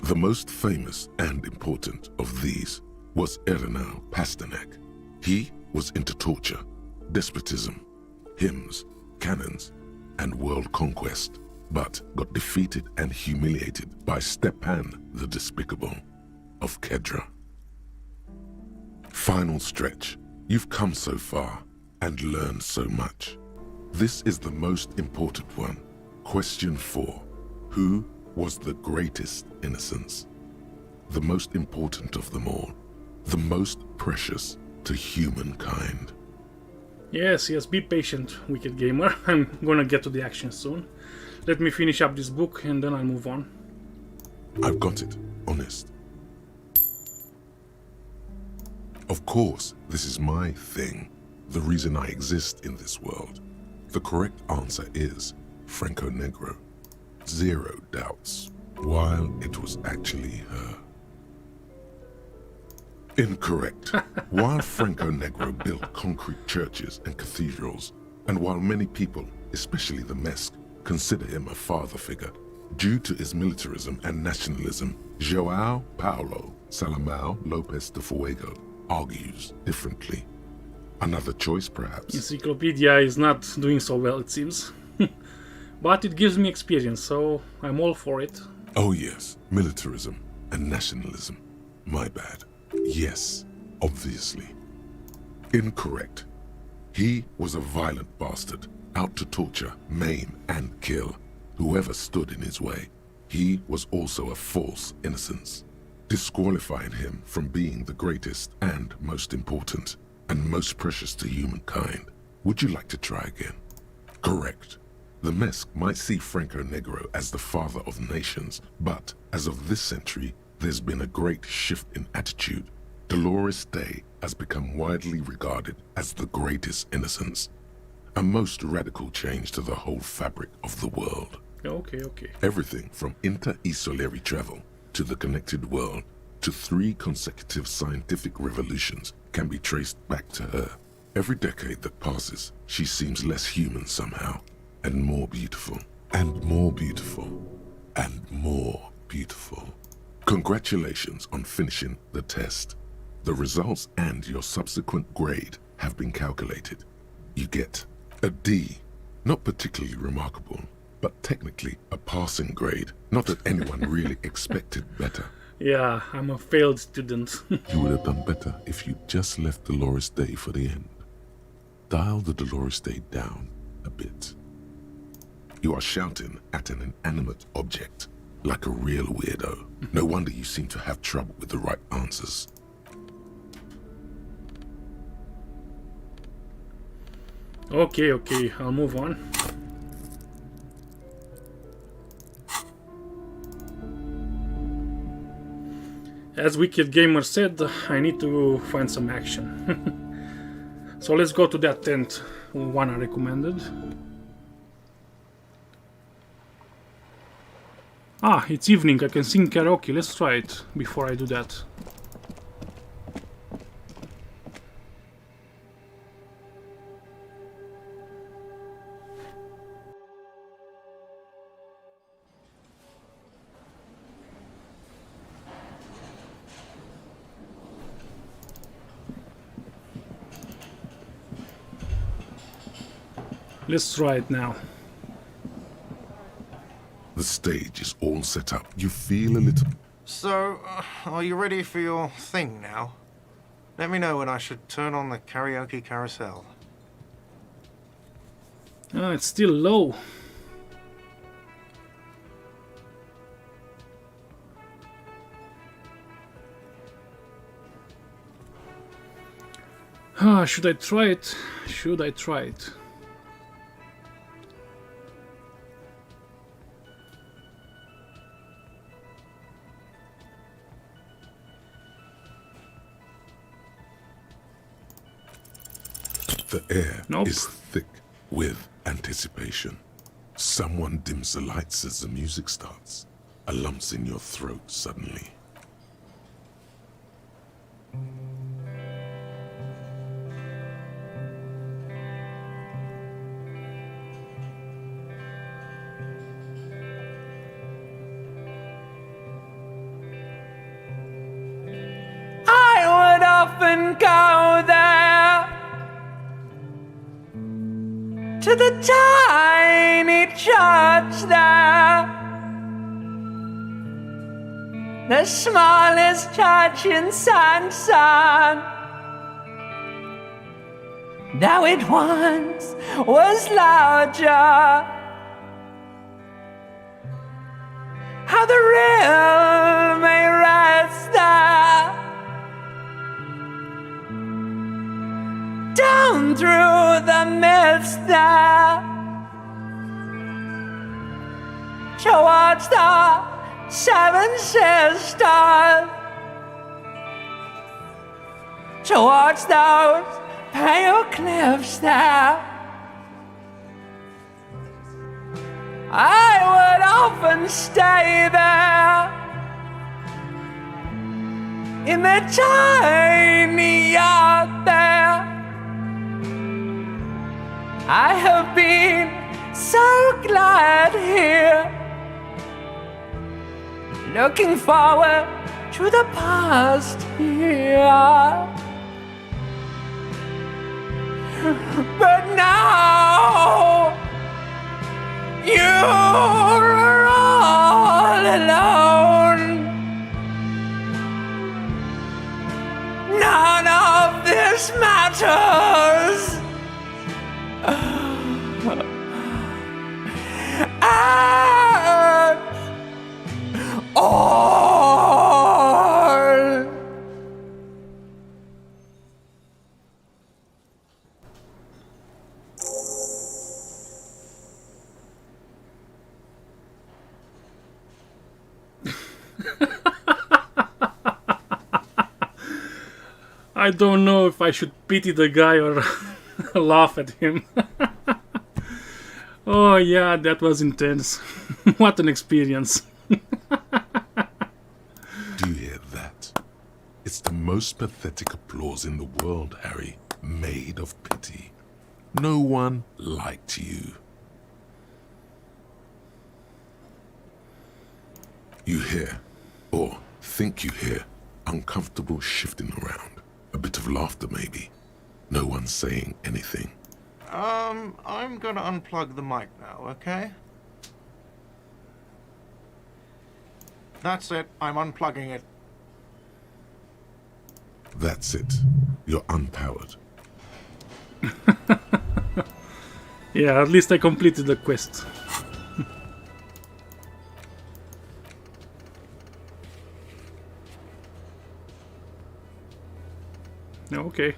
The most famous and important of these was Ernau Pasternak. He was into torture, despotism, hymns, cannons, and world conquest, but got defeated and humiliated by Stepan the Despicable of Kedra. Final stretch. You've come so far and learned so much. This is the most important one. Question 4. Who was the greatest innocence? The most important of them all. The most precious to humankind. Yes, be patient, Wicked Gamer. I'm gonna get to the action soon. Let me finish up this book and then I'll move on. I've got it, honest. Of course, this is my thing, the reason I exist in this world. The correct answer is Franco Negro. 0 doubts, while it was actually her. Incorrect. While Franco Negro built concrete churches and cathedrals, and while many people, especially the Mesk, consider him a father figure, due to his militarism and nationalism, João Paulo Salomão Lopes de Fuego argues differently. Another choice, perhaps? Encyclopedia is not doing so well, it seems. But it gives me experience, so I'm all for it. Oh yes, militarism and nationalism. My bad. Yes, obviously. Incorrect. He was a violent bastard, out to torture, maim, and kill whoever stood in his way. He was also a false innocence, disqualifying him from being the greatest and most important and most precious to humankind. Would you like to try again? Correct. The Mesk might see Franco Negro as the father of nations, but as of this century, there's been a great shift in attitude. Dolores Day has become widely regarded as the greatest innocence, a most radical change to the whole fabric of the world. Okay. Everything from inter-isolary travel to the connected world to 3 consecutive scientific revolutions can be traced back to her. Every decade that passes, she seems less human somehow, and more beautiful, and more beautiful, and more beautiful. Congratulations on finishing the test. The results and your subsequent grade have been calculated. You get a D, not particularly remarkable, but technically a passing grade. Not that anyone really expected better. Yeah, I'm a failed student. You would have done better if you just left Dolores Day for the end. Dial the Dolores Day down a bit. You are shouting at an inanimate object. Like a real weirdo. No wonder you seem to have trouble with the right answers. Okay, I'll move on. As Wicked Gamer said, I need to find some action. So let's go to that tent, one I recommended. Ah, it's evening, I can sing karaoke, let's try it before I do that. Let's try it now. The stage is all set up. You feel a little... So, are you ready for your thing now? Let me know when I should turn on the karaoke carousel. Ah, it's still low. Ah, should I try it? Should I try it? The air is thick with anticipation. Someone dims the lights as the music starts. A lump's in your throat suddenly. I would often go there to the tiny church there, the smallest church in Sanson, though it once was larger. How the real may rest there, down through the mist there, towards the Seven Sisters, towards those pale cliffs there. I would often stay there in the tiny yard there. I have been so glad here, looking forward to the past here. But now you're all alone. None of this matters. At all. I don't know if I should pity the guy or laugh at him. Oh yeah, that was intense. What an experience. Do you hear that? It's the most pathetic applause in the world, Harry. Made of pity. No one liked you. You hear, or think you hear, uncomfortable shifting around. A bit of laughter, maybe. No one saying anything. I'm gonna unplug the mic now, okay? That's it. I'm unplugging it. That's it. You're unpowered. Yeah, at least I completed the quest. Okay.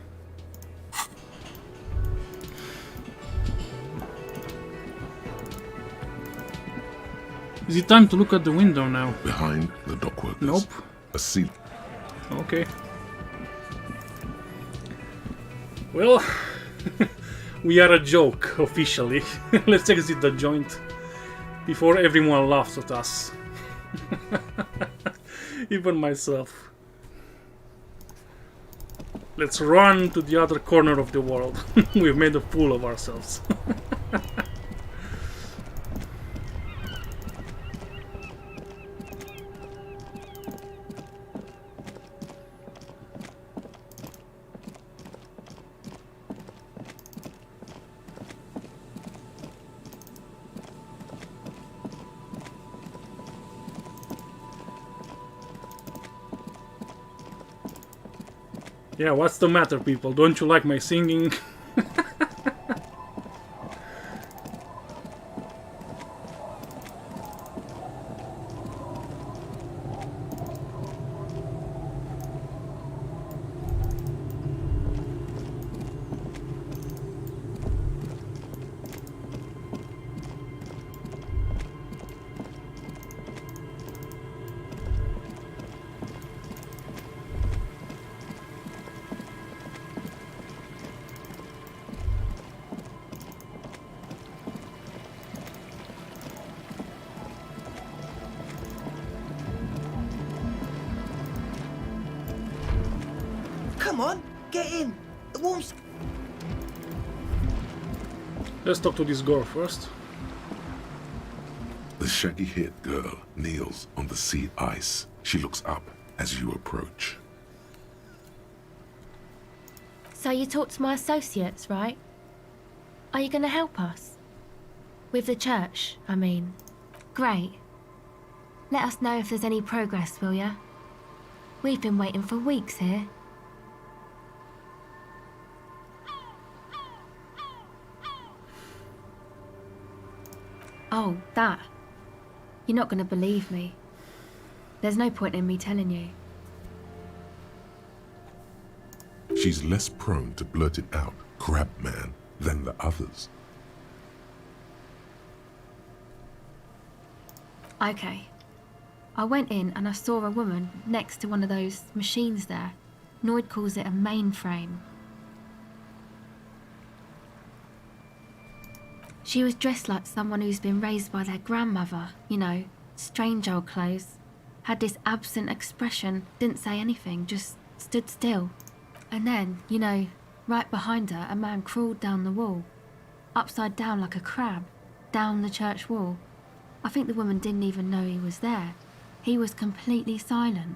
Is it time to look at the window now? Behind the dockworkers. Nope. A seal. Okay. Well, we are a joke, officially. Let's exit the joint before everyone laughs at us. Even myself. Let's run to the other corner of the world. We've made a fool of ourselves. Yeah, what's the matter, people? Don't you like my singing? Come on, get in. The warm's... Let's talk to this girl first. The shaggy-haired girl kneels on the sea ice. She looks up as you approach. So you talked to my associates, right? Are you going to help us? With the church, I mean. Great. Let us know if there's any progress, will ya? We've been waiting for weeks here. Oh, that. You're not going to believe me. There's no point in me telling you. She's less prone to blurt it out, crab man, than the others. Okay. I went in and I saw a woman next to one of those machines there. Noid calls it a mainframe. She was dressed like someone who's been raised by their grandmother, you know, strange old clothes. Had this absent expression, didn't say anything, just stood still. And then, you know, right behind her, a man crawled down the wall. Upside down like a crab, down the church wall. I think the woman didn't even know he was there. He was completely silent.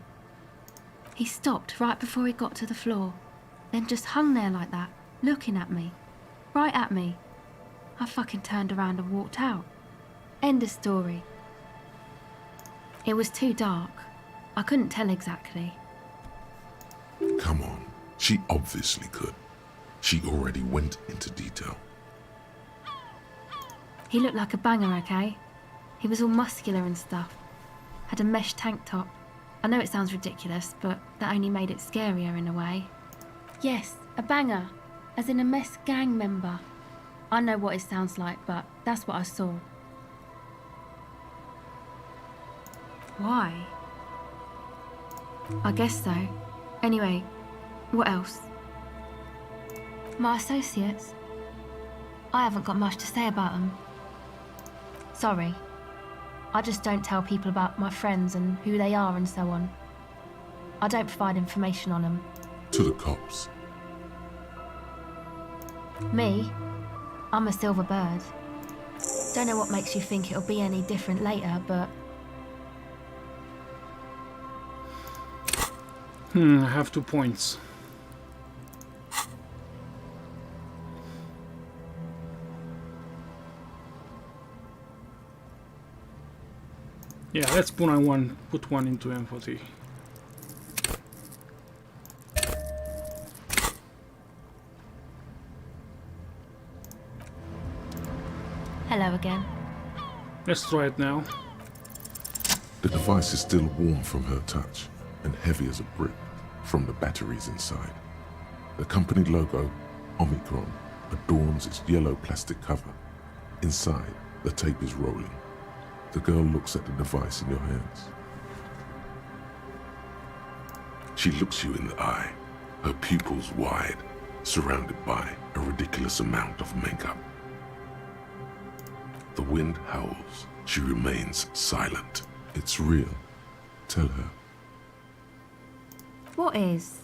He stopped right before he got to the floor, then just hung there like that, looking at me. Right at me. I fucking turned around and walked out. End of story. It was too dark. I couldn't tell exactly. Come on. She obviously could. She already went into detail. He looked like a banger, okay? He was all muscular and stuff. Had a mesh tank top. I know it sounds ridiculous, but that only made it scarier in a way. Yes, a banger. As in a mess gang member. I know what it sounds like, but that's what I saw. Why? I guess so. Anyway, what else? My associates? I haven't got much to say about them. Sorry. I just don't tell people about my friends and who they are and so on. I don't provide information on them. To the cops. Me? I'm a silver bird. Don't know what makes you think it'll be any different later, but... I have 2 points. Yeah, let's put one into empathy. Hello again. Let's try it now. The device is still warm from her touch and heavy as a brick from the batteries inside. The company logo, Omicron, adorns its yellow plastic cover. Inside, the tape is rolling. The girl looks at the device in your hands. She looks you in the eye, her pupils wide, surrounded by a ridiculous amount of makeup. The wind howls. She remains silent. It's real. Tell her. What is?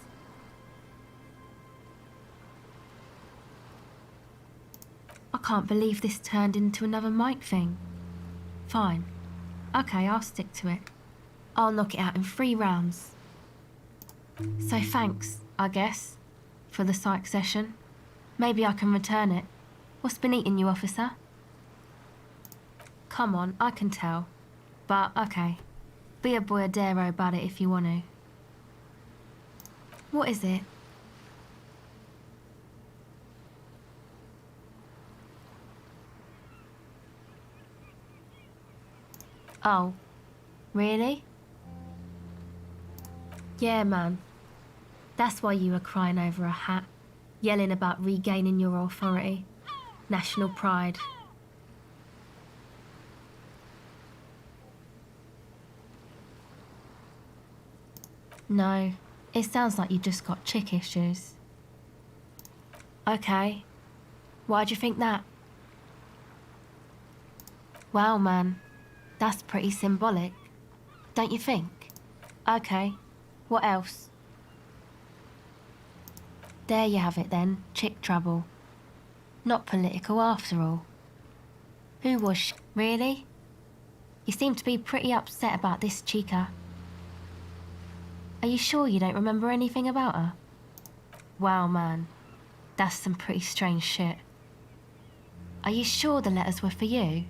I can't believe this turned into another mic thing. Fine. Okay, I'll stick to it. I'll knock it out in 3 rounds. So thanks, I guess, for the psych session. Maybe I can return it. What's been eating you, officer? Come on, I can tell. But, okay. Be a boyadero about it if you want to. What is it? Oh, really? Yeah, man. That's why you were crying over a hat, yelling about regaining your authority, national pride. No, it sounds like you just got chick issues. Okay, why'd you think that? Wow, man. That's pretty symbolic, don't you think? Okay, what else? There you have it then, chick trouble. Not political after all. Who was she, really? You seem to be pretty upset about this chica. Are you sure you don't remember anything about her? Wow, man, that's some pretty strange shit. Are you sure the letters were for you?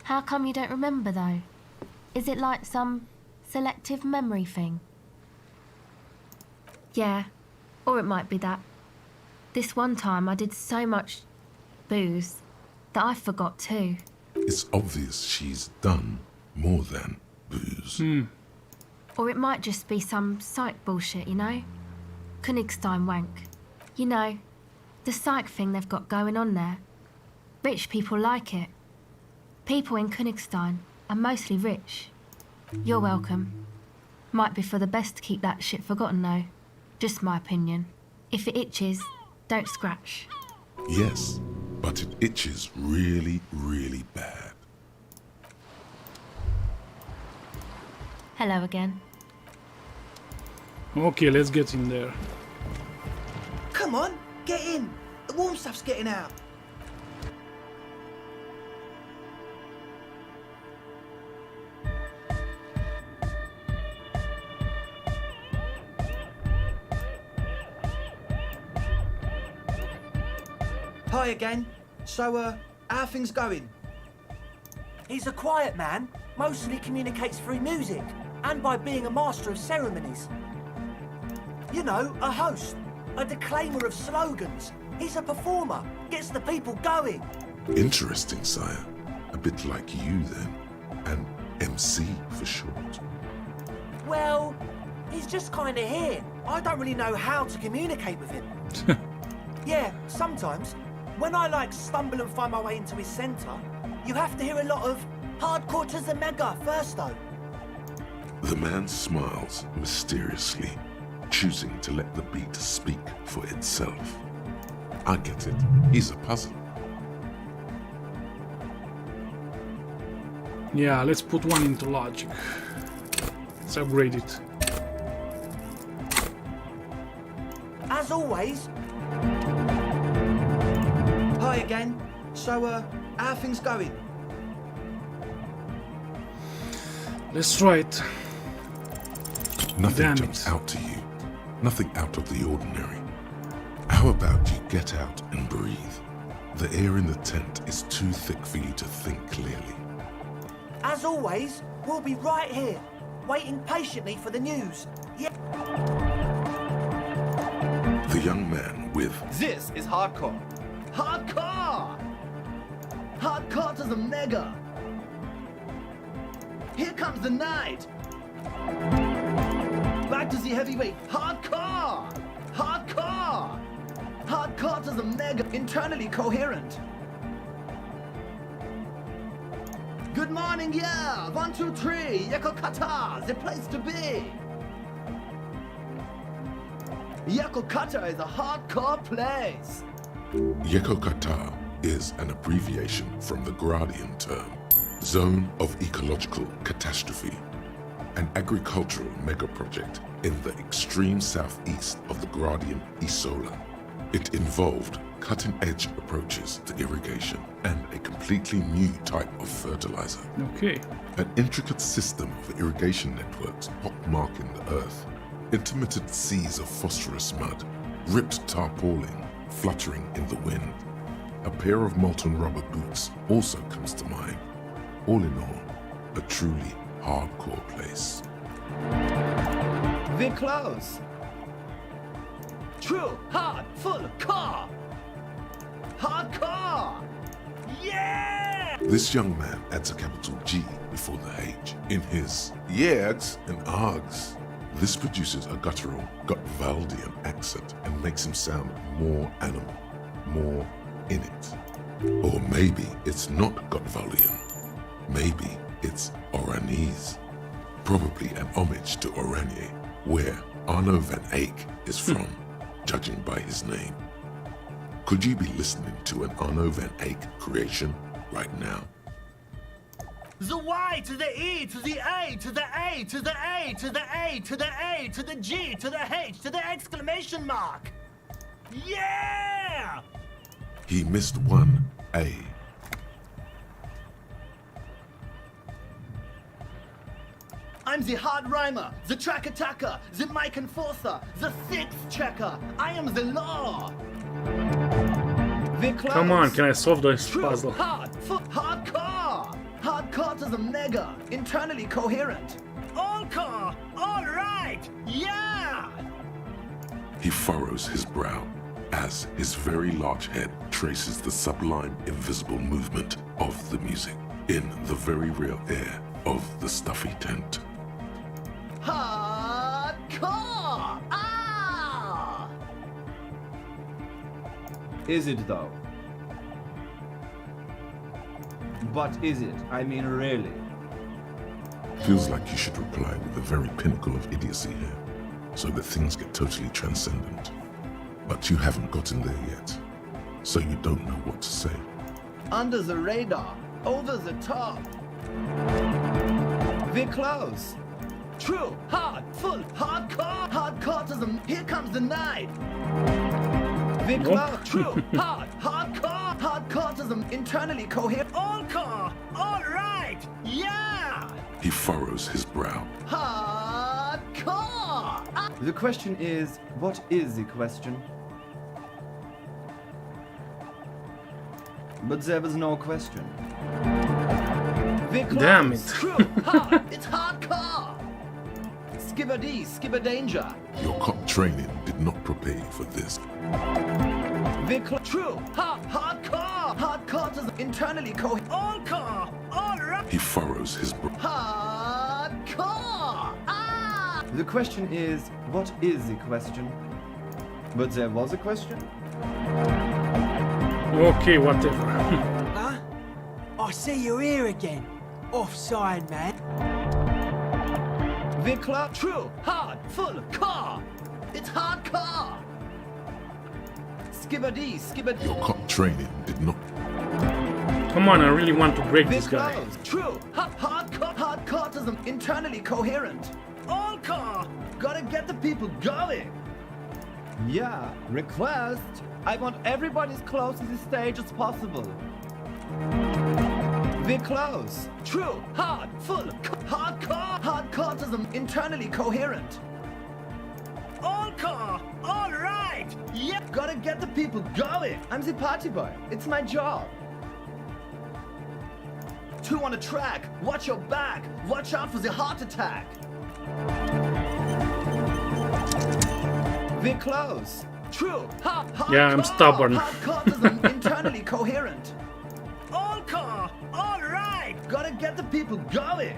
How come you don't remember, though? Is it like some selective memory thing? Yeah, or it might be that. This one time I did so much booze that I forgot too. It's obvious she's done more than booze. Or it might just be some psych bullshit, you know? Königstein wank. You know, the psych thing they've got going on there. Rich people like it. People in Königstein are mostly rich. You're welcome. Might be for the best to keep that shit forgotten though. Just my opinion. If it itches, don't scratch. Yes, but it itches really, really bad. Hello again. Okay, let's get in there. Come on, get in. The warm stuff's getting out. Hi again. So, how are things going? He's a quiet man, mostly communicates through music, and by being a master of ceremonies. You know, a host, a declaimer of slogans. He's a performer, gets the people going. Interesting, sire. A bit like you, then. An MC for short. Well, he's just kinda here. I don't really know how to communicate with him. Yeah, sometimes. When I stumble and find my way into his centre, you have to hear a lot of hardcore to the mega first though. The man smiles mysteriously, choosing to let the beat speak for itself. I get it. He's a puzzle. Yeah, let's put one into logic. Let's upgrade it. As always. Hi again. So, how are things going? Let's try it. Nothing Damn jumps it. out to you. Nothing out of the ordinary. How about you get out and breathe? The air in the tent is too thick for you to think clearly. As always, we'll be right here, waiting patiently for the news. Yeah. The young man with This is hardcore. Hardcore! Hardcore to the mega! Here comes the night! Back to the heavyweight. Hardcore! Hardcore! Hardcore to the mega. Internally coherent. Good morning, yeah! 1, 2, 3. Yekokata, the place to be. Yekokata is a hardcore place. Yekokata is an abbreviation from the Gradian term, Zone of Ecological Catastrophe, an agricultural megaproject in the extreme southeast of the Gradian Isola. It involved cutting-edge approaches to irrigation and a completely new type of fertilizer. Okay. An intricate system of irrigation networks pockmarking the earth, intermittent seas of phosphorus mud, ripped tarpaulin fluttering in the wind. A pair of molten rubber boots also comes to mind. All in all, a truly hardcore place. We're close. True, hard, full, car. Hardcore! Yeah! This young man adds a capital G before the H in his yegs and args. This produces a guttural Gotwaldian accent and makes him sound more animal, more in it. Or maybe it's not Gotwaldian. Maybe it's Oranese. Probably an homage to Oranje, where Arno van Eyck is from, judging by his name. Could you be listening to an Arno van Eyck creation right now? The Y to the E to the A to the A to the A to the A to the A to the G to the H to the exclamation mark. Yeah! He missed one A. I'm the hard rhymer, the track attacker, the mic enforcer, the sixth checker. I am the law. Come on, can I solve this puzzle? Hardcore! Hardcore to the mega, internally coherent. All core, all right, yeah! He furrows his brow as his very large head traces the sublime invisible movement of the music in the very real air of the stuffy tent. Hardcore! Ah! Is it though? But is it? I mean, really? Feels like you should reply with the very pinnacle of idiocy here, so that things get totally transcendent. But you haven't gotten there yet, so you don't know what to say. Under the radar, over the top. We're close. True, hard, full, hardcore, hardcore to the... Here comes the night. We're close. True, hard, hardcore, hardcore to the... Internally coherent. All core, all right, yeah! He furrows his brow. Hardcore! The question is, what is the question? But there was no question. Damn it. True, hard, it's hardcore! Skibber-dee, skibber-danger. Your cop training did not prepare you for this. True, hardcore, hardcore to the internally coherent. All core, all right. He furrows his brow. Hardcore! Ah! The question is, what is the question? But there was a question? Okay, whatever. Huh? I see you here again. Offside, man. Vikla, true, hard, full, car. It's hardcore. Skibber-dee, skibber-dee. Your cop training did not. Come on, I really want to break this guy. True, hardcore, hardcore to the internally coherent. All car. Gotta get the people going. Yeah, request. I want everybody as close to the stage as possible. We're close. True, hard, full, hardcore, hardcore to the internally coherent. All core, all right. Yep, gotta get the people going. I'm the party boy. It's my job. 2 on the track. Watch your back. Watch out for the heart attack. We're close. True. Yeah, I'm stubborn. Hardcore to the internally coherent. All core, all right. Gotta get the people going.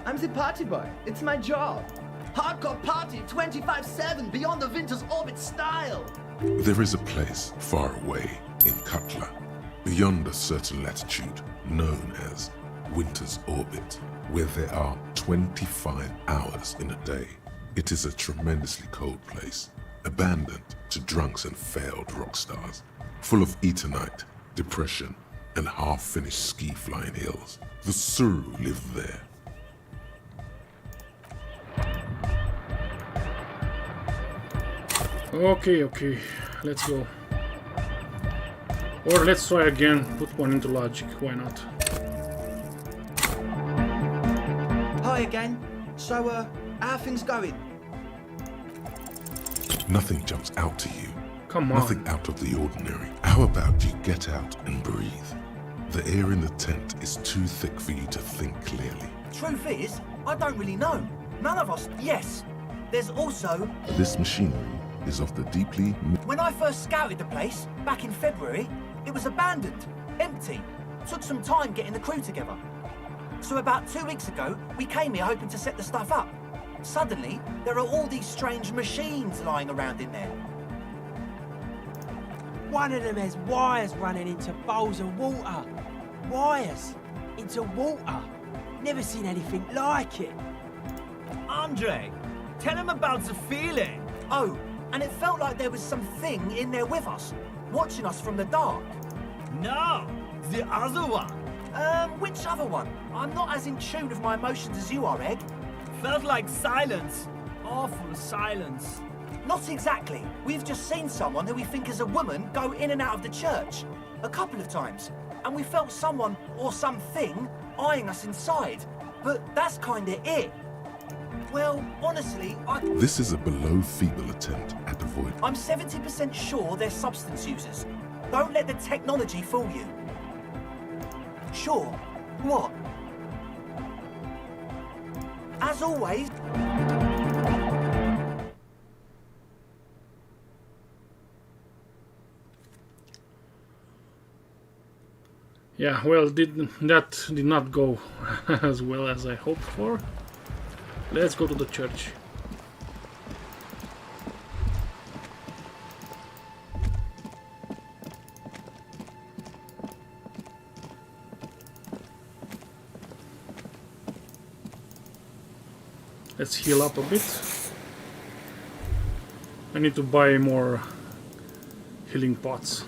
I'm the party boy. It's my job. Hardcore party 25/7 beyond the winter's orbit style. There is a place far away in Cutler, beyond a certain latitude, known as Winter's Orbit, where there are 25 hours in a day. It is a tremendously cold place, abandoned to drunks and failed rock stars, full of Eternite, depression, and half-finished ski-flying hills. The Suru live there. Okay, let's go. Or let's try again, put one into logic, why not? Hi again. So, how are things going? Nothing jumps out to you. Come on. Nothing out of the ordinary. How about you get out and breathe? The air in the tent is too thick for you to think clearly. Truth is, I don't really know. None of us. Yes. There's also... This machinery is of the deeply... When I first scouted the place, back in February, it was abandoned, empty. Took some time getting the crew together. So about 2 weeks ago, we came here hoping to set the stuff up. Suddenly, there are all these strange machines lying around in there. One of them has wires running into bowls of water. Wires into water. Never seen anything like it. Andre, tell him about the feeling. Oh, and it felt like there was something in there with us, watching us from the dark. No, the other one. Which other one? I'm not as in tune with my emotions as you are, Egg. Felt like silence. Awful silence. Not exactly. We've just seen someone who we think is a woman go in and out of the church. A couple of times. And we felt someone or something eyeing us inside. But that's kinda it. Well, honestly, This is a below-feeble attempt at avoid. I'm 70% sure they're substance users. Don't let the technology fool you. Sure. What? As always... Yeah, well, that did not go as well as I hoped for. Let's go to the church. Let's heal up a bit. I need to buy more healing pots.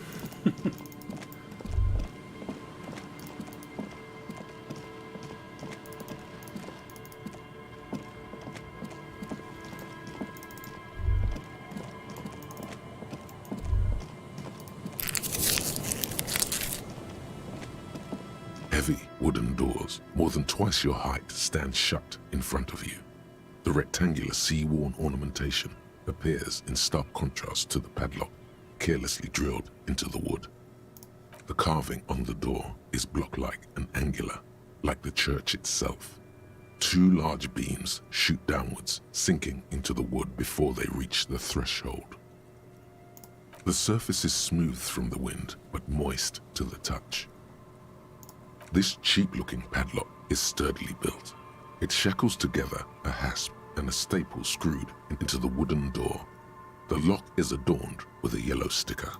Heavy wooden doors, more than twice your height, stand shut in front of you. The rectangular sea-worn ornamentation appears in stark contrast to the padlock, carelessly drilled into the wood. The carving on the door is block-like and angular, like the church itself. Two large beams shoot downwards, sinking into the wood before they reach the threshold. The surface is smooth from the wind, but moist to the touch. This cheap-looking padlock is sturdily built. It shackles together a hasp and a staple screwed into the wooden door. The lock is adorned with a yellow sticker.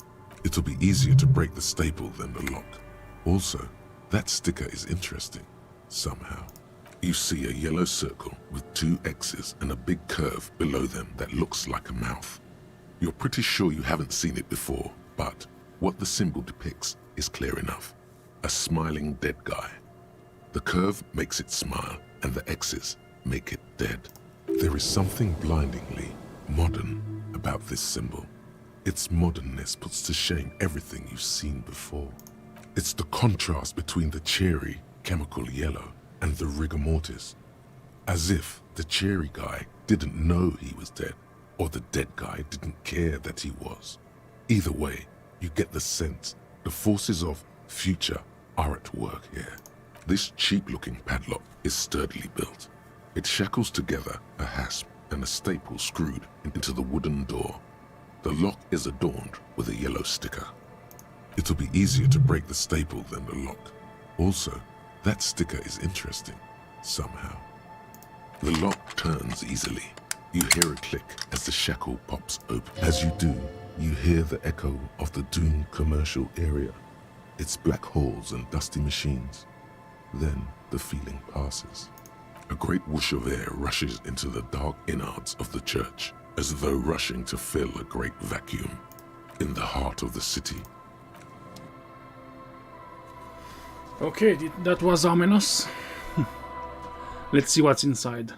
It'll be easier to break the staple than the lock. Also, that sticker is interesting, somehow. You see a yellow circle with two X's and a big curve below them that looks like a mouth. You're pretty sure you haven't seen it before, but what the symbol depicts is clear enough. A smiling dead guy. The curve makes it smile, and the X's make it dead. There is something blindingly modern about this symbol. Its modernness puts to shame everything you've seen before. It's the contrast between the cheery, chemical yellow and the rigor mortis. As if the cheery guy didn't know he was dead, or the dead guy didn't care that he was. Either way, you get the sense the forces of future are at work here. This cheap-looking padlock is sturdily built. It shackles together a hasp and a staple screwed into the wooden door. The lock is adorned with a yellow sticker. It'll be easier to break the staple than the lock. Also, that sticker is interesting, somehow. The lock turns easily, You hear a click as the shackle pops open. As you do, you hear the echo of the doomed commercial area. Its black halls and dusty machines. Then the feeling passes. A great whoosh of air rushes into the dark innards of the church, as though rushing to fill a great vacuum in the heart of the city. Okay, that was ominous. Let's see what's inside.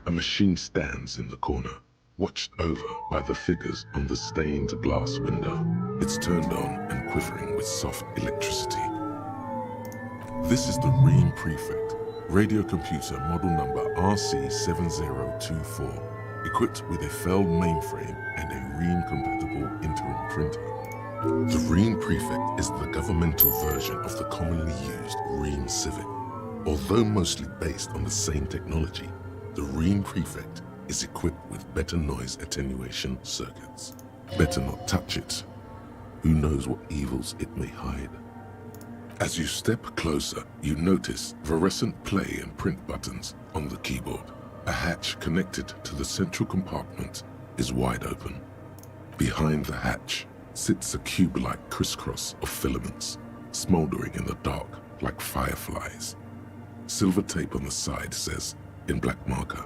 A machine stands in the corner, watched over by the figures on the stained glass window. It's turned on and quivering with soft electricity. This is the Ream Prefect, radio computer model number RC7024, equipped with a Feld mainframe and a Ream-compatible interim printer. The Ream Prefect is the governmental version of the commonly used Ream Civic. Although mostly based on the same technology, the Ream Prefect is equipped with better noise attenuation circuits. Better not touch it. Who knows what evils it may hide? As you step closer, you notice fluorescent play and print buttons on the keyboard. A hatch connected to the central compartment is wide open. Behind the hatch sits a cube-like crisscross of filaments, smoldering in the dark like fireflies. Silver tape on the side says, in black marker,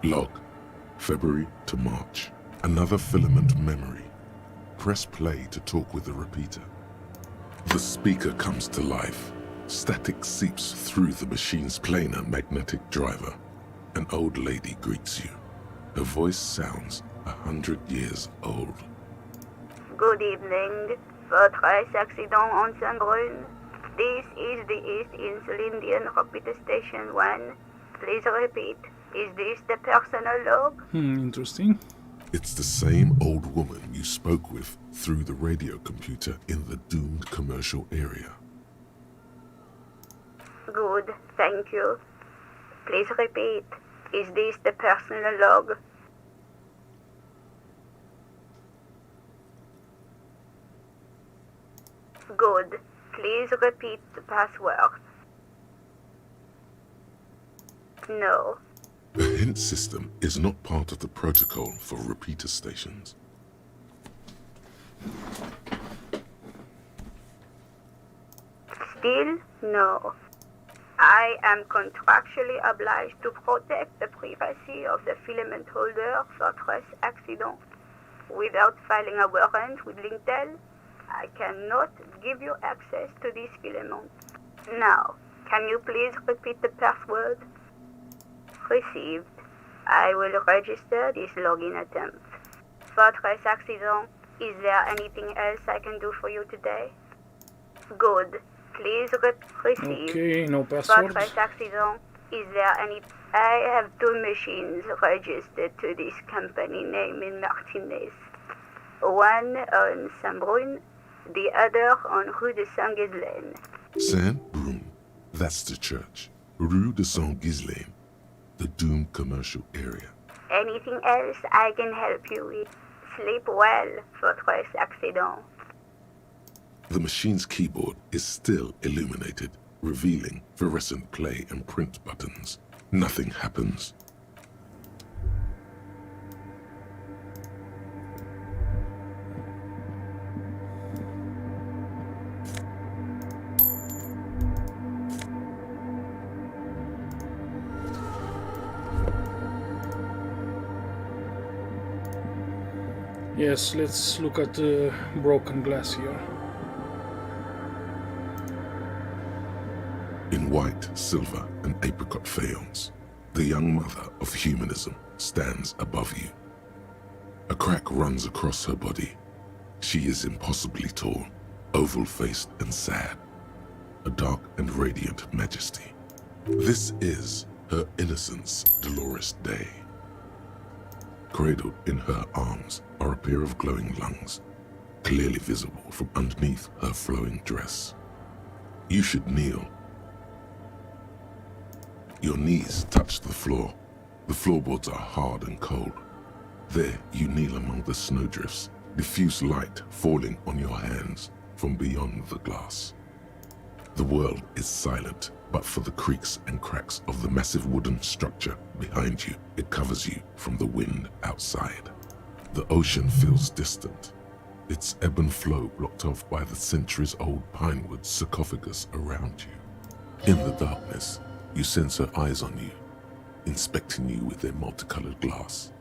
log, February to March. Another filament memory. Press play to talk with the repeater. The speaker comes to life. Static seeps through the machine's planar magnetic driver. An old lady greets you. Her voice sounds 100 years old. Good evening. Votre accident on Saint-Brun. This is the East Insulindian Repeater Station 1. Please repeat. Is this the personal log? Interesting. It's the same old woman you spoke with through the radio computer in the doomed commercial area. Good, thank you. Please repeat. Is this the personal log? Good. Please repeat the password. No. A hint system is not part of the protocol for repeater stations. Still, no. I am contractually obliged to protect the privacy of the filament holder for stress accident. Without filing a warrant with Lintel, I cannot give you access to this filament. Now, can you please repeat the password? Received. I will register this login attempt. Votre accident. Is there anything else I can do for you today? Good. Please receive. Okay, no password. Votre accident. Is there any... I have two machines registered to this company name in Martinez. One on Saint-Brun, the other on Rue de Saint-Ghislaine. Saint-Brun. That's the church. Rue de Saint-Ghislaine. The doomed commercial area. Anything else I can help you with? Sleep well, votre accident. The machine's keyboard is still illuminated, revealing fluorescent play and print buttons. Nothing happens. Yes, let's look at broken glass here. In white, silver, and apricot faience, the young mother of humanism stands above you. A crack runs across her body. She is impossibly tall, oval-faced and sad, a dark and radiant majesty. This is her innocence, Dolores Day. Cradled in her arms are a pair of glowing lungs, clearly visible from underneath her flowing dress. You should kneel. Your knees touch the floor. The floorboards are hard and cold. There you kneel among the snowdrifts, diffuse light falling on your hands from beyond the glass. The world is silent, but for the creaks and cracks of the massive wooden structure behind you, it covers you from the wind outside. The ocean feels distant, its ebb and flow blocked off by the centuries-old pinewood sarcophagus around you. In the darkness, you sense her eyes on you, inspecting you with their multicolored glass,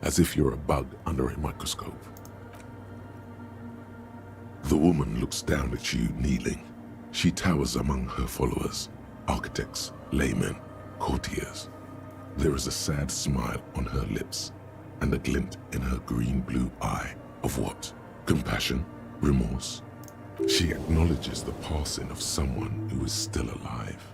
as if you're a bug under a microscope. The woman looks down at you kneeling. She towers among her followers, architects, laymen, courtiers. There is a sad smile on her lips and a glint in her green-blue eye of what? Compassion? Remorse? She acknowledges the passing of someone who is still alive.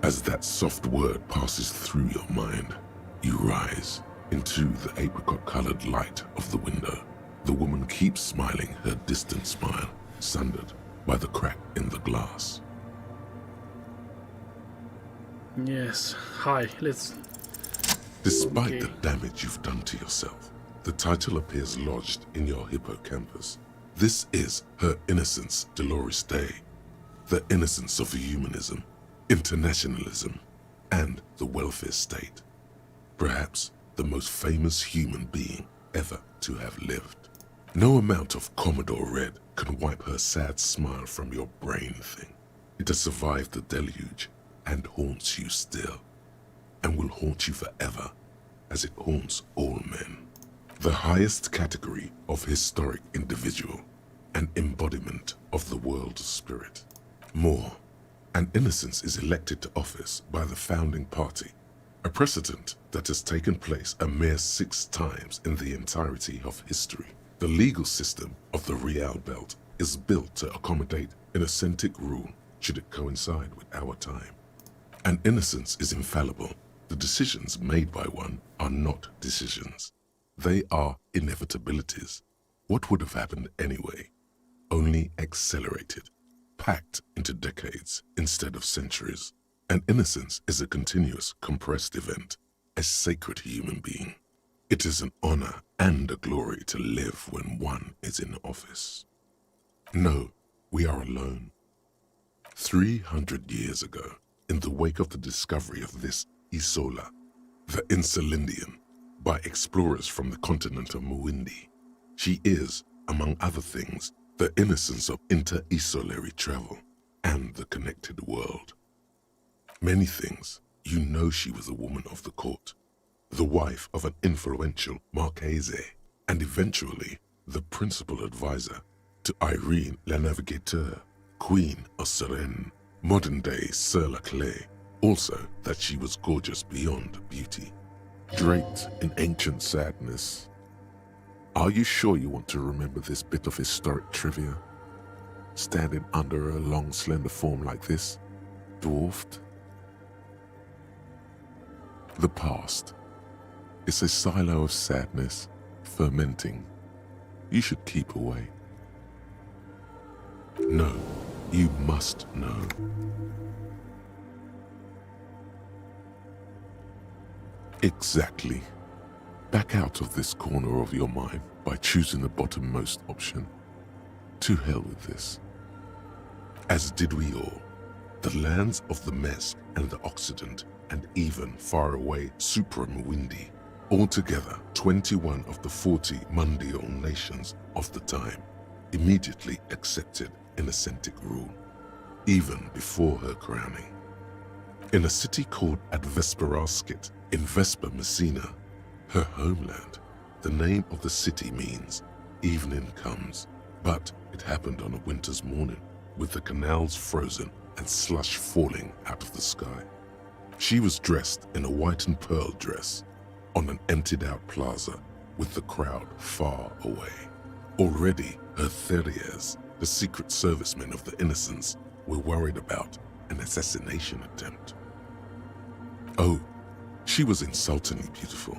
As that soft word passes through your mind, you rise into the apricot-colored light of the window. The woman keeps smiling her distant smile, sundered by the crack in the glass. Yes, hi, let's... Despite the damage you've done to yourself, the title appears lodged in your hippocampus. This is Her Innocence, Dolores Day, the innocence of humanism, internationalism, and the welfare state. Perhaps the most famous human being ever to have lived. No amount of Commodore Red can wipe her sad smile from your brain thing. It has survived the deluge and haunts you still, and will haunt you forever as it haunts all men. The highest category of historic individual, an embodiment of the world spirit. More, an innocence is elected to office by the founding party, a precedent that has taken place a mere 6 times in the entirety of history. The legal system of the Real Belt is built to accommodate innocent rule should it coincide with our time. An innocence is infallible. The decisions made by one are not decisions. They are inevitabilities. What would have happened anyway? Only accelerated, packed into decades instead of centuries. An innocence is a continuous, compressed event, a sacred human being. It is an honor and a glory to live when one is in office. No, we are alone. 300 years ago, in the wake of the discovery of this Isola, the Insulindian, by explorers from the continent of Muindi, she is, among other things, the innocence of inter-isolary travel and the connected world. Many things, you know she was a woman of the court, the wife of an influential Marchese, and eventually the principal advisor to Irene La Navigateur, Queen of Suresnes, modern-day Sir La Clé, also that she was gorgeous beyond beauty, draped in ancient sadness. Are you sure you want to remember this bit of historic trivia? Standing under a long, slender form like this, dwarfed? The past is a silo of sadness, fermenting. You should keep away. No, you must know. Exactly. Back out of this corner of your mind by choosing the bottommost option. To hell with this. As did we all. The lands of the Mesk and the Occident, and even far away Supramuindi, altogether 21 of the 40 Mundial nations of the time, immediately accepted Innocentic rule, even before her crowning. In a city called Advesperaskit in Vesper, Messina, her homeland, the name of the city means evening comes, but it happened on a winter's morning with the canals frozen and slush falling out of the sky. She was dressed in a white and pearl dress on an emptied out plaza with the crowd far away. Already her Theriers, the secret servicemen of the Innocents, were worried about an assassination attempt. Oh, she was insultingly beautiful.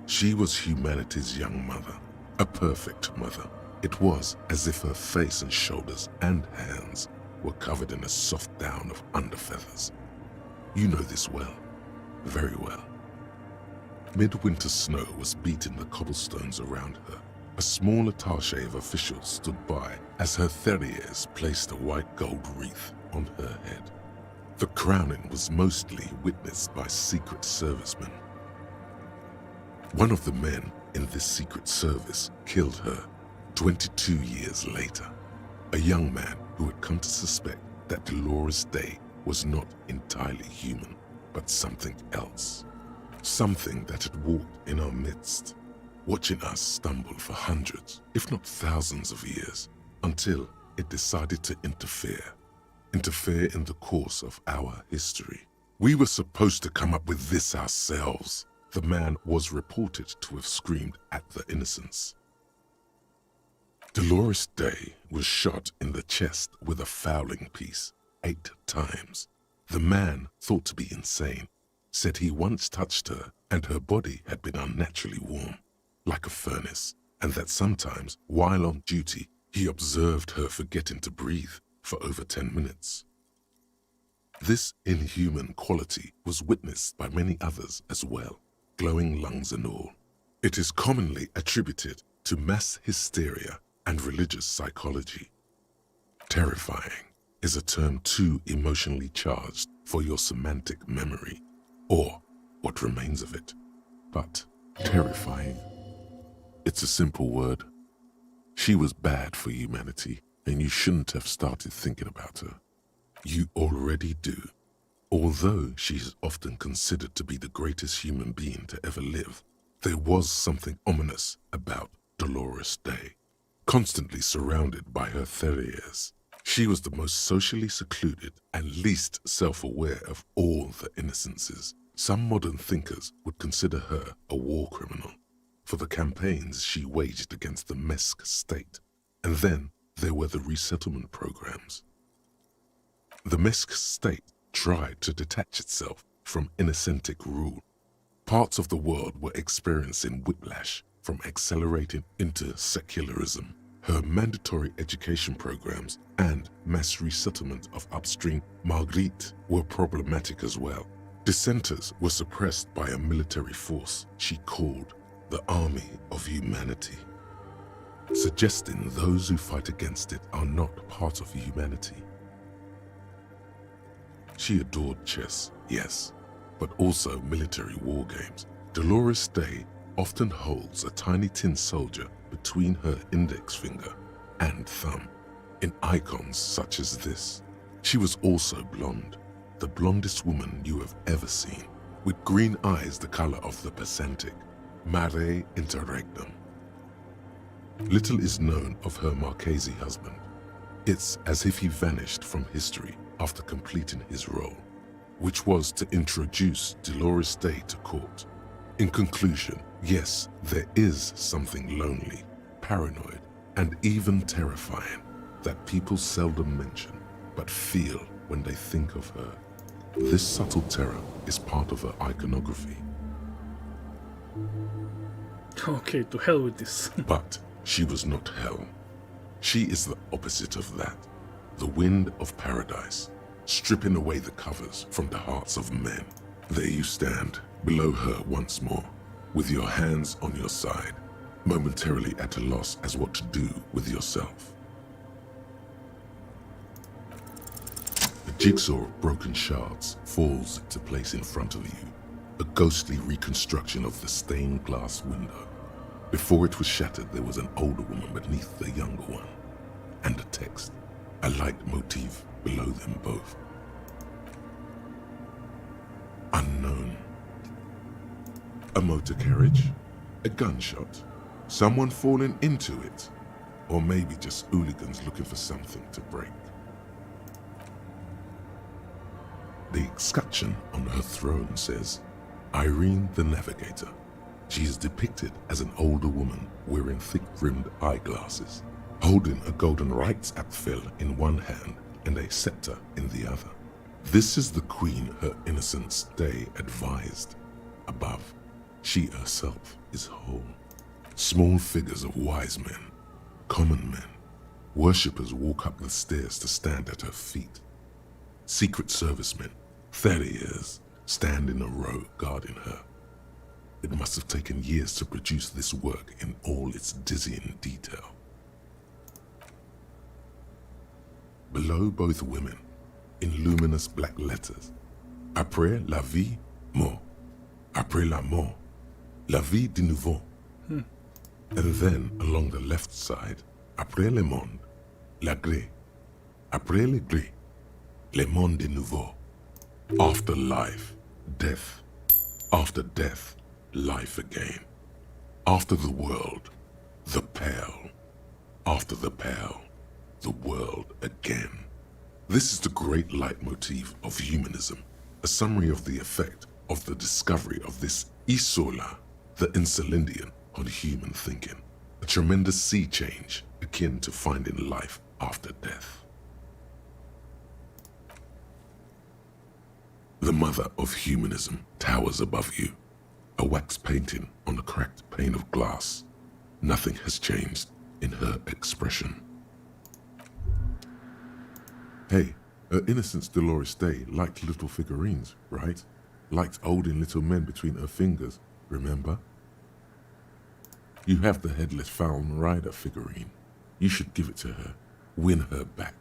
She was humanity's young mother, a perfect mother. It was as if her face and shoulders and hands were covered in a soft down of underfeathers. You know this well, very well. Midwinter snow was beating the cobblestones around her. A small attaché of officials stood by as her Theriers placed a white gold wreath on her head. The crowning was mostly witnessed by secret servicemen. One of the men in this secret service killed her 22 years later, a young man who had come to suspect that Dolores Day was not entirely human, but something else. Something that had walked in our midst, watching us stumble for hundreds, if not thousands of years, until it decided to interfere in the course of our history. We were supposed to come up with this ourselves, the man was reported to have screamed at the Innocents. Dolores Day was shot in the chest with a fowling piece 8 times. The man, thought to be insane, said he once touched her and her body had been unnaturally warm, like a furnace, and that sometimes, while on duty, he observed her forgetting to breathe for over 10 minutes. This inhuman quality was witnessed by many others as well, glowing lungs and all. It is commonly attributed to mass hysteria and religious psychology. Terrifying is a term too emotionally charged for your semantic memory, or what remains of it. But terrifying, it's a simple word. She was bad for humanity, and you shouldn't have started thinking about her. You already do. Although she is often considered to be the greatest human being to ever live, there was something ominous about Dolores Day. Constantly surrounded by her Theriers, she was the most socially secluded and least self-aware of all the Innocences. Some modern thinkers would consider her a war criminal for the campaigns she waged against the Mesk state. And then there were the resettlement programs. The Mesk state tried to detach itself from Innocentic rule. Parts of the world were experiencing whiplash from accelerating into secularism. Her mandatory education programs and mass resettlement of upstream Marguerite were problematic as well. Dissenters were suppressed by a military force she called the Army of Humanity, suggesting those who fight against it are not part of humanity. She adored chess, yes, but also military war games. Dolores Day often holds a tiny tin soldier between her index finger and thumb in icons such as this. She was also blonde, the blondest woman you have ever seen, with green eyes the color of the Pacentic, mare interregnum. Little is known of her Marchese husband. It's as if he vanished from history after completing his role, which was to introduce Dolores Day to court. In conclusion, yes, there is something lonely, paranoid, and even terrifying that people seldom mention, but feel when they think of her. This subtle terror is part of her iconography. Okay, to hell with this. But she was not hell. She is the opposite of that. The wind of paradise, stripping away the covers from the hearts of men. There you stand, below her once more, with your hands on your side, momentarily at a loss as what to do with yourself. A jigsaw of broken shards falls into place in front of you, a ghostly reconstruction of the stained glass window. Before it was shattered, there was an older woman beneath the younger one, and a text, a light motif below them both. A motor carriage? A gunshot? Someone falling into it? Or maybe just hooligans looking for something to break? The escutcheon on her throne says, Irene the Navigator. She is depicted as an older woman wearing thick-rimmed eyeglasses, holding a golden Reichsapfel in one hand and a scepter in the other. This is the queen her innocence day advised. Above, she herself is whole. Small figures of wise men, common men, worshippers walk up the stairs to stand at her feet. Secret servicemen, 30 years, stand in a row guarding her. It must have taken years to produce this work in all its dizzying detail. Below both women, in luminous black letters, Après la vie, mort. Après la mort, la vie de nouveau. And then, along the left side, Après le monde, la gré. Après le gré, le monde de nouveau. After life, death. After death, life again. After the world, the pale. After the pale, the world again. This is the great leitmotif of humanism, a summary of the effect of the discovery of this isola, the Insulindian, on human thinking. A tremendous sea change akin to finding life after death. The mother of humanism towers above you, a wax painting on a cracked pane of glass. Nothing has changed in her expression. Hey, her Innocence Dolores Day liked little figurines, right? Liked holding little men between her fingers, remember? You have the headless Fallen Rider figurine. You should give it to her. Win her back.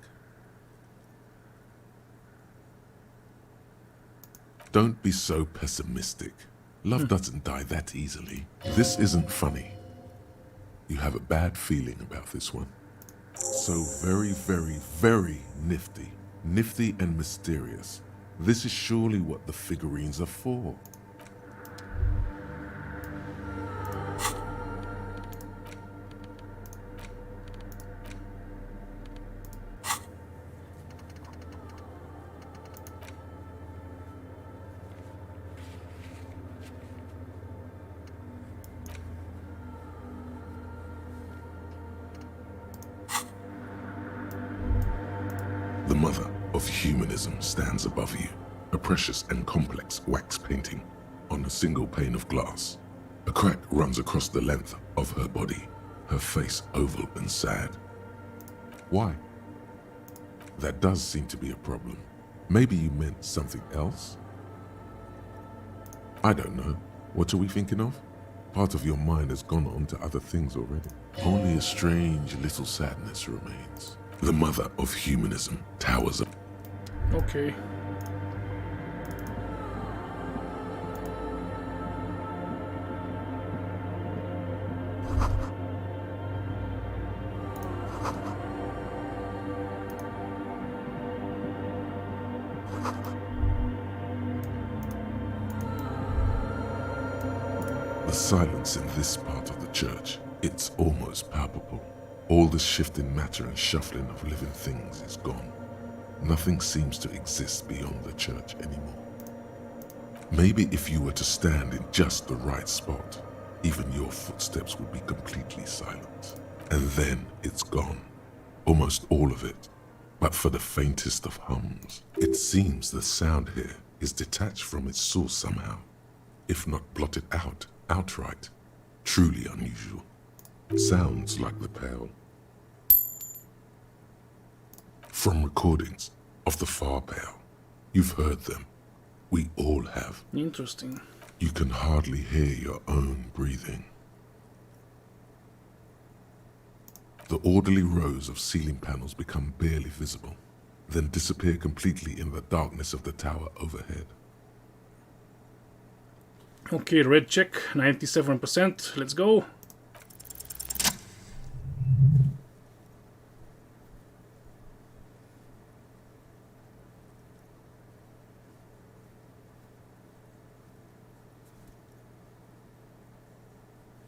Don't be so pessimistic. Love doesn't die that easily. This isn't funny. You have a bad feeling about this one. So very, very, very nifty. Nifty and mysterious. This is surely what the figurines are for. The mother of humanism stands above you, a precious and complex wax painting on a single pane of glass. A crack runs across the length of her body, her face oval and sad. Why? That does seem to be a problem. Maybe you meant something else? I don't know. What are we thinking of? Part of your mind has gone on to other things already. Only a strange little sadness remains. The mother of humanism towers up. Okay. The silence in this part of the church, it's almost palpable. All the shifting matter and shuffling of living things is gone. Nothing seems to exist beyond the church anymore. Maybe if you were to stand in just the right spot, even your footsteps would be completely silent. And then it's gone. Almost all of it. But for the faintest of hums, it seems the sound here is detached from its source somehow, if not blotted out outright. Truly unusual. Sounds like the Pale. From recordings of the Far Pale. You've heard them. We all have. Interesting. You can hardly hear your own breathing. The orderly rows of ceiling panels become barely visible, then disappear completely in the darkness of the tower overhead. Okay, red check, 97%. Let's go.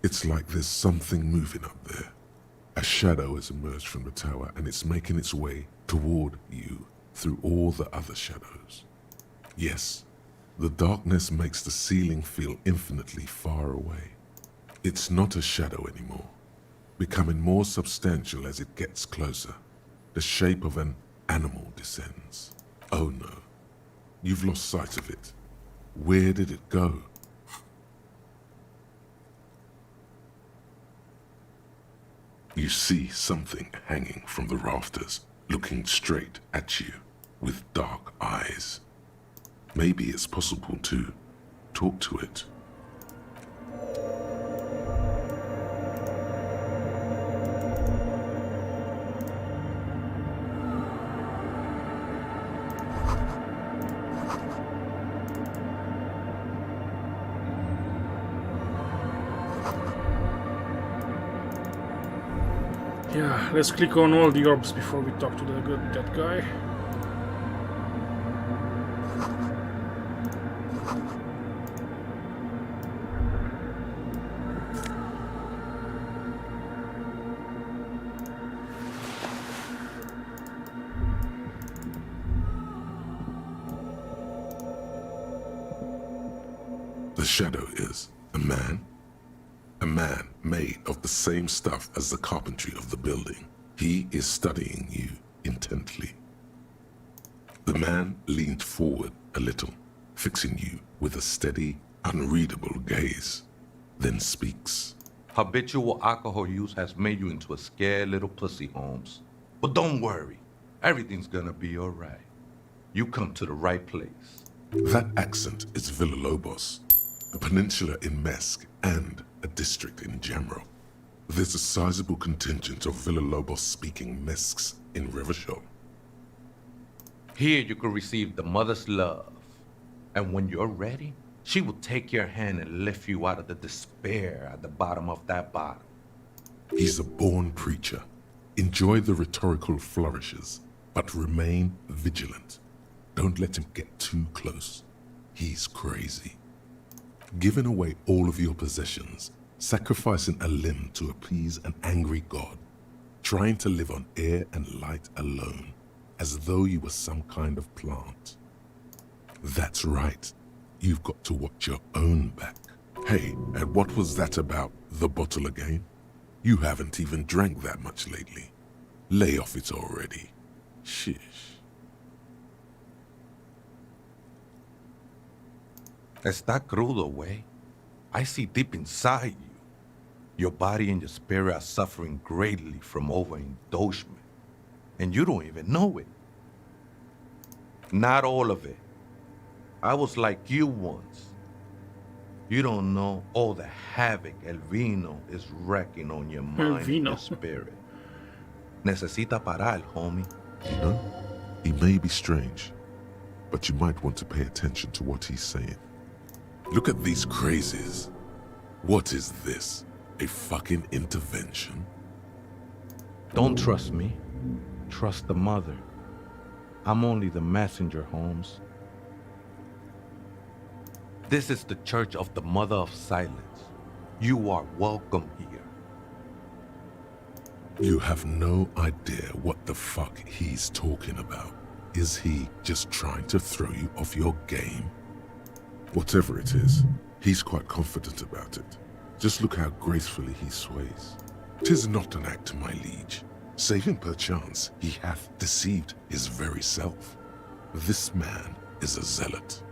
It's like there's something moving up there. A shadow has emerged from the tower and it's making its way toward you through all the other shadows. Yes, the darkness makes the ceiling feel infinitely far away. It's not a shadow anymore, becoming more substantial as it gets closer. The shape of an animal descends. Oh no, you've lost sight of it. Where did it go? You see something hanging from the rafters, looking straight at you with dark eyes. Maybe it's possible to talk to it. Yeah, let's click on all the orbs before we talk to that guy. The shadow is a man made of the same stuff as the carpentry of the building. He is studying you intently. The man leaned forward a little, fixing you with a steady, unreadable gaze, then speaks. Habitual alcohol use has made you into a scared little pussy, Holmes. But don't worry, everything's gonna be alright. You come to the right place. That accent is Villalobos, a peninsula in Mesk and a district in general. There's a sizable contingent of Villalobos-speaking Mesks in Rivershore. Here you can receive the mother's love. And when you're ready, she will take your hand and lift you out of the despair at the bottom of that bottle. He's a born preacher. Enjoy the rhetorical flourishes, but remain vigilant. Don't let him get too close. He's crazy. Giving away all of your possessions, sacrificing a limb to appease an angry god, trying to live on air and light alone, as though you were some kind of plant. That's right. You've got to watch your own back. Hey, and what was that about the bottle again? You haven't even drank that much lately. Lay off it already. Shish. Está crudo, way. I see deep inside you. Your body and your spirit are suffering greatly from overindulgence, and you don't even know it. Not all of it. I was like you once. You don't know all the havoc El Vino is wrecking on your mind and your spirit. Necesita parar, homie. You know, he may be strange, but you might want to pay attention to what he's saying. Look at these crazies. What is this? A fucking intervention? Don't trust me. Trust the mother. I'm only the messenger, Holmes. This is the Church of the Mother of Silence. You are welcome here. You have no idea what the fuck he's talking about. Is he just trying to throw you off your game? Whatever it is, he's quite confident about it. Just look how gracefully he sways. 'Tis not an act, my liege. Saving perchance, he hath deceived his very self. This man is a zealot.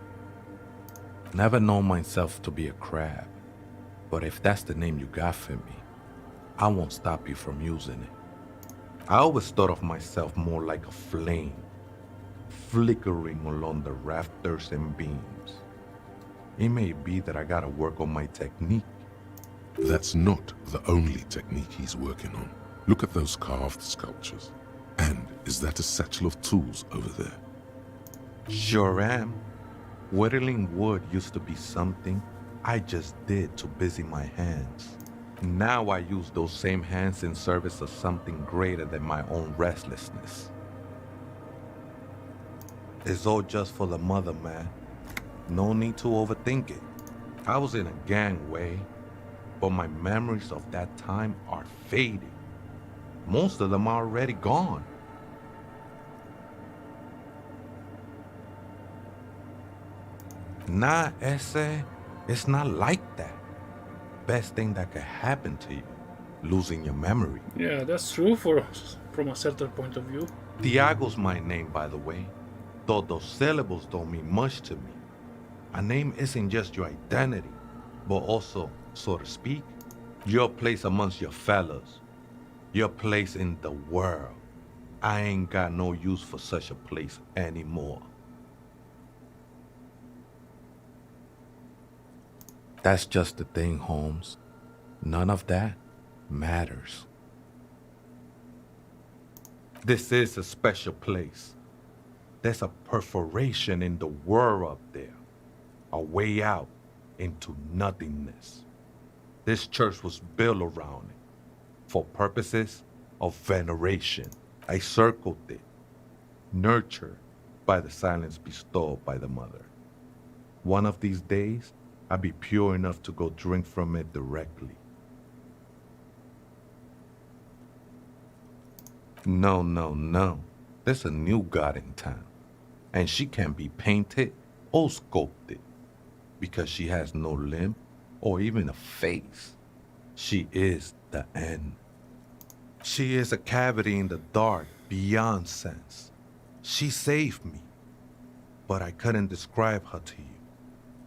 Never known myself to be a crab, but if that's the name you got for me, I won't stop you from using it. I always thought of myself more like a flame, flickering along the rafters and beams. It may be that I gotta work on my technique. That's not the only technique he's working on. Look at those carved sculptures. And is that a satchel of tools over there? Sure am. Whittling wood used to be something I just did to busy my hands. Now I use those same hands in service of something greater than my own restlessness. It's all just for the mother, man. No need to overthink it. I was in a gang way. but my memories of that time are fading. Most of them are already gone. Nah, ese, it's not like that. Best thing that could happen to you, losing your memory. Yeah, that's true from a certain point of view. Tiago's my name, by the way. Though those syllables don't mean much to me. A name isn't just your identity, but also, so to speak, your place amongst your fellows. Your place in the world. I ain't got no use for such a place anymore. That's just the thing, Holmes. None of that matters. This is a special place. There's a perforation in the world up there. A way out into nothingness. This church was built around it for purposes of veneration. I circled it, nurtured by the silence bestowed by the mother. One of these days, I'll be pure enough to go drink from it directly. No. There's a new god in town, and she can't be painted or sculpted because she has no limb or even a face. She is the end. She is a cavity in the dark beyond sense. She saved me, but I couldn't describe her to you.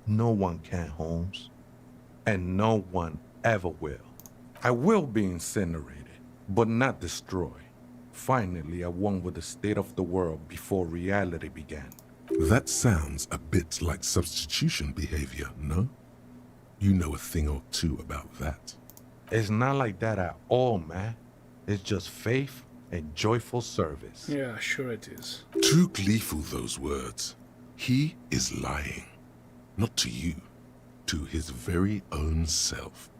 No one can, Holmes, and no one ever will. I will be incinerated, but not destroyed. Finally, I won with the state of the world before reality began. That sounds a bit like substitution behavior, no? You know a thing or two about that. It's not like that at all, man. It's just faith and joyful service. Yeah, sure it is. Too gleeful, those words. He is lying. Not to you, to his very own self.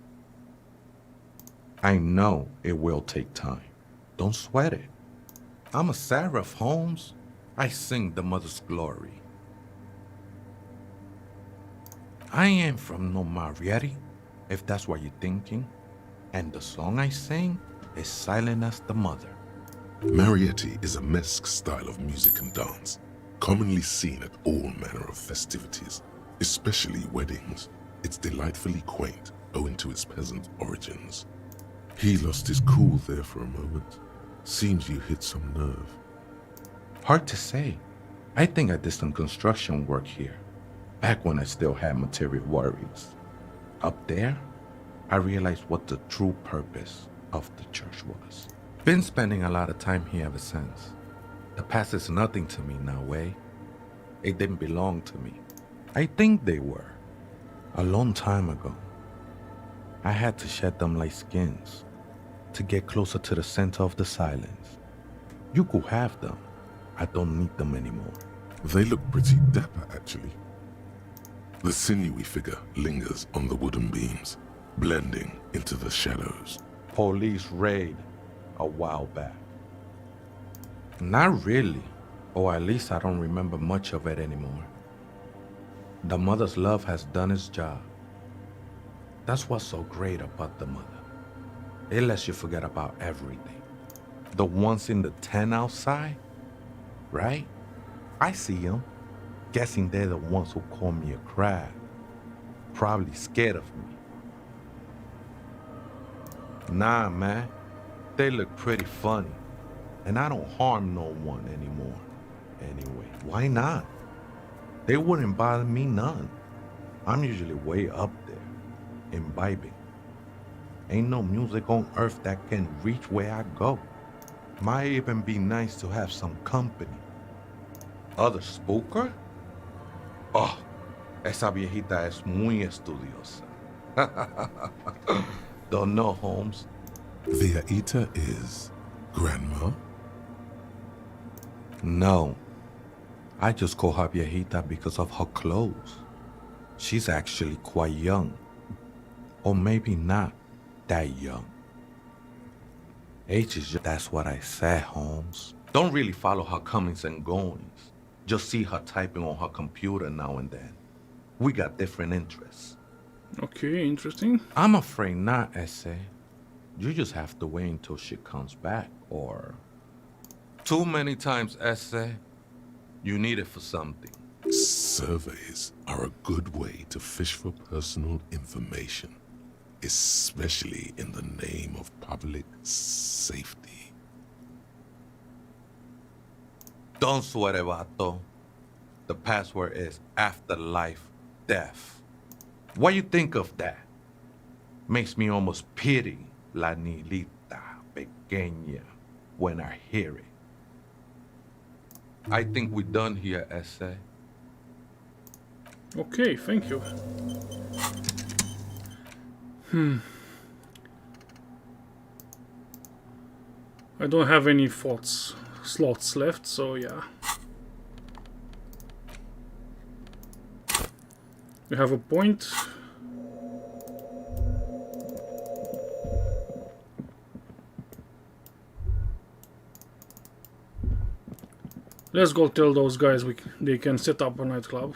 I know it will take time. Don't sweat it. I'm a seraph, Holmes. I sing the mother's glory. I ain't from no Marietti, if that's what you're thinking. And the song I sing is silent as the mother. Marietti is a mesque style of music and dance, commonly seen at all manner of festivities, especially weddings. It's delightfully quaint, owing to its peasant origins. He lost his cool there for a moment. Seems you hit some nerve. Hard to say. I think I did some construction work here, back when I still had material worries. Up there, I realized what the true purpose of the church was. Been spending a lot of time here ever since. The past is nothing to me now, eh? It didn't belong to me. I think they were. A long time ago. I had to shed them like skins to get closer to the center of the silence. You could have them. I don't need them anymore. They look pretty dapper, actually. The sinewy figure lingers on the wooden beams, blending into the shadows. Police raid a while back. Not really, or at least I don't remember much of it anymore. The mother's love has done its job. That's what's so great about the mother. It lets you forget about everything. The ones in the tent outside, right? I see them, guessing they're the ones who call me a crab. Probably scared of me. Nah, man. They look pretty funny. And I don't harm no one anymore. Anyway, why not? They wouldn't bother me none. I'm usually way up there, imbibing. Ain't no music on earth that can reach where I go. Might even be nice to have some company. Other spooker? Oh, esa viejita es muy estudiosa. Don't know, Holmes. Viejita is Grandma? No. I just call her viejita because of her clothes. She's actually quite young. Or maybe not that young. Age is just, that's what I said, Holmes. Don't really follow her comings and goings. Just see her typing on her computer now and then. We got different interests. Okay, interesting. I'm afraid not, Essay. You just have to wait until she comes back, or... Too many times, Essay. You need it for something. Surveys are a good way to fish for personal information, especially in the name of public safety. Don't sweat it, vato. The password is afterlife death. What you think of that? Makes me almost pity la niñita pequeña when I hear it. I think we're done here, Essay. Okay, thank you. I don't have any slots left, so yeah. We have a point. Let's go tell those guys they can set up a nightclub.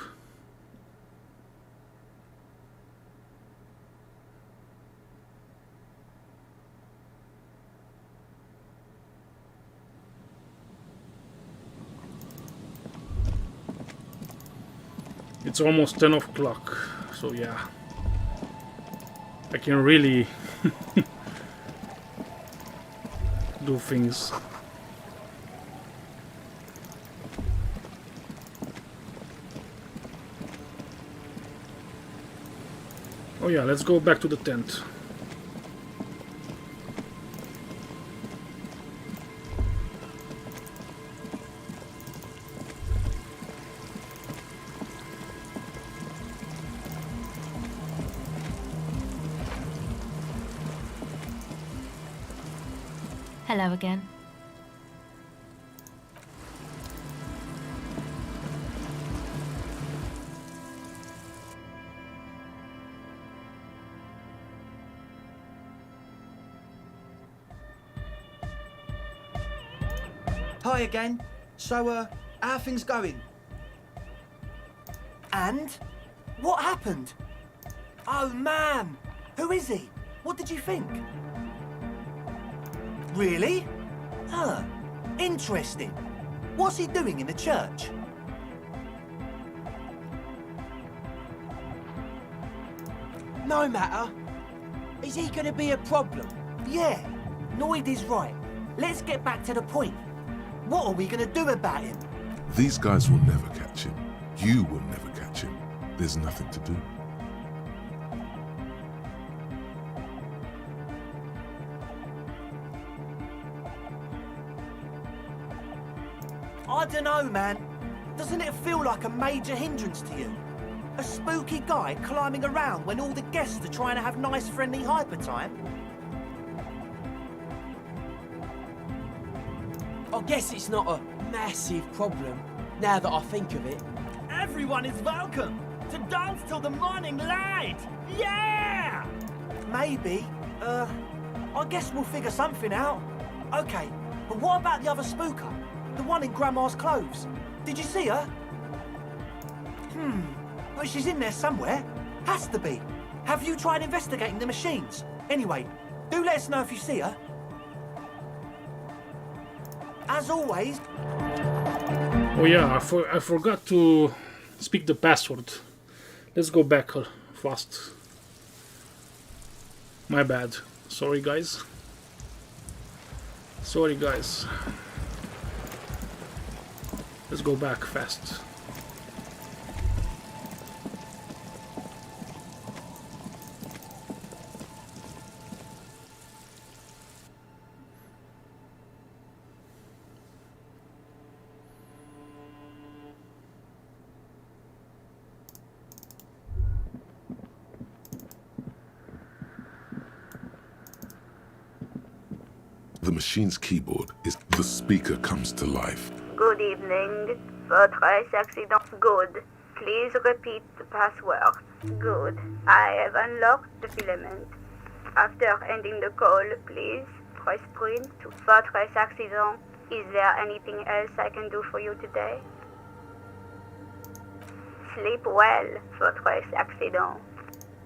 It's almost 10 o'clock, so yeah. I can really do things. Oh yeah, let's go back to the tent. Hello again. Hi again. So, how are things going? And? What happened? Oh, man! Who is he? What did you think? Really? Huh. Interesting. What's he doing in the church? No matter. Is he gonna be a problem? Yeah. Noid is right. Let's get back to the point. What are we gonna do about him? These guys will never catch him. You will never catch him. There's nothing to do. I don't know, man. Doesn't it feel like a major hindrance to you? A spooky guy climbing around when all the guests are trying to have nice, friendly hyper time? I guess it's not a massive problem, now that I think of it. Everyone is welcome to dance till the morning light! Yeah! Maybe. I guess we'll figure something out. Okay, but what about the other spooker? The one in Grandma's clothes? Did you see her? But she's in there somewhere. Has to be. Have you tried investigating the machines? Anyway, do let us know if you see her. As always... Oh yeah, I forgot to speak the password. Let's go back fast. My bad. Sorry guys. Sorry guys. Let's go back fast. The machine's keyboard is the speaker comes to life. Good evening. Votre accident. Good. Please repeat the password. Good. I have unlocked the filament. After ending the call, please press print to votre accident. Is there anything else I can do for you today? Sleep well, votre accident.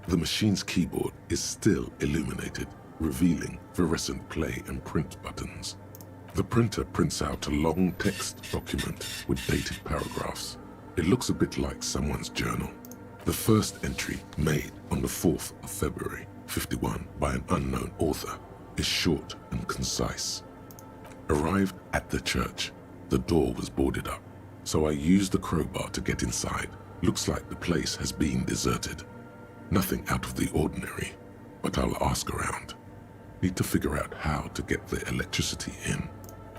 The machine's keyboard is still illuminated, revealing fluorescent play and print buttons. The printer prints out a long text document with dated paragraphs. It looks a bit like someone's journal. The first entry, made on the 4th of February, 51, by an unknown author, is short and concise. Arrived at the church. The door was boarded up, so I used the crowbar to get inside. Looks like the place has been deserted. Nothing out of the ordinary, but I'll ask around. Need to figure out how to get the electricity in.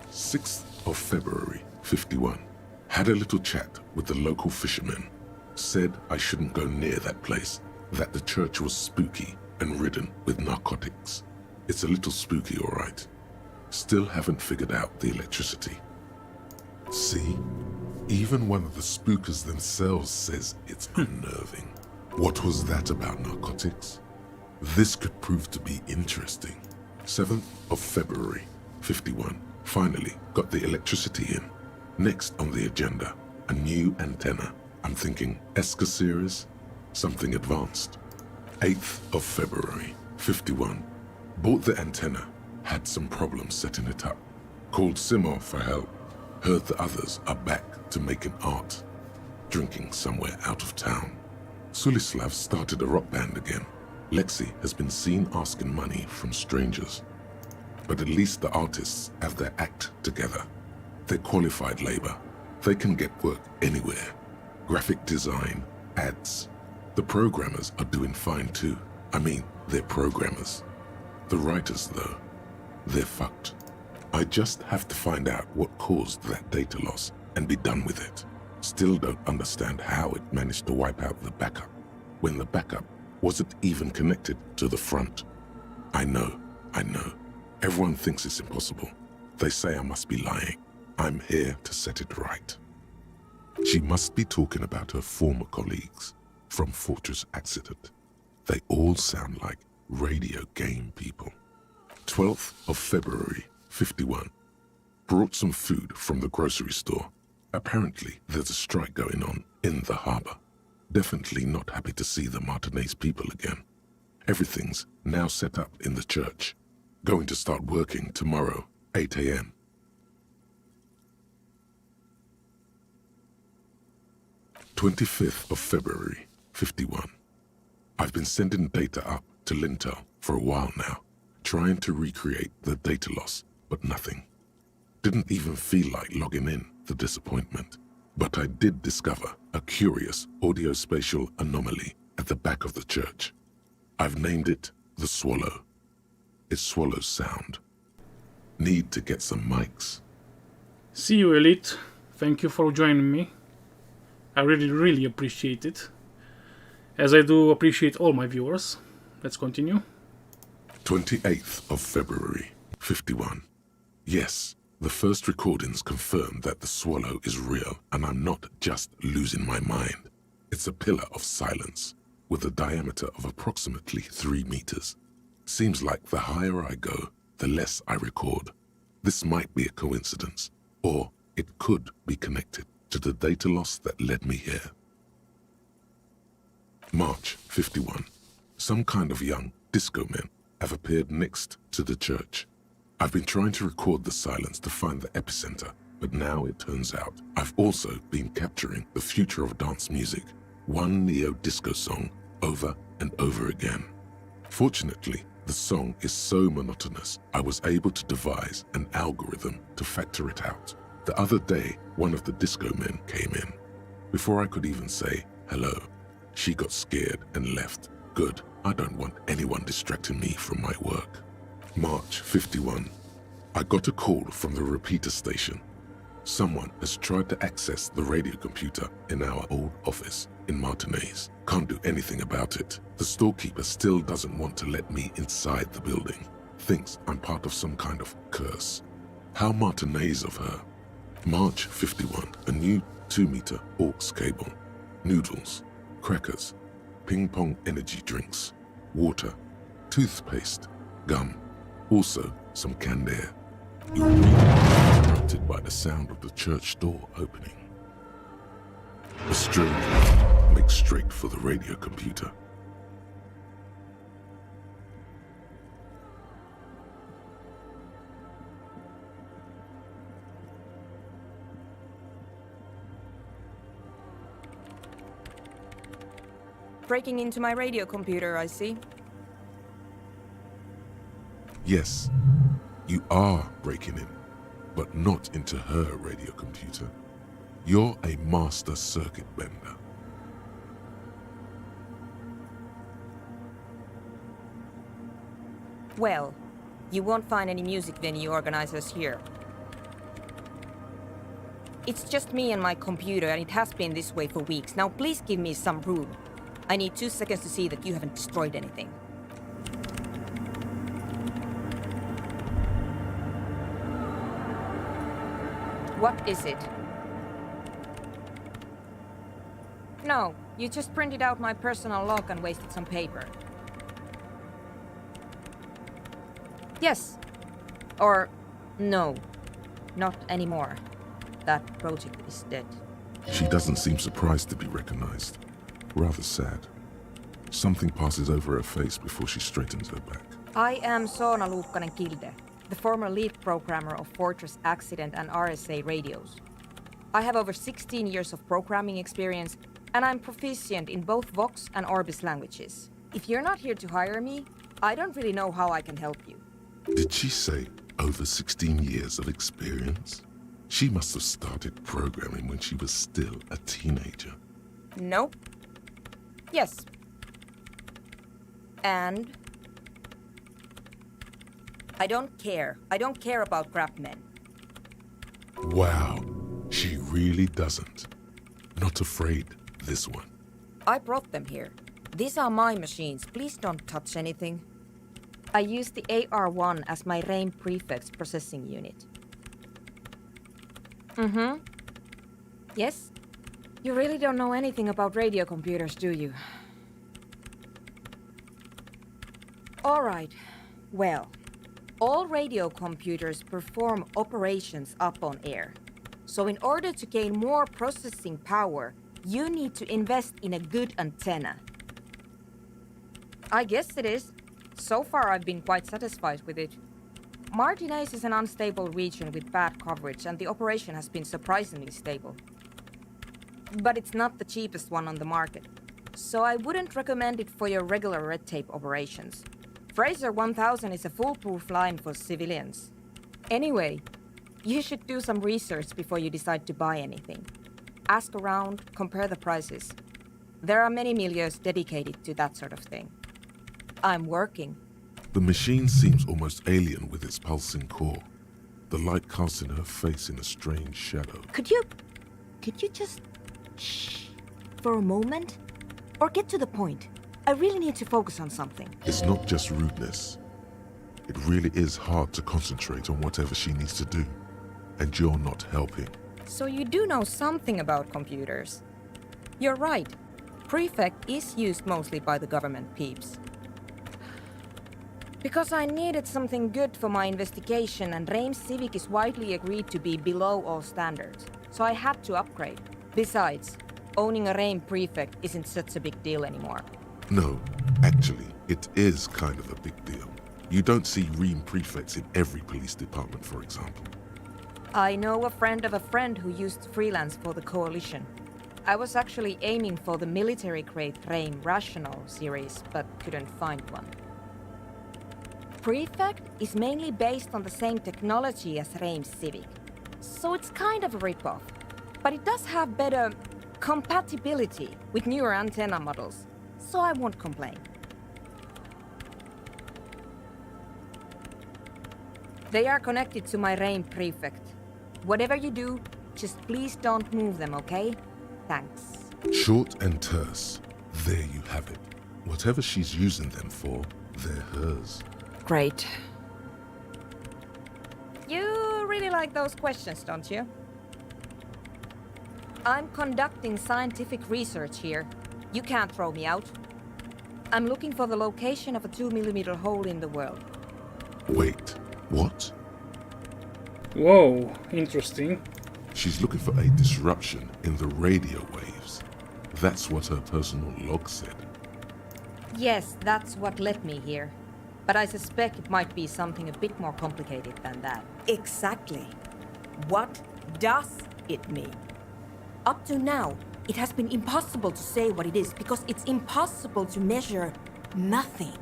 6th of February, 51. Had a little chat with the local fishermen. Said I shouldn't go near that place, that the church was spooky and ridden with narcotics. It's a little spooky, all right. Still haven't figured out the electricity. See? Even one of the spookers themselves says it's unnerving. What was that about narcotics? This could prove to be interesting. 7th of February, 51. Finally got the electricity in. Next on the agenda, a new antenna. I'm thinking ESCA series, something advanced. 8th of February, 51. Bought the antenna, had some problems setting it up. Called Simo for help. Heard the others are back to making art. Drinking somewhere out of town. Sulislav started a rock band again. Lexi has been seen asking money from strangers. But at least the artists have their act together. They're qualified labor. They can get work anywhere. Graphic design, ads. The programmers are doing fine too. I mean, they're programmers. The writers, though, they're fucked. I just have to find out what caused that data loss and be done with it. Still don't understand how it managed to wipe out the backup, when the backup wasn't even connected to the front. I know. Everyone thinks it's impossible. They say I must be lying. I'm here to set it right. She must be talking about her former colleagues from Fortress Accident. They all sound like radio game people. 12th of February, 51. Brought some food from the grocery store. Apparently, there's a strike going on in the harbor. Definitely not happy to see the Martinez people again. Everything's now set up in the church. Going to start working tomorrow, 8 a.m. 25th of February, 51. I've been sending data up to Lintel for a while now, trying to recreate the data loss, but nothing. Didn't even feel like logging in, the disappointment. But I did discover a curious audio-spatial anomaly at the back of the church. I've named it the Swallow. It swallows sound. Need to get some mics. See you, Elite. Thank you for joining me. I really appreciate it. As I do appreciate all my viewers. Let's continue. 28th of February, 51. Yes, the first recordings confirm that the Swallow is real and I'm not just losing my mind. It's a pillar of silence with a diameter of approximately 3 meters. Seems like the higher I go, the less I record. This might be a coincidence, or it could be connected to the data loss that led me here. March 51. Some kind of young disco men have appeared next to the church. I've been trying to record the silence to find the epicenter, but now it turns out I've also been capturing the future of dance music, one neo-disco song over and over again. Fortunately, the song is so monotonous, I was able to devise an algorithm to factor it out. The other day, one of the disco men came in. Before I could even say hello, she got scared and left. Good, I don't want anyone distracting me from my work. March 51. I got a call from the repeater station. Someone has tried to access the radio computer in our old office in Martinez. Can't do anything about it. The storekeeper still doesn't want to let me inside the building. Thinks I'm part of some kind of curse. How Martinez of her. March 51. A new 2-meter aux cable. Noodles, crackers, ping pong energy drinks, water, toothpaste, gum. Also some canned air. Interrupted by the sound of the church door opening. A stranger makes straight for the radio computer. breaking into my radio computer, I see. Yes, you are breaking in, but not into her radio computer. You're a master circuit bender. Well, you won't find any music venue organizers here. It's just me and my computer, and it has been this way for weeks. Now please give me some room. I need 2 seconds to see that you haven't destroyed anything. What is it? No, you just printed out my personal log and wasted some paper. Yes. Or no. Not anymore. That project is dead. She doesn't seem surprised to be recognized. Rather sad. Something passes over her face before she straightens her back. I am Soona Luukkanen-Kilde, the former lead programmer of Fortress Accident and RSA radios. I have over 16 years of programming experience, and I'm proficient in both Vox and Orbis languages. If you're not here to hire me, I don't really know how I can help you. Did she say over 16 years of experience? She must have started programming when she was still a teenager. Nope. Yes. And? I don't care. I don't care about crap men. Wow, she really doesn't. Not afraid, this one. I brought them here. These are my machines. Please don't touch anything. I use the AR-1 as my RAIM prefix processing unit. Mm-hmm. Yes? You really don't know anything about radio computers, do you? All right. Well, all radio computers perform operations up on air. So in order to gain more processing power, you need to invest in a good antenna. I guess it is. So far, I've been quite satisfied with it. Martinez is an unstable region with bad coverage, and the operation has been surprisingly stable. But it's not the cheapest one on the market, so I wouldn't recommend it for your regular red tape operations. Fraser 1000 is a foolproof line for civilians. Anyway, you should do some research before you decide to buy anything. Ask around, compare the prices. There are many milieus dedicated to that sort of thing. I'm working. The machine seems almost alien with its pulsing core. The light casting her face in a strange shadow. Could you just shh for a moment? Or get to the point? I really need to focus on something. It's not just rudeness. It really is hard to concentrate on whatever she needs to do. And you're not helping. So you do know something about computers. You're right. Prefect is used mostly by the government peeps. Because I needed something good for my investigation, and RAIM Civic is widely agreed to be below all standards, so I had to upgrade. Besides, owning a RAIM prefect isn't such a big deal anymore. No, actually, it is kind of a big deal. You don't see RAIM prefects in every police department, for example. I know a friend of a friend who used to freelance for the Coalition. I was actually aiming for the military-grade RAIM Rational series, but couldn't find one. Prefect is mainly based on the same technology as RAIM Civic, so it's kind of a ripoff. But it does have better compatibility with newer antenna models, so I won't complain. They are connected to my RAIM prefect. Whatever you do, just please don't move them, okay? Thanks. Short and terse. There you have it. Whatever she's using them for, they're hers. Great. You really like those questions, don't you? I'm conducting scientific research here. You can't throw me out. I'm looking for the location of a 2mm hole in the world. Wait, what? Whoa, interesting. She's looking for a disruption in the radio waves. That's what her personal log said. Yes, that's what led me here. But I suspect it might be something a bit more complicated than that. Exactly. What does it mean? Up to now, It has been impossible to say what it is because it's impossible to measure nothing.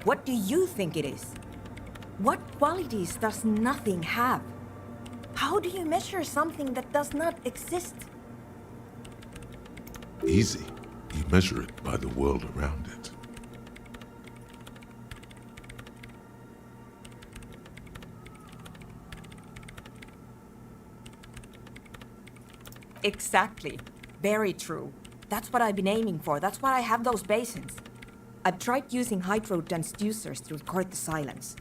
What do you think it is? What qualities does nothing have? How do you measure something that does not exist? Easy. You measure it by the world around it. Exactly. Very true. That's what I've been aiming for. That's why I have those basins. I've tried using hydro transducers to record the silence,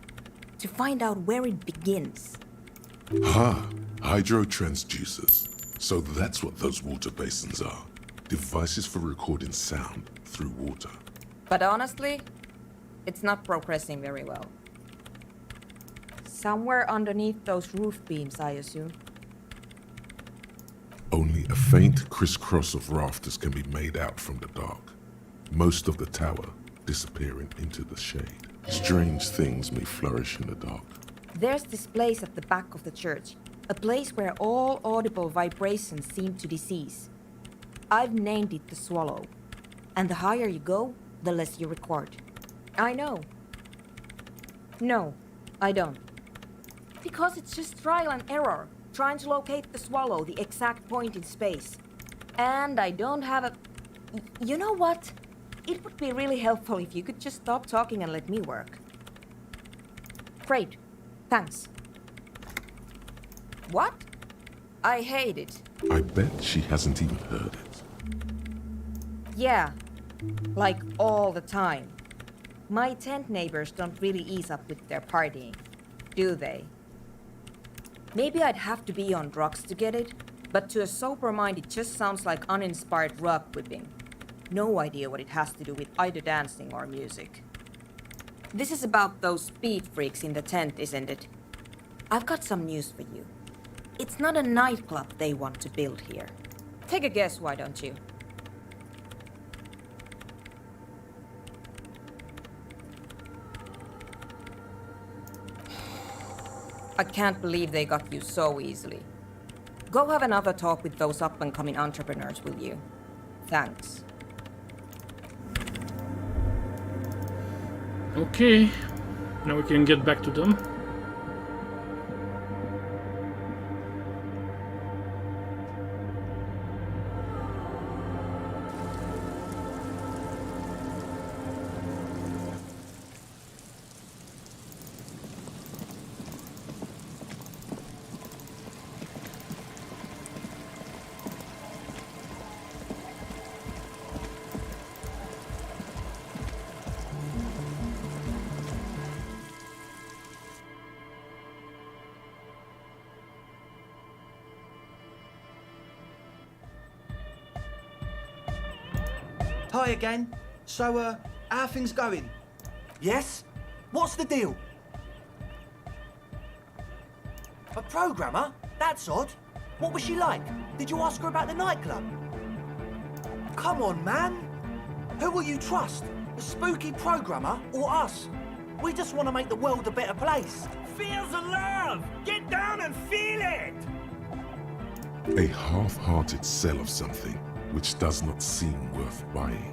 to find out where it begins. Hydro transducers. So that's what those water basins are. Devices for recording sound through water. But honestly, it's not progressing very well. Somewhere underneath those roof beams, I assume. Only a faint crisscross of rafters can be made out from the dark. Most of the tower disappearing into the shade. Strange things may flourish in the dark. There's this place at the back of the church, a place where all audible vibrations seem to decease. I've named it the Swallow, and the higher you go, the less you record. I know. No, I don't. Because it's just trial and error, trying to locate the Swallow, the exact point in space. And I don't have a... You know what? It would be really helpful if you could just stop talking and let me work. Great. Thanks. What? I hate it. I bet she hasn't even heard it. Yeah. Like all the time. My tent neighbors don't really ease up with their partying, do they? Maybe I'd have to be on drugs to get it, but to a sober mind it just sounds like uninspired rug whipping. No idea what it has to do with either dancing or music. This is about those speed freaks in the tent, isn't it? I've got some news for you. It's not a nightclub they want to build here. Take a guess, why don't you? I can't believe they got you so easily. Go have another talk with those up-and-coming entrepreneurs, will you? Thanks. Okay, now we can get back to them. Hi again. So, how are things going? Yes? What's the deal? A programmer? That's odd. What was she like? Did you ask her about the nightclub? Come on, man. Who will you trust? The spooky programmer or us? We just want to make the world a better place. Feel the love! Get down and feel it! A half-hearted sell of something which does not seem worth buying.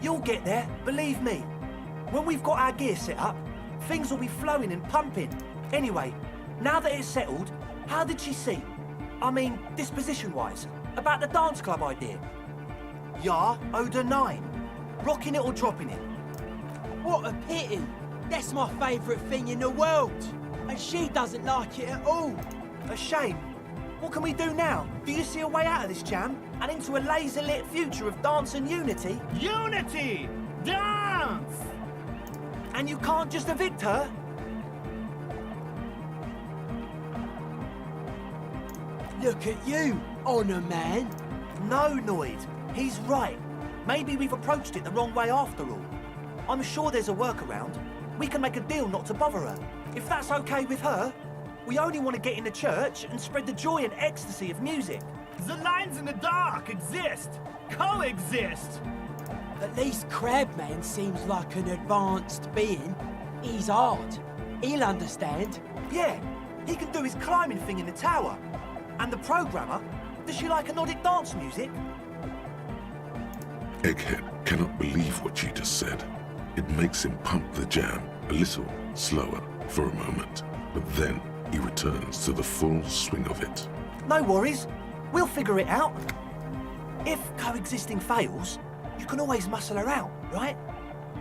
You'll get there, believe me. When we've got our gear set up, things will be flowing and pumping. Anyway, now that it's settled, how did she see? I mean, disposition-wise, about the dance club idea. Ja oder nein? Rocking it or dropping it? What a pity. That's my favourite thing in the world. And she doesn't like it at all. A shame. What can we do now? Do you see a way out of this jam? And into a laser-lit future of dance and unity? Unity! Dance! And you can't just evict her? Look at you, honour man. No, Noid. He's right. Maybe we've approached it the wrong way after all. I'm sure there's a workaround. We can make a deal not to bother her. If that's okay with her, we only want to get in the church and spread the joy and ecstasy of music. The lines in the dark exist, coexist. At least Crabman seems like an advanced being. He's hard. He'll understand. Yeah, he can do his climbing thing in the tower. And the programmer? Does she like Nordic dance music? Egghead cannot believe what you just said. It makes him pump the jam a little slower for a moment, but then he returns to the full swing of it. No worries. We'll figure it out. If coexisting fails, you can always muscle her out, right?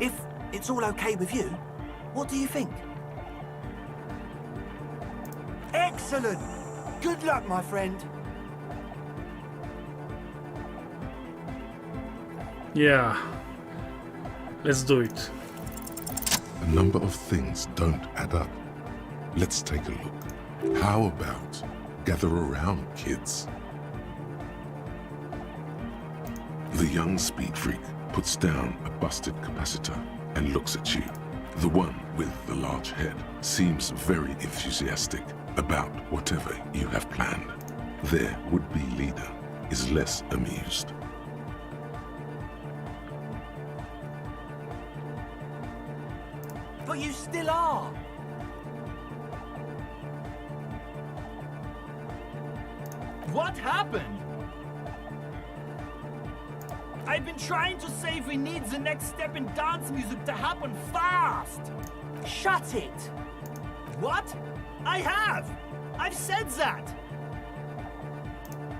If it's all okay with you, what do you think? Excellent! Good luck, my friend. Yeah. Let's do it. A number of things don't add up. Let's take a look. How about gather around, kids? The young speed freak puts down a busted capacitor and looks at you. The one with the large head seems very enthusiastic about whatever you have planned. Their would-be leader is less amused. But you still are. What happened? I've been trying to say we need the next step in dance music to happen fast. Shut it. What? I have. I've said that.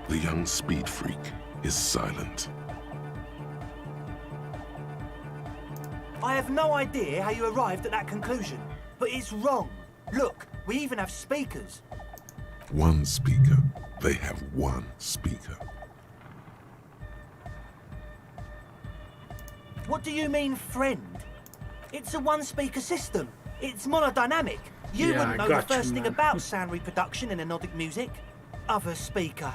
The young speed freak is silent. I have no idea how you arrived at that conclusion, but it's wrong. Look, we even have speakers. One speaker. They have one speaker. What do you mean, friend? It's a one-speaker system. It's monodynamic. You wouldn't know the first thing about sound reproduction in anodic music. Other speaker.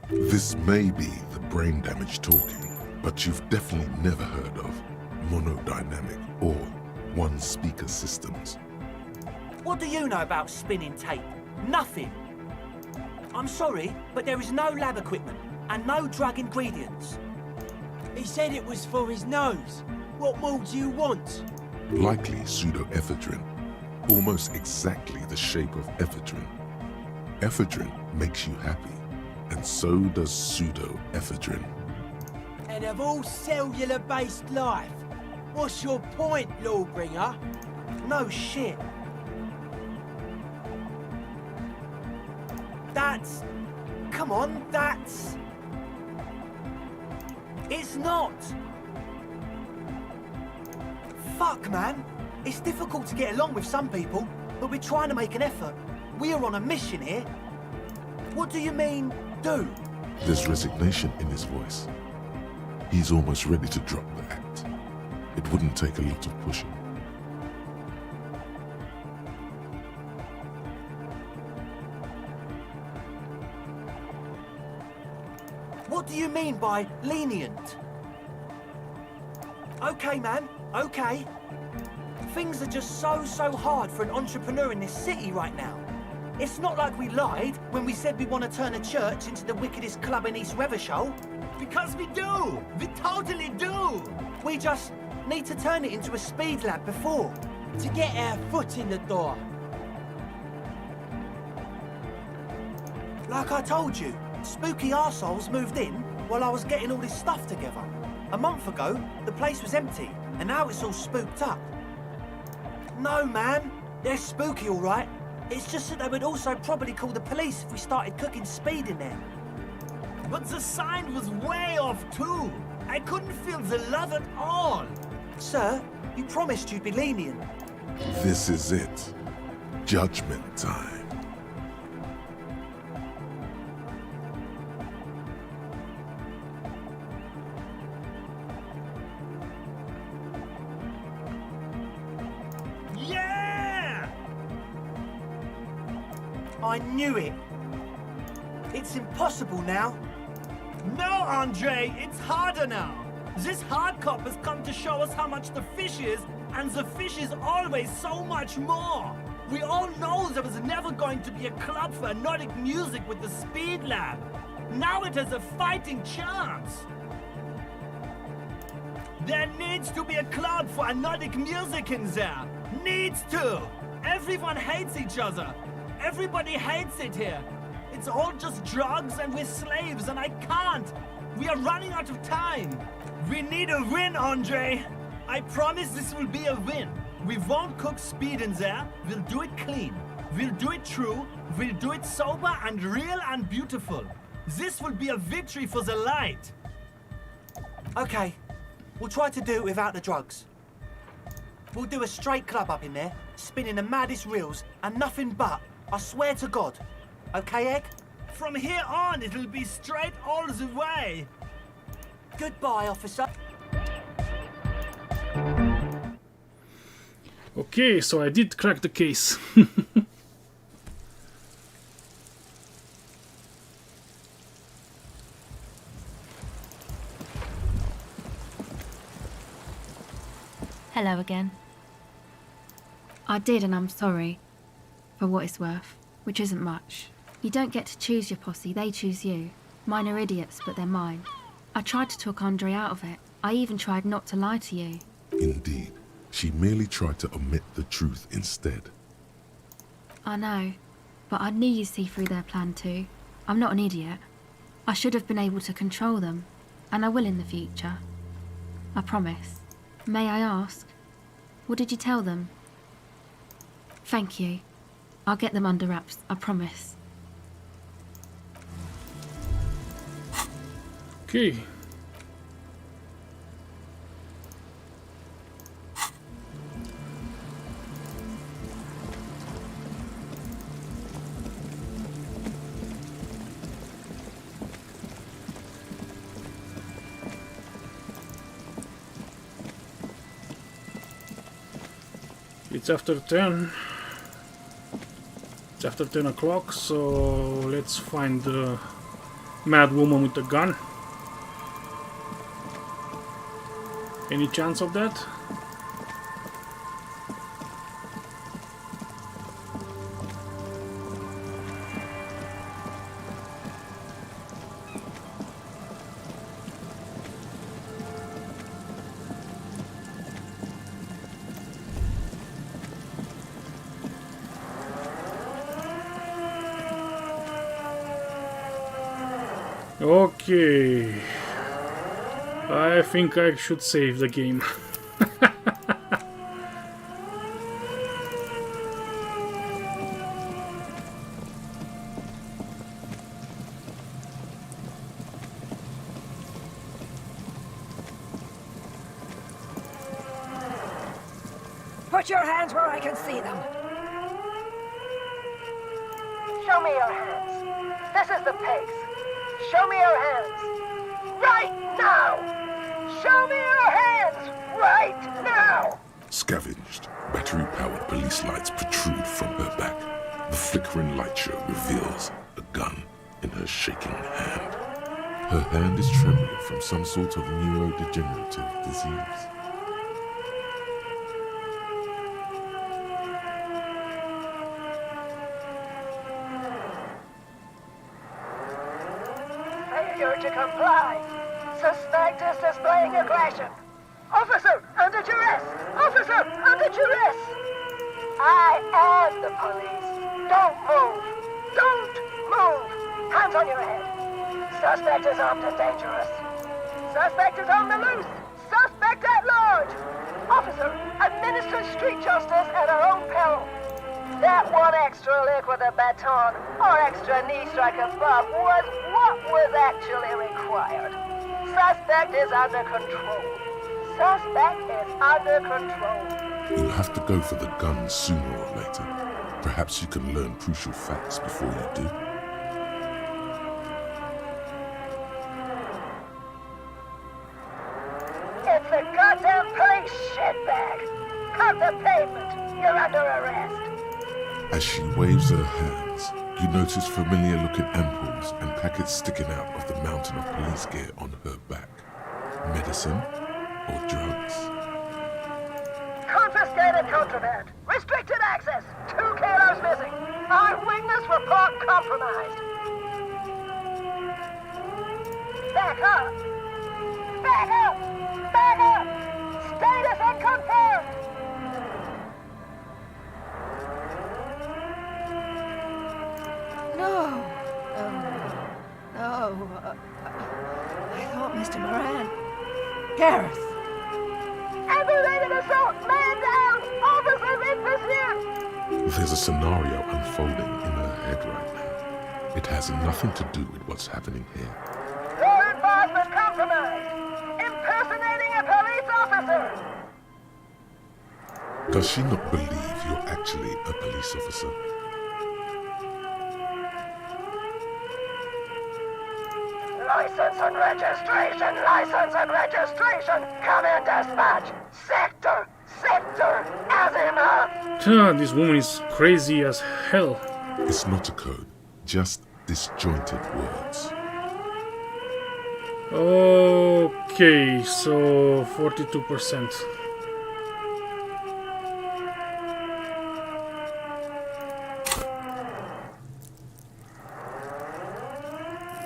This may be the brain damage talking, but you've definitely never heard of monodynamic or one-speaker systems. What do you know about spinning tape? Nothing. I'm sorry, but there is no lab equipment and no drug ingredients. He said it was for his nose. What more do you want? Likely pseudoephedrine, almost exactly the shape of ephedrine. Ephedrine makes you happy, and so does pseudoephedrine. And of all cellular-based life, what's your point, Lawbringer? No shit. That's... Come on, that's... It's not! Fuck, man! It's difficult to get along with some people, but we're trying to make an effort. We are on a mission here. What do you mean, do? There's resignation in his voice. He's almost ready to drop the act. It wouldn't take a lot of pushing. What do you mean by lenient? Okay, man, okay. Things are just so hard for an entrepreneur in this city right now. It's not like we lied when we said we want to turn a church into the wickedest club in East Revershoal. Because we do! We totally do! We just need to turn it into a speed lab before. To get our foot in the door. Like I told you, spooky arseholes moved in while I was getting all this stuff together. A month ago, the place was empty, and now it's all spooked up. No, man. They're spooky, all right. It's just that they would also probably call the police if we started cooking speed in there. But the sign was way off, too. I couldn't feel the love at all. Sir, you promised you'd be lenient. This is it. Judgment time. Yeah! I knew it. It's impossible now. No, Andre, it's harder now. This hard cop has come to show us how much the fish is, and the fish is always so much more. We all know there was never going to be a club for Nordic music with the Speed Lab. Now it has a fighting chance. There needs to be a club for Nordic music in there. Needs to. Everyone hates each other. Everybody hates it here. It's all just drugs and we're slaves and I can't. We are running out of time. We need a win, Andre. I promise this will be a win. We won't cook speed in there. We'll do it clean. We'll do it true. We'll do it sober and real and beautiful. This will be a victory for the light. Okay, we'll try to do it without the drugs. We'll do a straight club up in there, spinning the maddest reels and nothing but, I swear to God. Okay, Egg? From here on, it'll be straight all the way. Goodbye, officer. Okay, so I did crack the case. Hello again. I did, and I'm sorry. For what it's worth, which isn't much. You don't get to choose your posse, they choose you. Mine are idiots, but they're mine. I tried to talk Andre out of it. I even tried not to lie to you. Indeed, she merely tried to omit the truth instead. I know, but I knew you'd see through their plan too. I'm not an idiot. I should have been able to control them, and I will in the future. I promise. May I ask, what did you tell them? Thank you. I'll get them under wraps, I promise. Okay. It's after 10. It's after 10 o'clock, so let's find the mad woman with the gun. Any chance of that? Okay, I think I should save the game. Put your hands where I can see them. Show me your hands. This is the pace. Show me your hands. Right now! Show me your hands! Right now! Scavenged, battery-powered police lights protrude from her back. The flickering light show reveals a gun in her shaking hand. Her hand is trembling from some sort of neurodegenerative disease. Failure to comply. Suspect is displaying aggression. Officer, under duress! Officer, under duress! I am the police. Don't move. Don't move. Hands on your head. Suspect is armed and dangerous. Suspect is on the loose. Suspect at large. Officer, administer street justice at our own peril. That one extra lick with a baton or extra knee strike above was what was actually required. Suspect is under control. Suspect is under control. You'll have to go for the gun sooner or later. Perhaps you can learn crucial facts before you do. It's a goddamn police shitbag. Cut the pavement. You're under arrest. As she waves her hands, you notice familiar-looking ampoules and packets sticking out of the mountain of police gear on her back. Medicine or drugs? Confiscated contraband. Restricted access. 2 kilos missing. Eyewitness report compromised. Back up. Back up. Back up. Status unconfirmed. No! Sheriff! Aggravated assault! Man down! Officers in pursuit! There's a scenario unfolding in her head right now. It has nothing to do with what's happening here. Law enforcement compromised! Impersonating a police officer! Does she not believe you're actually a police officer? License and registration! License and registration! Come in dispatch! Sector! Sector! Azimuth! This woman is crazy as hell. It's not a code, just disjointed words. Okay, so 42%.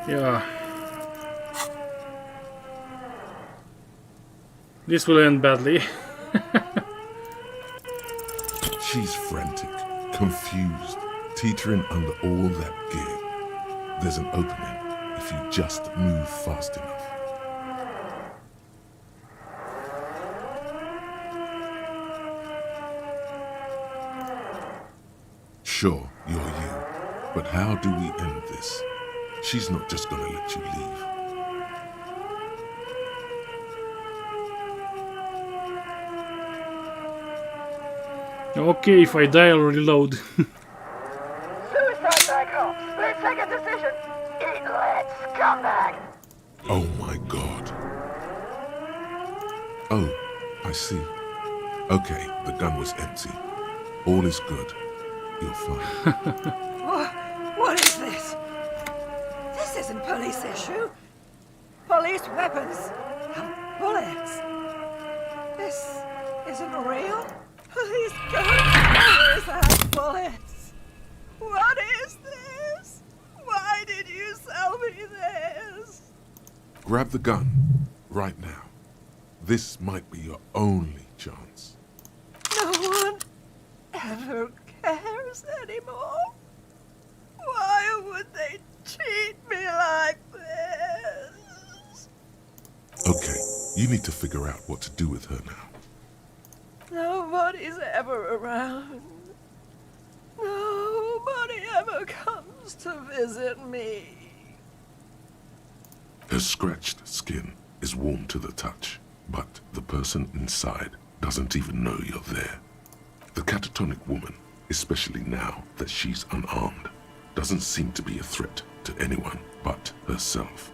Yeah. This will end badly. She's frantic, confused, teetering under all that gear. There's an opening if you just move fast enough. Sure, you're you, but how do we end this? She's not just gonna let you leave. Okay, if I die, I'll reload. Suicide by cop! Split-second decision! Eat lead, scumbag! Oh my god. Oh, I see. Okay, the gun was empty. All is good. You're fine. What is this? This isn't police issue. Police weapons and bullets. This isn't real. Police guns and bullets. What is this? Why did you sell me this? Grab the gun, right now. This might be your only chance. No one ever cares anymore. Why would they treat me like this? Okay, you need to figure out what to do with her now. Nobody's ever around. Nobody ever comes to visit me. Her scratched skin is warm to the touch, but the person inside doesn't even know you're there. The catatonic woman, especially now that she's unarmed, doesn't seem to be a threat to anyone but herself.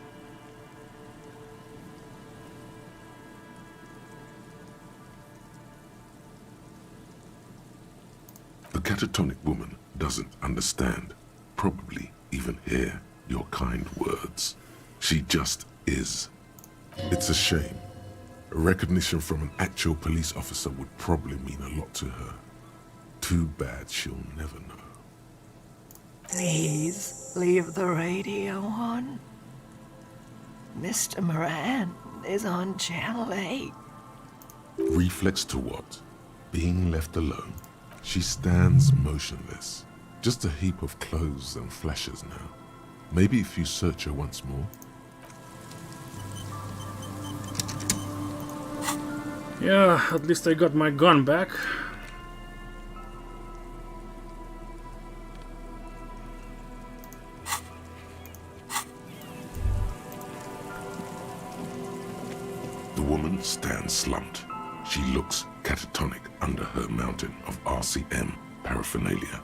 The catatonic woman doesn't understand, probably even hear your kind words. She just is. It's a shame. Recognition from an actual police officer would probably mean a lot to her. Too bad she'll never know. Please leave the radio on. Mr. Moran is on Channel 8. Reflex to what? Being left alone. She stands motionless. Just a heap of clothes and flashes now. Maybe if you search her once more. Yeah, at least I got my gun back. The woman stands slumped. She looks catatonic under her mountain of RCM paraphernalia.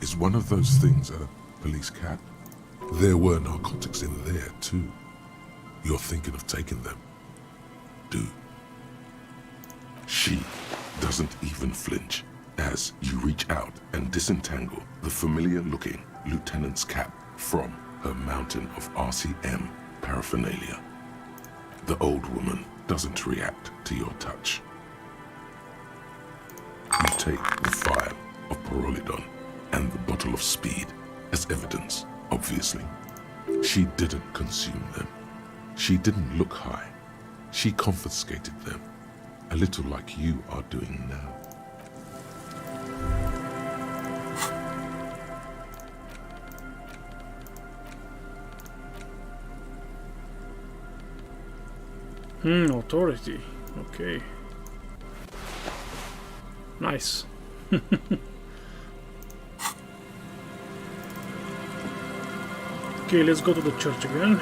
Is one of those things a police cap? There were narcotics in there too. You're thinking of taking them. Do. She doesn't even flinch as you reach out and disentangle the familiar-looking lieutenant's cap from her mountain of RCM paraphernalia. The old woman doesn't react to your touch. You take the vial of Pyrrolidon and the bottle of speed as evidence, obviously. She didn't consume them. She didn't look high. She confiscated them, a little like you are doing now. Authority. Okay. Nice. Okay, let's go to the church again.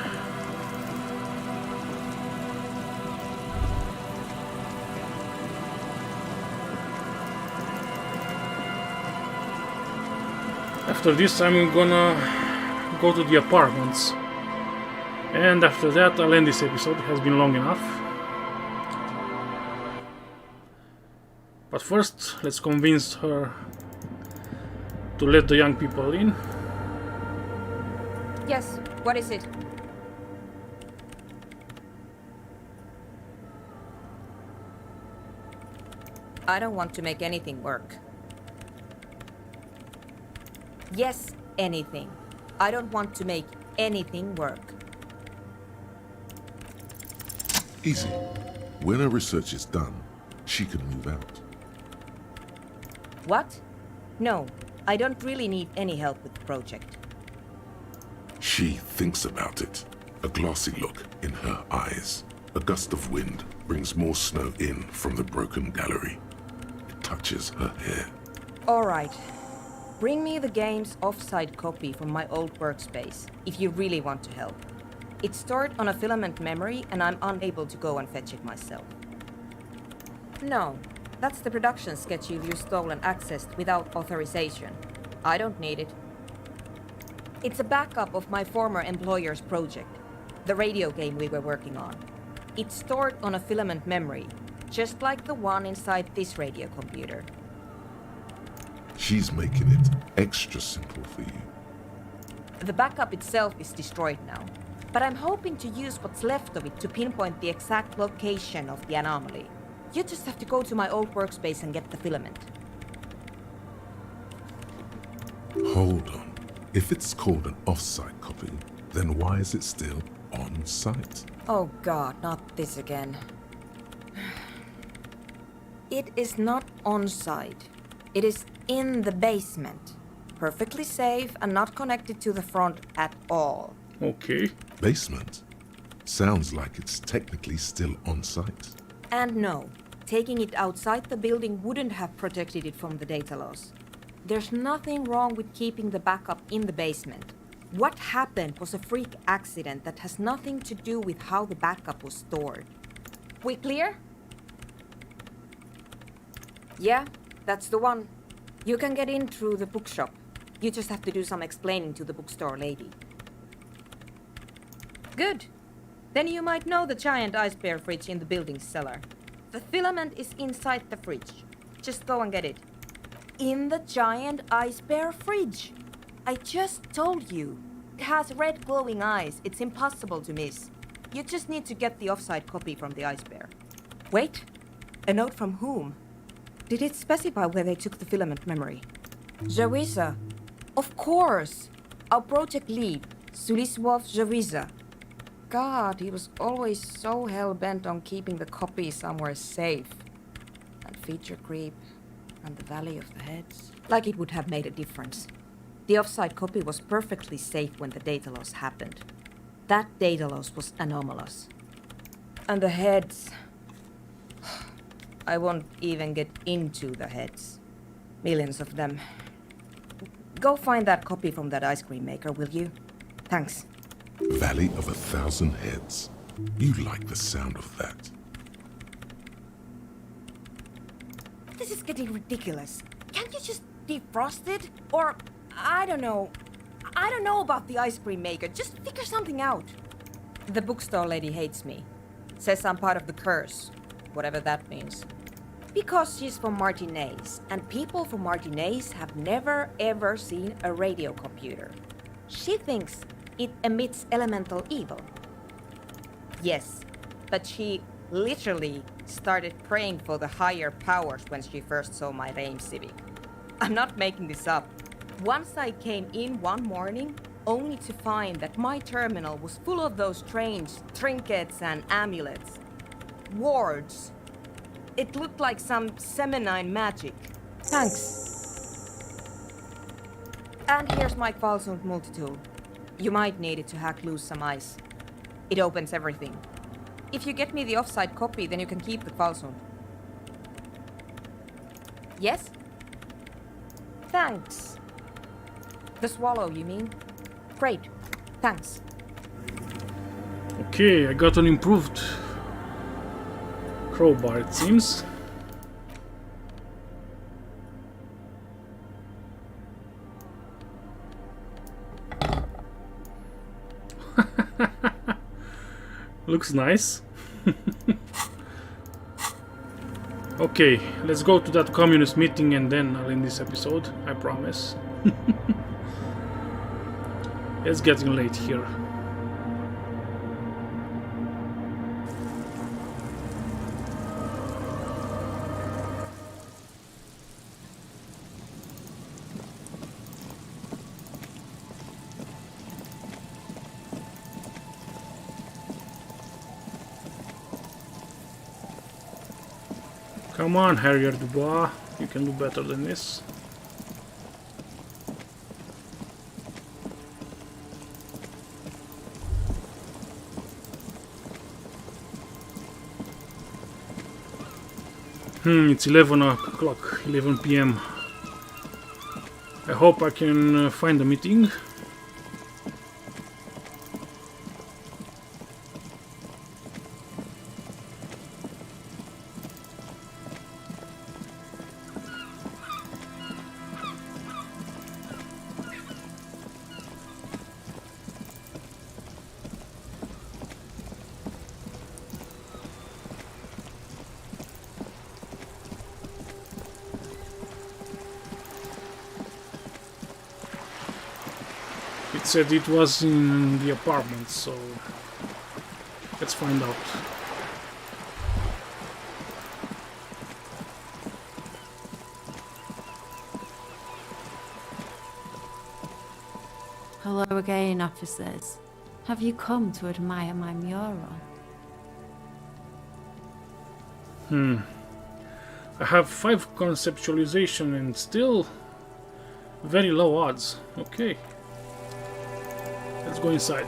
After this, I'm gonna go to the apartments. And after that, I'll end this episode. It has been long enough. But first, let's convince her to let the young people in. Yes, what is it? I don't want to make anything work. Yes, anything. I don't want to make anything work. Easy. When her research is done, she can move out. What? No, I don't really need any help with the project. She thinks about it. A glassy look in her eyes. A gust of wind brings more snow in from the broken gallery. It touches her hair. All right. Bring me the game's offsite copy from my old workspace, if you really want to help. It's stored on a filament memory, and I'm unable to go and fetch it myself. No, that's the production schedule you stole and accessed without authorization. I don't need it. It's a backup of my former employer's project, the radio game we were working on. It's stored on a filament memory, just like the one inside this radio computer. She's making it extra simple for you. The backup itself is destroyed now, but I'm hoping to use what's left of it to pinpoint the exact location of the anomaly. You just have to go to my old workspace and get the filament. Hold on. If it's called an off-site copy, then why is it still on-site? Oh God, not this again. It is not on-site. It is in the basement. Perfectly safe and not connected to the front at all. Okay. Basement? Sounds like it's technically still on-site. And no, taking it outside the building wouldn't have protected it from the data loss. There's nothing wrong with keeping the backup in the basement. What happened was a freak accident that has nothing to do with how the backup was stored. We clear? Yeah, that's the one. You can get in through the bookshop. You just have to do some explaining to the bookstore lady. Good. Then you might know the giant ice bear fridge in the building's cellar. The filament is inside the fridge. Just go and get it. In the giant ice bear fridge. I just told you. It has red glowing eyes. It's impossible to miss. You just need to get the offsite copy from the ice bear. Wait. A note from whom? Did it specify where they took the filament memory? Zawiza. Of course. Our project lead, Suliswov Zawiza. God, he was always so hell-bent on keeping the copy somewhere safe. And feature creep. And the Valley of the Heads. Like it would have made a difference. The offsite copy was perfectly safe when the data loss happened. That data loss was anomalous. And the heads... I won't even get into the heads. Millions of them. Go find that copy from that ice cream maker, will you? Thanks. Valley of 1,000 Heads. You like the sound of that. This is getting ridiculous. Can't you just defrost it? Or, I don't know. I don't know about the ice cream maker. Just figure something out. The bookstore lady hates me. Says I'm part of the curse. Whatever that means. Because she's from Martinez, and people from Martinez have never ever seen a radio computer. She thinks it emits elemental evil. Yes, but she literally started praying for the higher powers when she first saw my Reim Civic. I'm not making this up. Once I came in one morning, only to find that my terminal was full of those strange trinkets and amulets. Wards. It looked like some Semenine magic. Thanks. And here's my Qualsund multitool. You might need it to hack loose some ice. It opens everything. If you get me the offside copy, then you can keep the file soon. Yes? Thanks. The swallow, you mean? Great. Thanks. Okay, I got an improved crowbar, it seems. Looks nice. Okay, let's go to that communist meeting and then I'll end this episode, I promise. It's getting late here. Come on, Harrier Dubois, you can do better than this. It's 11 o'clock, 11 p.m. I hope I can find a meeting. It said it was in the apartment, so let's find out. Hello again, officers. Have you come to admire my mural? I have 5 conceptualization and still very low odds. Okay. Let's go inside.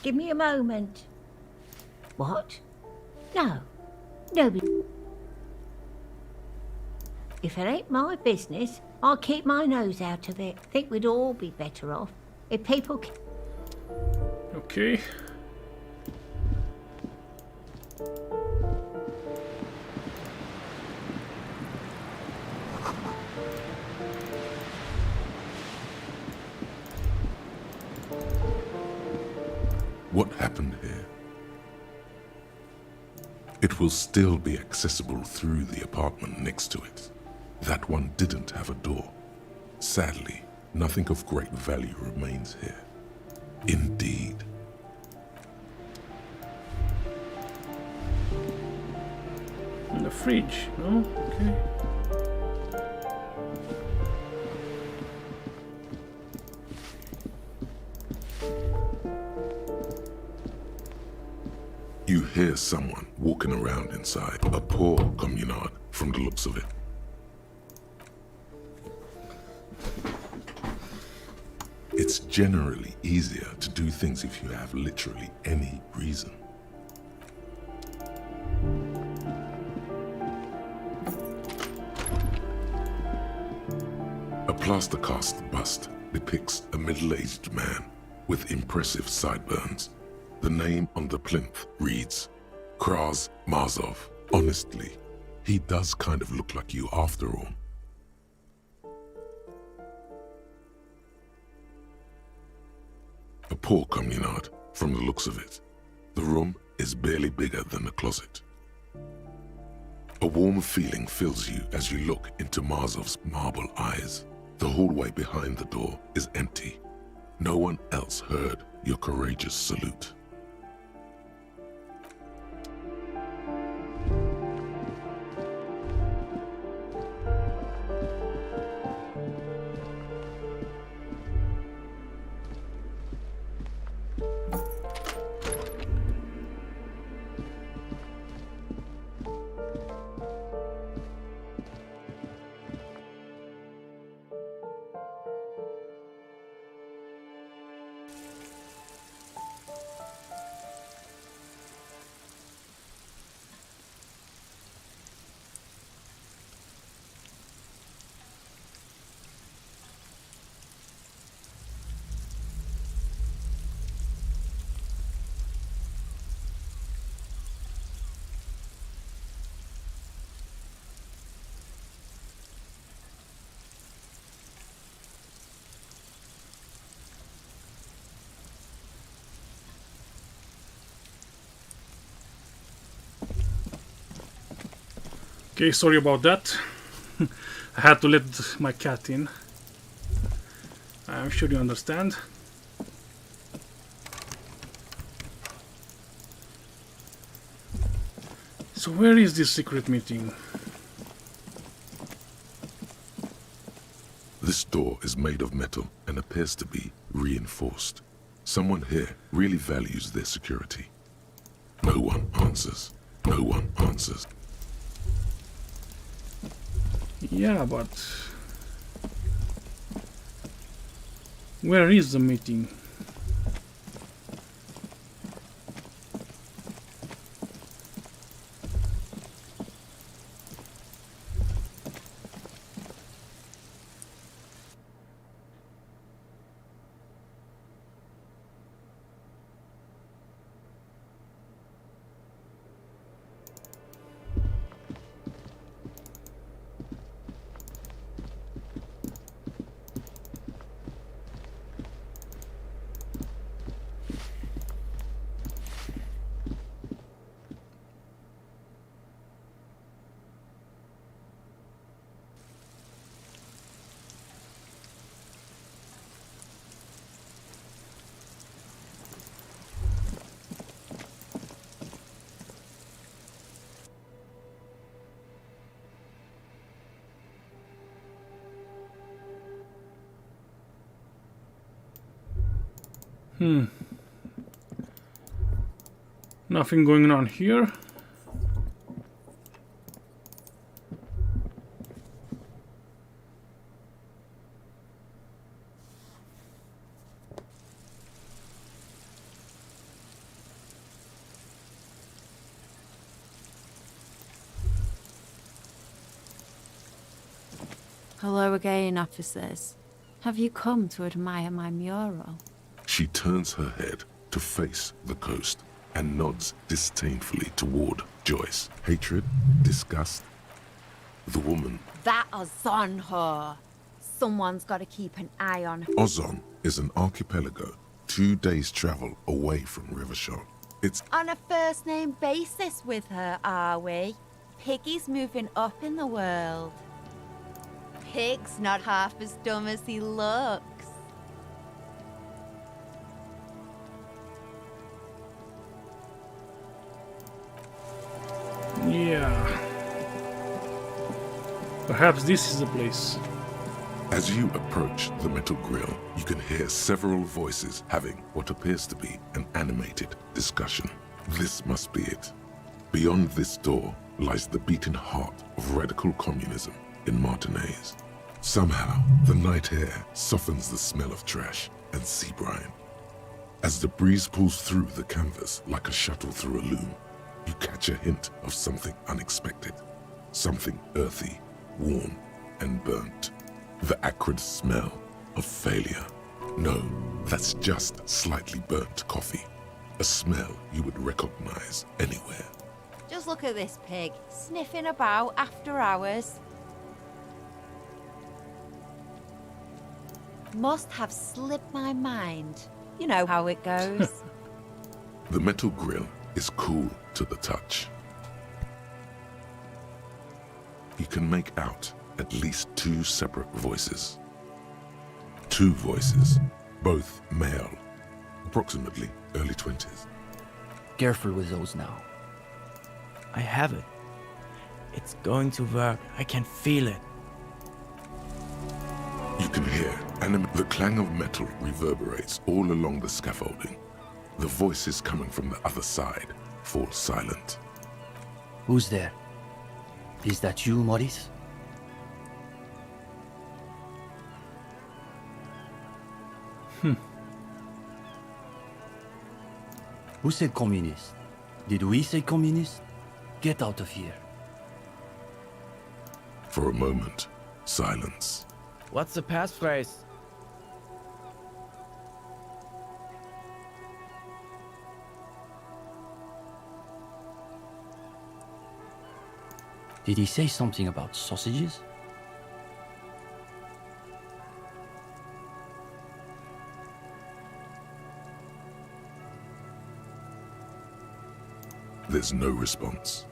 Give me a moment. What? No. Nobody. If it ain't my business, I'll keep my nose out of it. Think we'd all be better off if people... Okay. What happened here? It will still be accessible through the apartment next to it. That one didn't have a door. Sadly, nothing of great value remains here. Indeed. In the fridge, no? Okay. You hear someone walking around inside. A poor communard, from the looks of it. It's generally easier to do things if you have literally any reason. A plaster cast bust depicts a middle-aged man with impressive sideburns. The name on the plinth reads, Kraz Marzov. Honestly, he does kind of look like you after all. A poor communard, from the looks of it. The room is barely bigger than a closet. A warm feeling fills you as you look into Marzov's marble eyes. The hallway behind the door is empty. No one else heard your courageous salute. Okay, sorry about that. I had to let my cat in. I'm sure you understand. So where is this secret meeting? This door is made of metal and appears to be reinforced. Someone here really values their security. No one answers. No one answers. Yeah, but where is the meeting? Nothing going on here. Hello again, officers. Have you come to admire my mural? She turns her head to face the coast and nods disdainfully toward Joyce. Hatred, disgust. The woman, That Ozon her. Someone's got to keep an eye on her. Ozon, is an archipelago 2 days' travel away from Rivershore. It's On a first-name basis with her, are we? Piggy's moving up in the world. Pig's not half as dumb as he looks. Yeah. Perhaps this is the place. As you approach the metal grill, you can hear several voices having what appears to be an animated discussion. This must be it. Beyond this door lies the beating heart of radical communism in Martinez. Somehow, the night air softens the smell of trash and sea brine. As the breeze pulls through the canvas like a shuttle through a loom, you catch a hint of something unexpected. Something earthy, warm, and burnt. The acrid smell of failure. No, that's just slightly burnt coffee. A smell you would recognize anywhere. Just look at this pig, sniffing about after hours. Must have slipped my mind. You know how it goes. The metal grill is cool to the touch. You can make out at least 2 separate voices. 2 voices, both male, approximately early 20s. Careful with those now. I have it. It's going to work. I can feel it. You can hear the clang of metal reverberates all along the scaffolding. The voices coming from the other side fall silent. Who's there? Is that you, Maurice? Who said communist? Did we say communist? Get out of here. For a moment, silence. What's the passphrase? Did he say something about sausages? There's no response.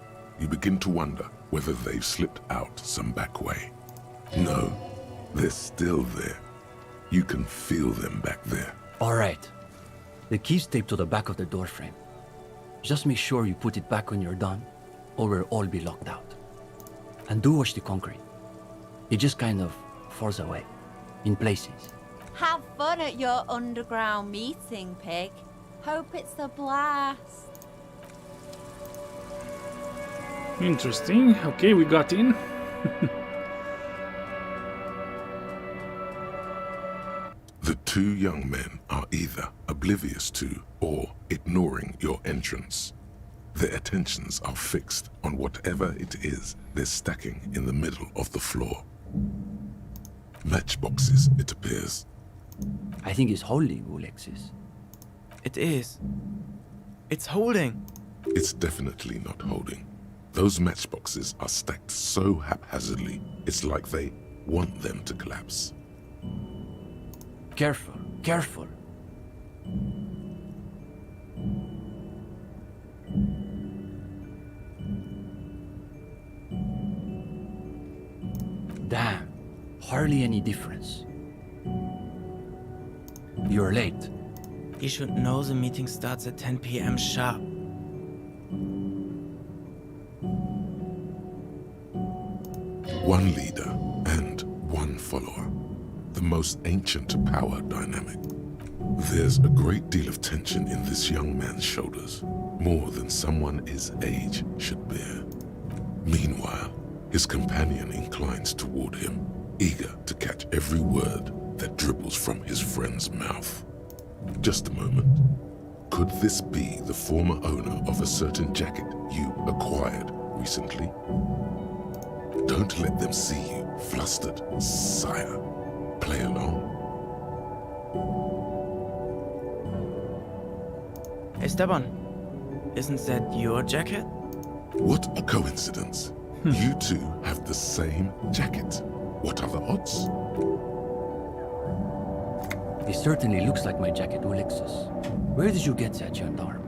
you begin to wonder whether they've slipped out some back way. No, they're still there. You can feel them back there. All right. The key's taped to the back of the door frame. Just make sure you put it back when you're done, or we'll all be locked out. And do watch the concrete. It just kind of falls away, in places. Have fun at your underground meeting, Pig. Hope it's a blast. Interesting. Okay, we got in. The two young men are either oblivious to or ignoring your entrance. Their attentions are fixed on whatever it is they're stacking in the middle of the floor. Matchboxes, it appears. I think it's holding, Alexis. It is. It's holding. It's definitely not holding. Those matchboxes are stacked so haphazardly, it's like they want them to collapse. Careful, careful. Damn, hardly any difference. You're late. You should know the meeting starts at 10 p.m. sharp. One leader and one follower. The most ancient power dynamic. There's a great deal of tension in this young man's shoulders, more than someone his age should bear. Meanwhile, his companion inclines toward him, eager to catch every word that dribbles from his friend's mouth. Just a moment. Could this be the former owner of a certain jacket you acquired recently? Don't let them see you flustered, sire. Play along. Hey, Esteban, isn't that your jacket? What a coincidence. You two have the same jacket. What are the odds? It certainly looks like my jacket, Alexis. Where did you get that, gendarme?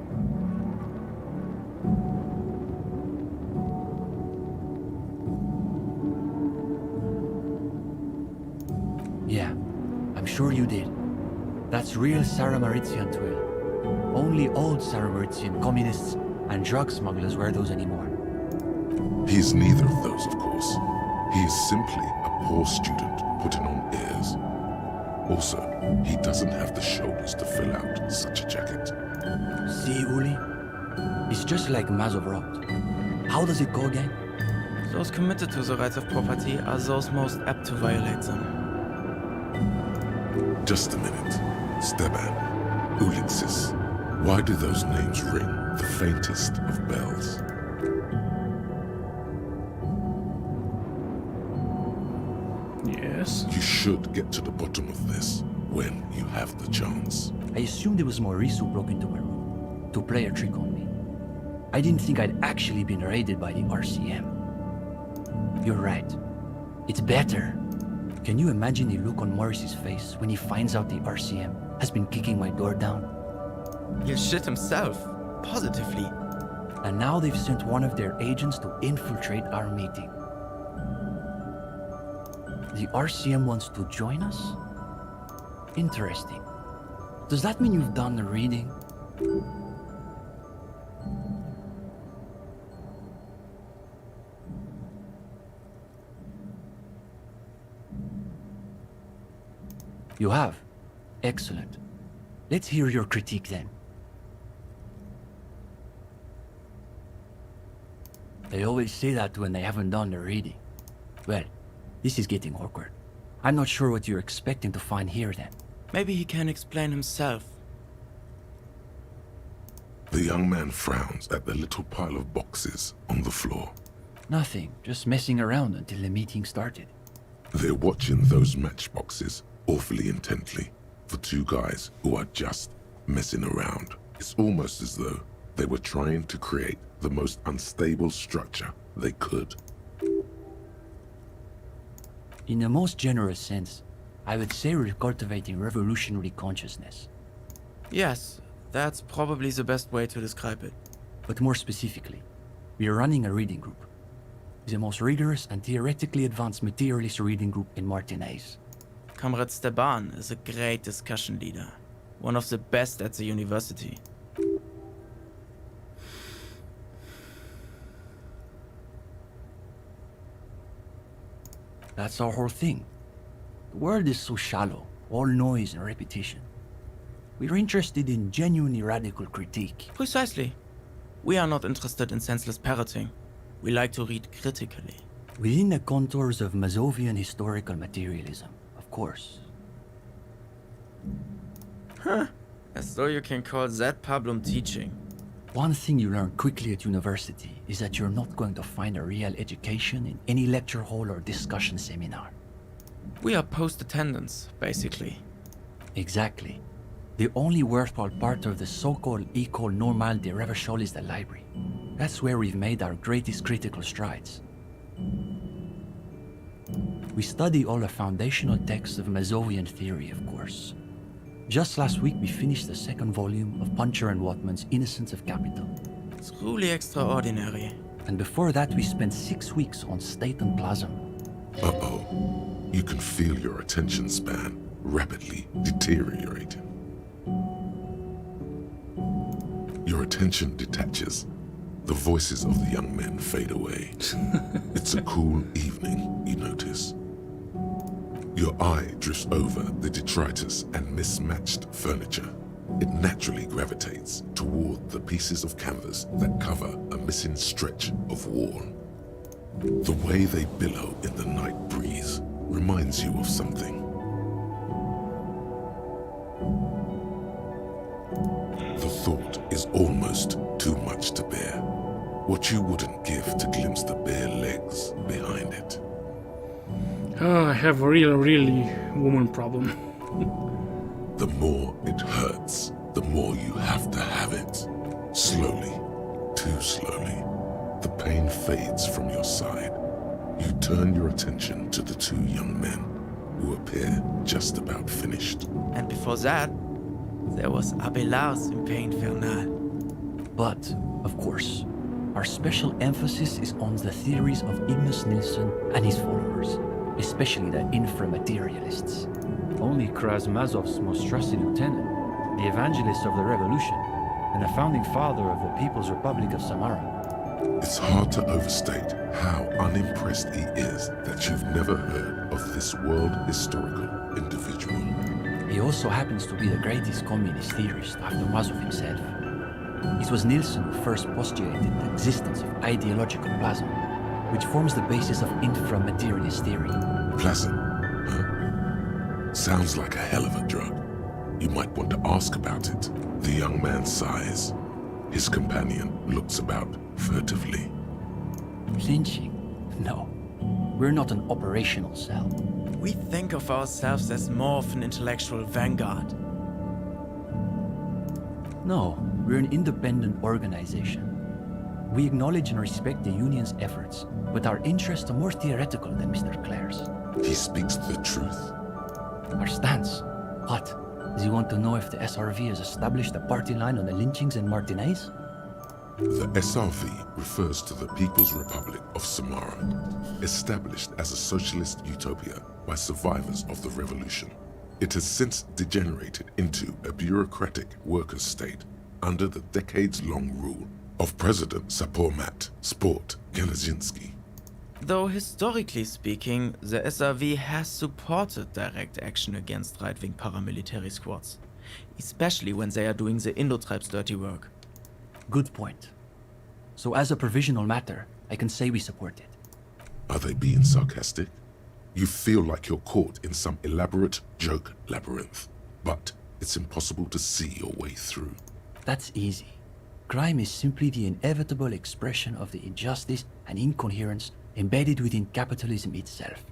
Yeah, I'm sure you did. That's real Sarah-Maritzian twill. Only old Sarah-Maritzian communists and drug smugglers wear those anymore. He's neither of those, of course. He is simply a poor student putting on airs. Also, he doesn't have the shoulders to fill out such a jacket. See, Uli? It's just like Mazov wrote. How does it go again? Those committed to the rights of property are those most apt to violate them. Just a minute. Steban, Ulixis, why do those names ring the faintest of bells? Yes. You should get to the bottom of this when you have the chance. I assumed it was Maurice who broke into my room to play a trick on me. I didn't think I'd actually been raided by the RCM. You're right. It's better. Can you imagine the look on Maurice's face when he finds out the RCM has been kicking my door down? He'll shit himself. Positively. And now they've sent one of their agents to infiltrate our meeting. The RCM wants to join us? Interesting. Does that mean you've done the reading? You have? Excellent. Let's hear your critique then. They always say that when they haven't done the reading. Well, this is getting awkward. I'm not sure what you're expecting to find here then. Maybe he can explain himself. The young man frowns at the little pile of boxes on the floor. Nothing, just messing around until the meeting started. They're watching those matchboxes awfully intently for two guys who are just messing around. It's almost as though they were trying to create the most unstable structure they could. In the most generous sense, I would say we're cultivating revolutionary consciousness. Yes, that's probably the best way to describe it. But more specifically, We are running a reading group. It's the most rigorous and theoretically advanced materialist reading group in Martinaise. Comrade Steban is a great discussion leader. One of the best at the university. That's our whole thing. The world is so shallow, all noise and repetition. We're interested in genuinely radical critique. Precisely. We are not interested in senseless parroting. We like to read critically. Within the contours of Mazovian historical materialism, of course. Huh. As though you can call that Pablum teaching. One thing you learn quickly at university is that you're not going to find a real education in any lecture hall or discussion seminar. We are post-attendance, basically. Exactly. The only worthwhile part of the so-called École Normale de Revachol is the library. That's where we've made our greatest critical strides. We study all the foundational texts of Mazovian theory, of course. Just last week we finished the second volume of Puncher and Watman's Innocence of Capital. It's truly extraordinary. And before that we spent 6 weeks on State and Plasm. Uh-oh. You can feel your attention span rapidly deteriorating. Your attention detaches. The voices of the young men fade away. It's a cool evening, you notice. Your eye drifts over the detritus and mismatched furniture. It naturally gravitates toward the pieces of canvas that cover a missing stretch of wall. The way they billow in the night breeze reminds you of something. The thought is almost too much to bear. What you wouldn't give to glimpse the bare legs behind it. I have a really woman problem. The more it hurts, the more you have to have it. Slowly, too slowly, the pain fades from your side. You turn your attention to the two young men who appear just about finished. And before that, there was Abelard's Pain Infernal. But, of course, our special emphasis is on the theories of Ignace Nilsson and his followers, especially the inframaterialists. Only Krasmazov's most trusted lieutenant, the evangelist of the revolution, and the founding father of the People's Republic of Samara. It's hard to overstate how unimpressed he is that you've never heard of this world historical individual. He also happens to be the greatest communist theorist after Mazov himself. It was Nilsson who first postulated the existence of ideological plasma, which forms the basis of inframaterialist theory. Plasm, huh? Sounds like a hell of a drug. You might want to ask about it. The young man sighs. His companion looks about furtively. Lynching? No. We're not an operational cell. We think of ourselves as more of an intellectual vanguard. No, we're an independent organization. We acknowledge and respect the union's efforts, but our interests are more theoretical than Mr. Clare's. He speaks the truth. Our stance? What? Does he want to know if the SRV has established a party line on the lynchings in Martinaise? The SRV refers to the People's Republic of Samara, established as a socialist utopia by survivors of the revolution. It has since degenerated into a bureaucratic workers' state under the decades-long rule of President Sapormat Sport Gelezinski. Though historically speaking, the SRV has supported direct action against right-wing paramilitary squads, especially when they are doing the Indotribes' dirty work. Good point. So as a provisional matter, I can say we support it. Are they being sarcastic? You feel like you're caught in some elaborate joke labyrinth, but it's impossible to see your way through. That's easy. Crime is simply the inevitable expression of the injustice and incoherence embedded within capitalism itself.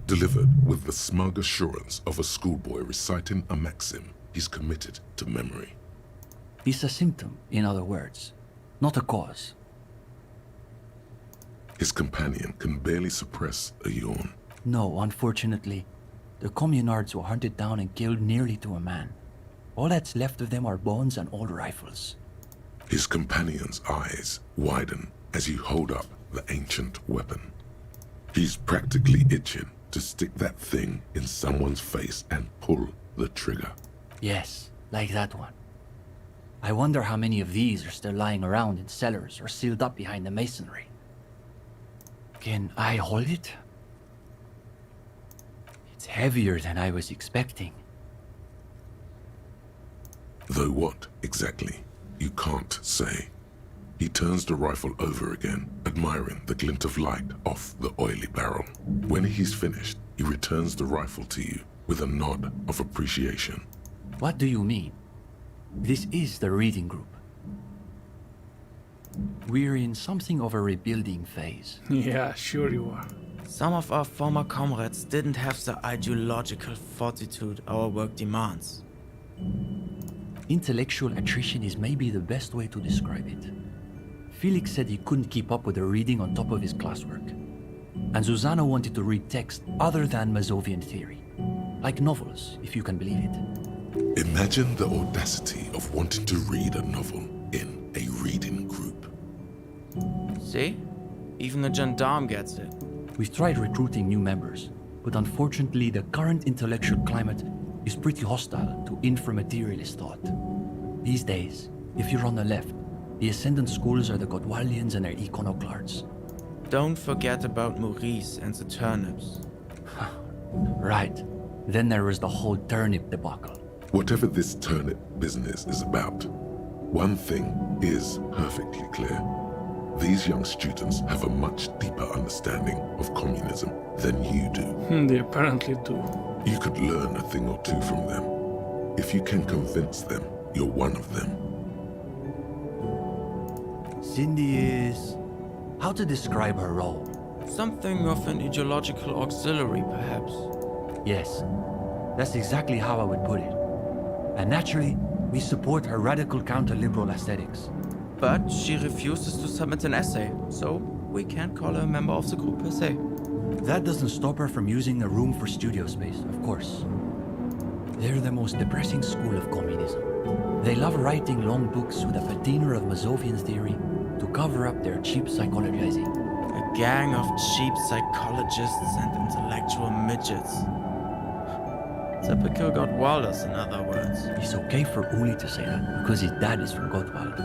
Delivered with the smug assurance of a schoolboy reciting a maxim he's committed to memory. It's a symptom, in other words, not a cause. His companion can barely suppress a yawn. No, unfortunately. The communards were hunted down and killed nearly to a man. All that's left of them are bones and old rifles. His companion's eyes widen as you hold up the ancient weapon. He's practically itching to stick that thing in someone's face and pull the trigger. Yes, like that one. I wonder how many of these are still lying around in cellars or sealed up behind the masonry. Can I hold it? It's heavier than I was expecting. Though what, exactly, you can't say. He turns the rifle over again, admiring the glint of light off the oily barrel. When he's finished, he returns the rifle to you with a nod of appreciation. What do you mean? This is the reading group. We're in something of a rebuilding phase. Yeah, sure you are. Some of our former comrades didn't have the ideological fortitude our work demands. Intellectual attrition is maybe the best way to describe it. Felix said he couldn't keep up with the reading on top of his classwork. And Susanna wanted to read text other than Mazovian theory. Like novels, if you can believe it. Imagine the audacity of wanting to read a novel in a reading group. See? Even the gendarme gets it. We've tried recruiting new members, but unfortunately the current intellectual climate is pretty hostile to inframaterialist thought. These days, if you're on the left, the Ascendant schools are the Godwallians and their iconoclasts. Don't forget about Maurice and the turnips. Right. Then there was the whole turnip debacle. Whatever this turnip business is about, one thing is perfectly clear. These young students have a much deeper understanding of communism than you do. They apparently do. You could learn a thing or two from them. If you can convince them you're one of them. Cindy is... how to describe her role? Something of an ideological auxiliary, perhaps. Yes, that's exactly how I would put it. And naturally, we support her radical counter-liberal aesthetics. But she refuses to submit an essay, so we can't call her a member of the group per se. That doesn't stop her from using the room for studio space, of course. They're the most depressing school of communism. They love writing long books with a patina of Mazovian theory to cover up their cheap psychologizing. A gang of cheap psychologists and intellectual midgets. Typical Gottwalders, in other words. It's okay for Uli to say that, because his dad is from Gottwald.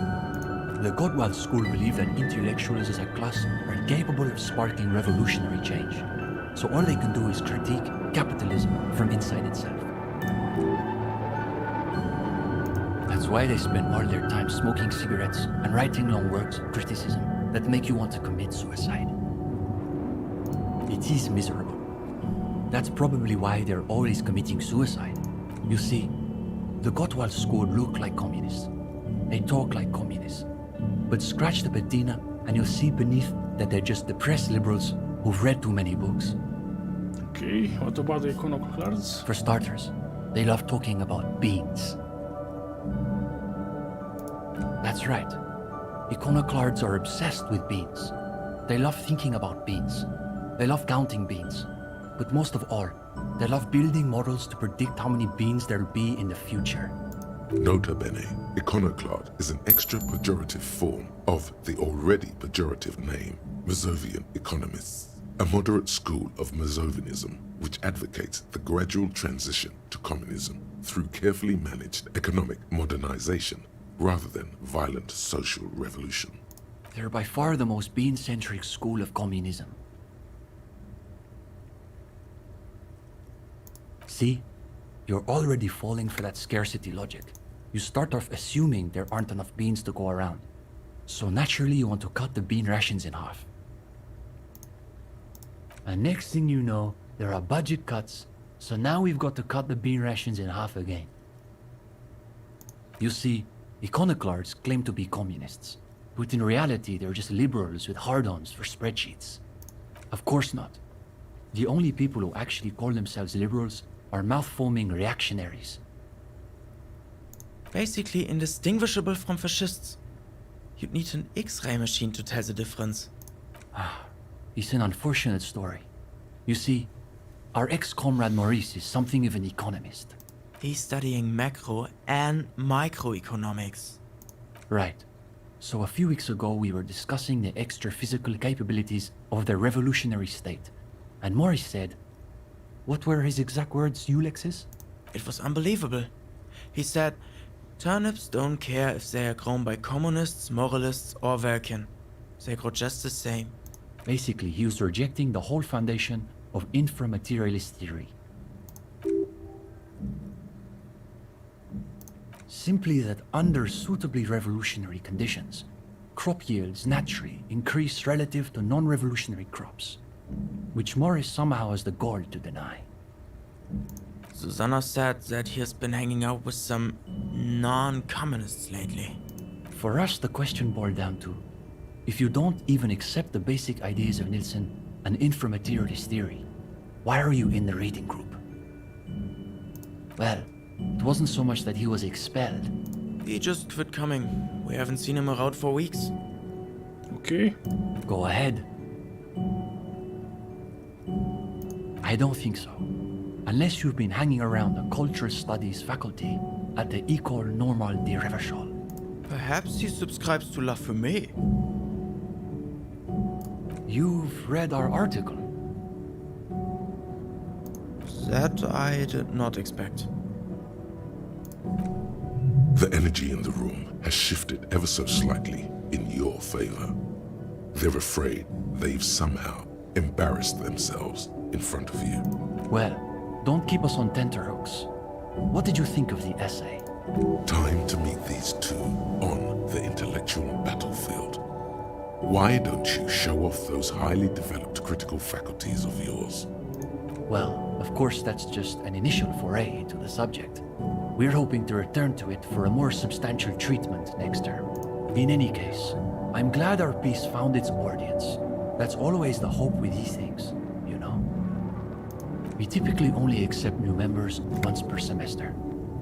The Gottwald school believe that intellectuals as a class are capable of sparking revolutionary change. So all they can do is critique capitalism from inside itself. That's why they spend all their time smoking cigarettes and writing long works of criticism that make you want to commit suicide. It is miserable. That's probably why they're always committing suicide. You see, the Gottwald school look like communists. They talk like communists. But scratch the patina and you'll see beneath that they're just depressed liberals who've read too many books. Okay, what about the iconoclasts? For starters, they love talking about beans. That's right. Iconoclasts are obsessed with beans. They love thinking about beans. They love counting beans. But most of all, they love building models to predict how many beans there'll be in the future. Nota bene, iconoclast is an extra pejorative form of the already pejorative name Mazovian economists, a moderate school of Mazovianism which advocates the gradual transition to communism through carefully managed economic modernization rather than violent social revolution. They're by far the most bean-centric school of communism. See? You're already falling for that scarcity logic. You start off assuming there aren't enough beans to go around. So naturally you want to cut the bean rations in half. And next thing you know, there are budget cuts, so now we've got to cut the bean rations in half again. You see, iconoclasts claim to be communists, but in reality they're just liberals with hard-ons for spreadsheets. Of course not. The only people who actually call themselves liberals are mouth-foaming reactionaries. Basically indistinguishable from fascists. You'd need an X-ray machine to tell the difference. It's an unfortunate story. You see, our ex-comrade Maurice is something of an economist. He's studying macro and microeconomics. Right. So a few weeks ago we were discussing the extra physical capabilities of the revolutionary state. And Morris said, what were his exact words, Ulex's? It was unbelievable. He said, turnips don't care if they are grown by communists, moralists, or Vulcan. They grow just the same. Basically, he was rejecting the whole foundation of inframaterialist theory. Simply that under suitably revolutionary conditions, crop yields naturally increase relative to non-revolutionary crops, which Morris somehow has the gall to deny. Susanna said that he has been hanging out with some non-communists lately. For us, the question boiled down to, if you don't even accept the basic ideas of Nielsen and inframaterialist theory, why are you in the reading group? Well, it wasn't so much that he was expelled. He just quit coming. We haven't seen him around for weeks. Okay. Go ahead. I don't think so. Unless you've been hanging around the cultural studies faculty at the École Normale de Révachol. Perhaps he subscribes to La Fumée. You've read our article. That I did not expect. The energy in the room has shifted ever so slightly in your favor. They're afraid they've somehow embarrassed themselves in front of you. Well, don't keep us on tenterhooks. What did you think of the essay? Time to meet these two on the intellectual battlefield. Why don't you show off those highly developed critical faculties of yours? Well, of course that's just an initial foray into the subject. We're hoping to return to it for a more substantial treatment next term. In any case, I'm glad our piece found its audience. That's always the hope with these things, you know. We typically only accept new members once per semester.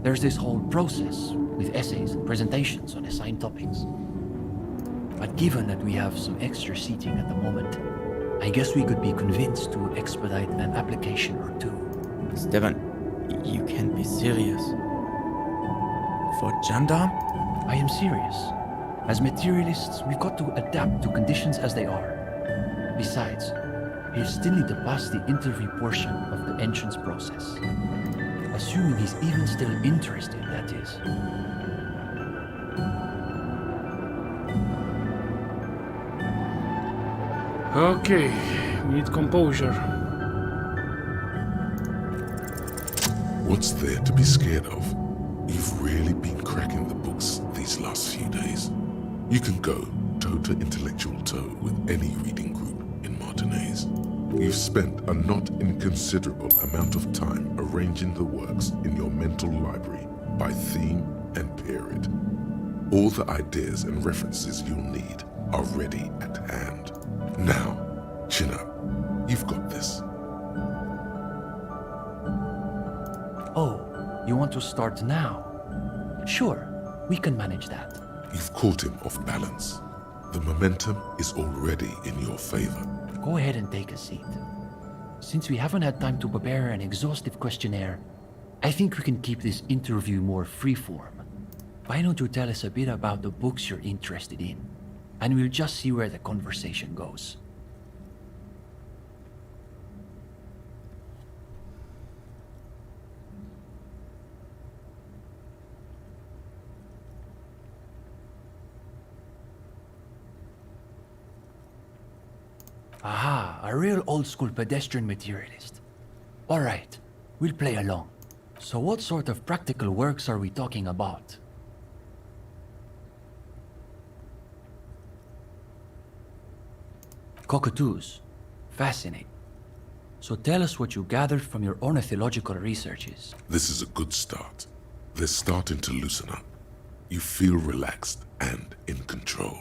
There's this whole process with essays and presentations on assigned topics. But given that we have some extra seating at the moment, I guess we could be convinced to expedite an application or two. Stefan, you can't be serious. For gendarme? I am serious. As materialists, we've got to adapt to conditions as they are. Besides, he'll still need to pass the interview portion of the entrance process. Assuming he's even still interested, that is. Okay, we need composure. What's there to be scared of? You've really been cracking the books these last few days. You can go toe to intellectual toe with any reading group in Martinez. You've spent a not inconsiderable amount of time arranging the works in your mental library by theme and period. All the ideas and references you'll need are ready at hand. Now, chin up. You've got this. Oh, you want to start now? Sure, we can manage that. You've caught him off balance. The momentum is already in your favor. Go ahead and take a seat. Since we haven't had time to prepare an exhaustive questionnaire, I think we can keep this interview more freeform. Why don't you tell us a bit about the books you're interested in? And we'll just see where the conversation goes. Aha, a real old-school pedestrian materialist. All right, we'll play along. So what sort of practical works are we talking about? Cockatoos. Fascinating. So tell us what you gathered from your ornithological researches. This is a good start. They're starting to loosen up. You feel relaxed and in control.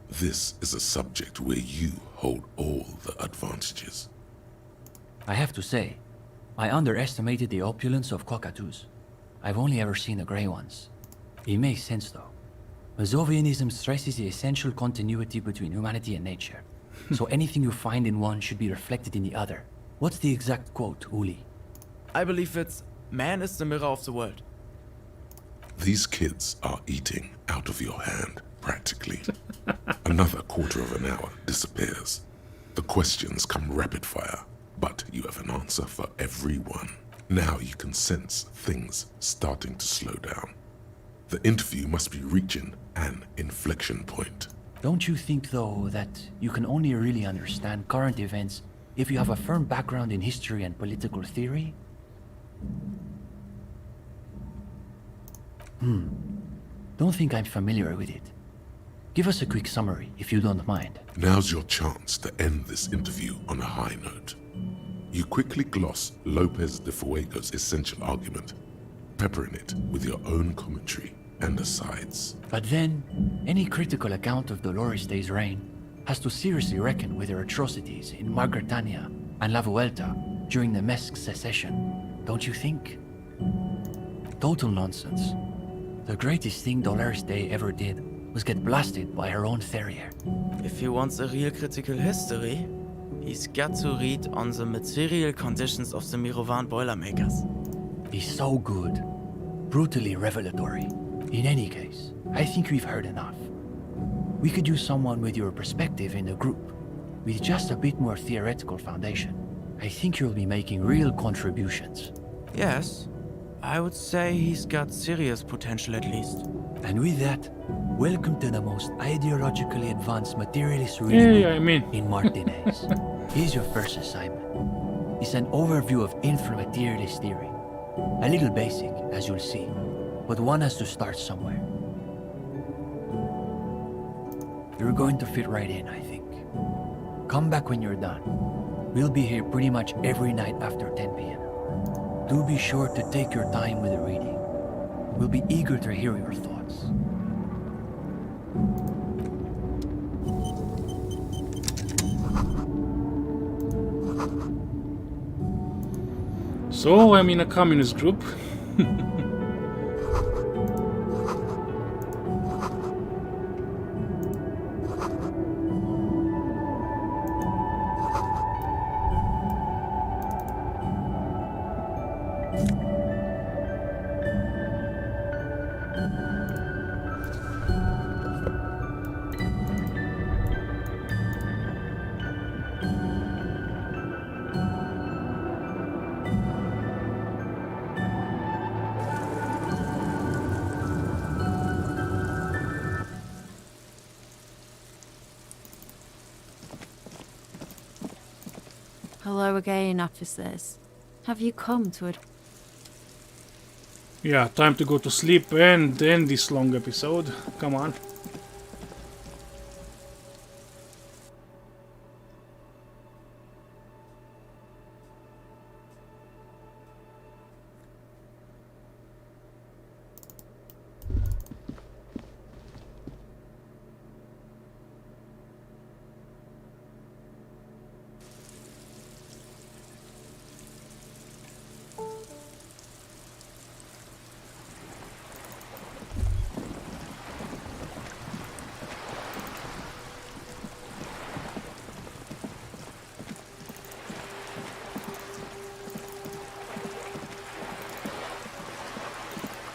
This is a subject where you hold all the advantages. I have to say, I underestimated the opulence of cockatoos. I've only ever seen the gray ones. It makes sense though. Mazovianism stresses the essential continuity between humanity and nature. So anything you find in one should be reflected in the other. What's the exact quote, Uli? I believe it's, man is the mirror of the world. These kids are eating out of your hand. practically. Another quarter of an hour disappears. The questions come rapid fire, but you have an answer for every one. Now you can sense things starting to slow down. The interview must be reaching an inflection point. Don't you think, though, that you can only really understand current events if you have a firm background in history and political theory? Don't think I'm familiar with it. Give us a quick summary, if you don't mind. Now's your chance to end this interview on a high note. You quickly gloss Lopez de Fuego's essential argument, peppering it with your own commentary and asides. But then, any critical account of Dolores Day's reign has to seriously reckon with her atrocities in Margartania and La Vuelta during the Mesque secession, don't you think? Total nonsense. The greatest thing Dolores Day ever did was get blasted by her own terrier. If he wants a real critical history, he's got to read on the material conditions of the Mirovan Boilermakers. He's so good. Brutally revelatory. In any case, I think we've heard enough. We could use someone with your perspective in the group, with just a bit more theoretical foundation. I think you'll be making real contributions. Yes, I would say he's got serious potential at least. And with that, welcome to the most ideologically advanced materialist reading in Martinez. Here's your first assignment. It's an overview of infra-materialist theory. A little basic, as you'll see, but one has to start somewhere. You're going to fit right in, I think. Come back when you're done. We'll be here pretty much every night after 10 p.m. Do be sure to take your time with the reading. We'll be eager to hear your thoughts. So I'm in a communist group. Hello again, officers. Have you come to it? Yeah, time to go to sleep and end this long episode. Come on.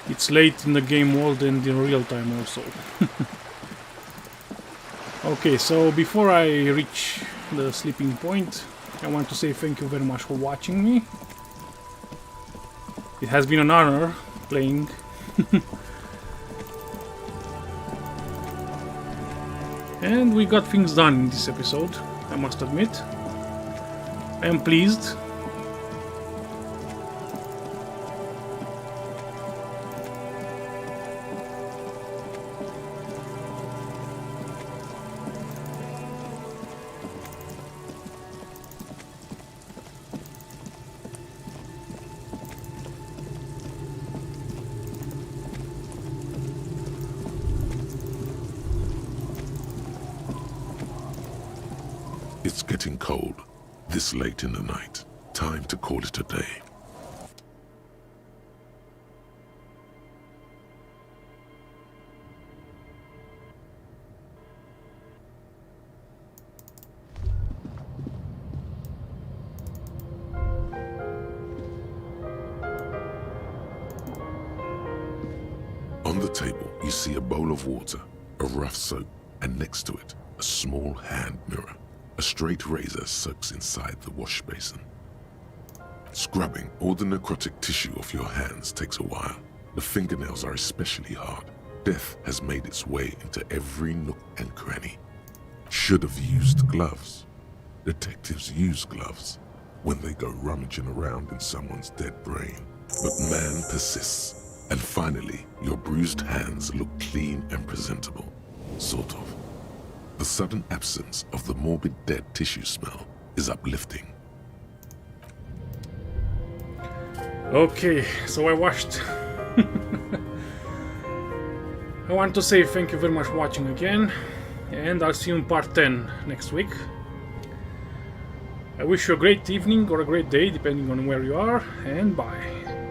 It's late in the game world and in real time also. Okay, so before I reach the sleeping point, I want to say thank you very much for watching me. It has been an honor playing. And we got things done in this episode, I must admit. I am pleased. It's getting cold, this late in the night. Time to call it a day. On the table, you see a bowl of water a rough soap, and next to it, a small hand mirror. A straight razor soaks inside the wash basin. Scrubbing all the necrotic tissue off your hands takes a while. The fingernails are especially hard. Death has made its way into every nook and cranny. Should have used gloves. Detectives use gloves when they go rummaging around in someone's dead brain. But man persists, and finally, your bruised hands look clean and presentable. Sort of. The sudden absence of the morbid dead tissue smell is uplifting. Okay, so I watched. I want to say thank you very much for watching again, and I'll see you in part 10 next week. I wish you a great evening or a great day, depending on where you are, and bye.